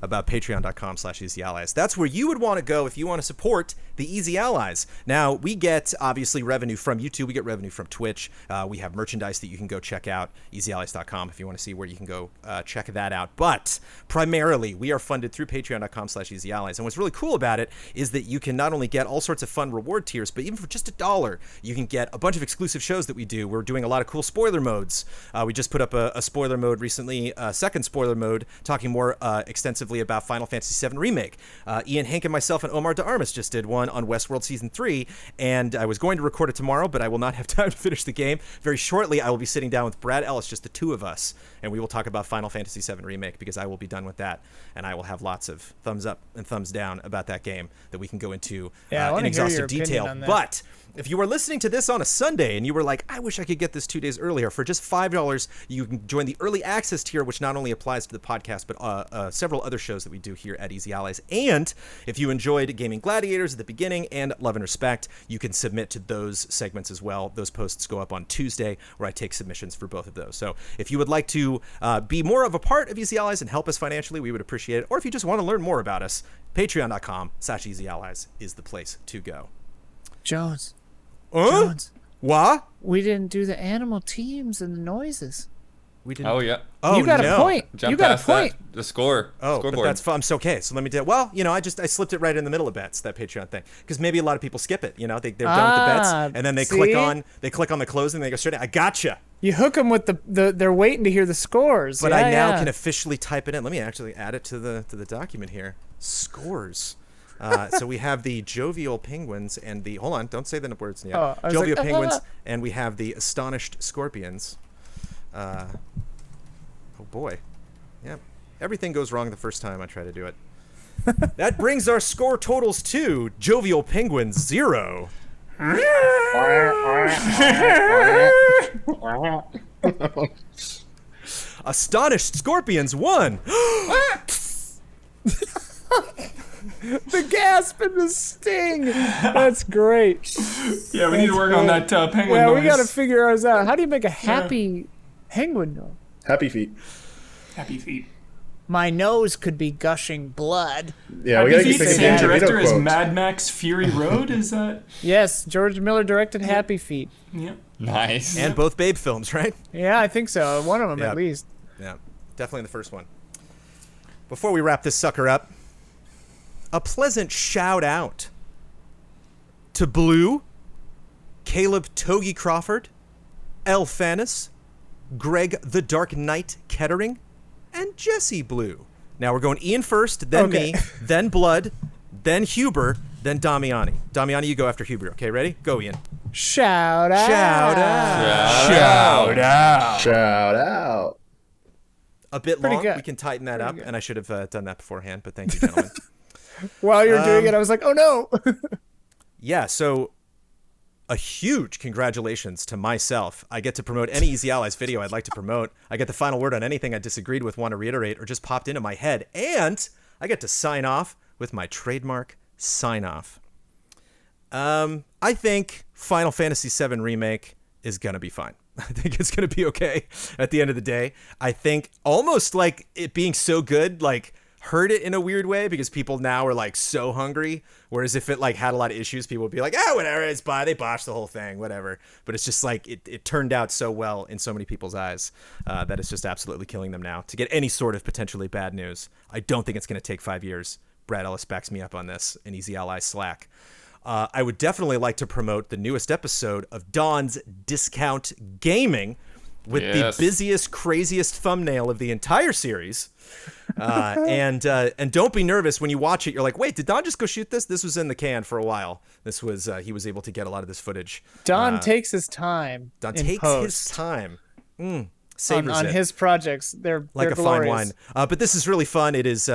about patreon.com/easyallies. That's where you would want to go if you want to support the Easy Allies. Now, we get, obviously, revenue from YouTube. We get revenue from Twitch. We have merchandise that you can go check out, easyallies.com, if you want to see where you can go check that out. But primarily, we are funded through patreon.com/easyallies. And what's really cool about it is that you can not only get all sorts of fun reward tiers, but even for just $1, you can get a bunch of exclusive shows that we do. We're doing a lot of cool spoiler modes. We just put up a spoiler mode recently, a second spoiler mode, talking more extensively about Final Fantasy VII Remake. Ian Hank and myself and Omar de Armas just did one on Westworld Season 3, and I was going to record it tomorrow, but I will not have time to finish the game. Very shortly, I will be sitting down with Brad Ellis, just the two of us, and we will talk about Final Fantasy VII Remake, because I will be done with that, and I will have lots of thumbs up and thumbs down about that game that we can go into in exhaustive detail. But if you are listening to this on a Sunday and you were like, I wish I could get this 2 days earlier, for just $5, you can join the early access tier, which not only applies to the podcast, but several other shows that we do here at Easy Allies. And if you enjoyed Gaming Gladiators at the beginning and Love and Respect, you can submit to those segments as well. Those posts go up on Tuesday, where I take submissions for both of those. So if you would like to be more of a part of Easy Allies and help us financially, we would appreciate it. Or if you just want to learn more about us, patreon.com/easyallies is the place to go. Jones. Jones. What? We didn't do the animal teams and the noises. We didn't. Oh yeah. Oh, you got no. a point. Jump you got past a point. that. The score. Oh, Scoreboard. but that's fun. So, okay, so let me do. Well, I slipped it right in the middle of bets, that Patreon thing, because maybe a lot of people skip it. They're done with the bets, and then they click on the closing, and they go straight in. I gotcha. You hook them with they're waiting to hear the scores. But I now can officially type it in. Let me actually add it to the document here. Scores. So we have the Jovial Penguins and the, hold on, don't say the words yet. Oh, Jovial Penguins, and we have the Astonished Scorpions. Oh boy. Yeah. Everything goes wrong the first time I try to do it. That brings our score totals to Jovial Penguins 0. Astonished Scorpions 1. The gasp and the sting. That's great. Yeah, we need to work on that penguin Yeah, noise. we got to figure ours out. How do you make a happy penguin noise? Happy feet. Happy Feet. My nose could be gushing blood. Yeah, we Happy gotta keep Feet, thinking same of director DeVito as quotes. Mad Max Fury Road, is that? Yes, George Miller directed Happy Feet. Yeah. Nice. And both Babe films, right? Yeah, I think so. One of them Yeah. at least. Yeah, definitely the first one. Before we wrap this sucker up, a pleasant shout out to Blue, Caleb Togi Crawford, El Fanis, Greg the Dark Knight Kettering, and Jesse Blue. Now we're going Ian first, then Okay. me, then Blood, then Huber, then Damiani. Damiani, you go after Huber. Okay, ready? Go, Ian. Shout out. Shout out. Shout out. Shout out. A bit Pretty long. good. We can tighten that up, good. and I should have done that beforehand, but thank you, gentlemen. While you're doing it, I was like, oh no. Yeah, so a huge congratulations to myself. I get to promote any Easy Allies video I'd like to promote. I get the final word on anything I disagreed with, want to reiterate, or just popped into my head. And I get to sign off with my trademark sign-off. I think Final Fantasy VII Remake is going to be fine. I think it's going to be okay at the end of the day. I think almost like it being so good, like, hurt it in a weird way, because people now are like so hungry, whereas if it like had a lot of issues, people would be like, whatever, it's fine, they botched the whole thing, whatever. But it's just like it turned out so well in so many people's eyes that it's just absolutely killing them now to get any sort of potentially bad news. I don't think it's going to take 5 years. Brad Ellis backs me up on this in Easy Allies Slack. I would definitely like to promote the newest episode of Don's Discount Gaming with Yes. the busiest, craziest thumbnail of the entire series. And don't be nervous when you watch it. You're like, wait, did Don just go shoot this? This was in the can for a while. This was he was able to get a lot of this footage. Don takes his time. Don in takes post his time. Savors on it. his projects. They're Like a glorious. fine wine. But this is really fun. It is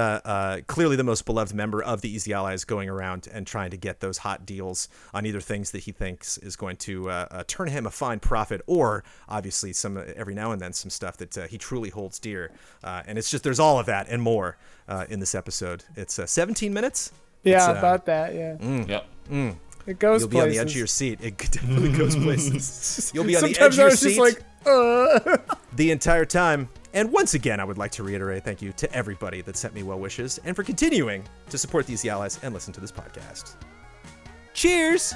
clearly the most beloved member of the Easy Allies going around and trying to get those hot deals on either things that he thinks is going to turn him a fine profit, or obviously some every now and then some stuff that he truly holds dear. And it's just, there's all of that and more in this episode. It's 17 minutes. Yeah, It's, about that. Yeah, Yep. it goes You'll be places. on the edge of your seat. It definitely goes places. You'll be on the edge Sometimes of your I was seat just like, the entire time. And once again, I would like to reiterate thank you to everybody that sent me well wishes and for continuing to support these allies and listen to this podcast. Cheers!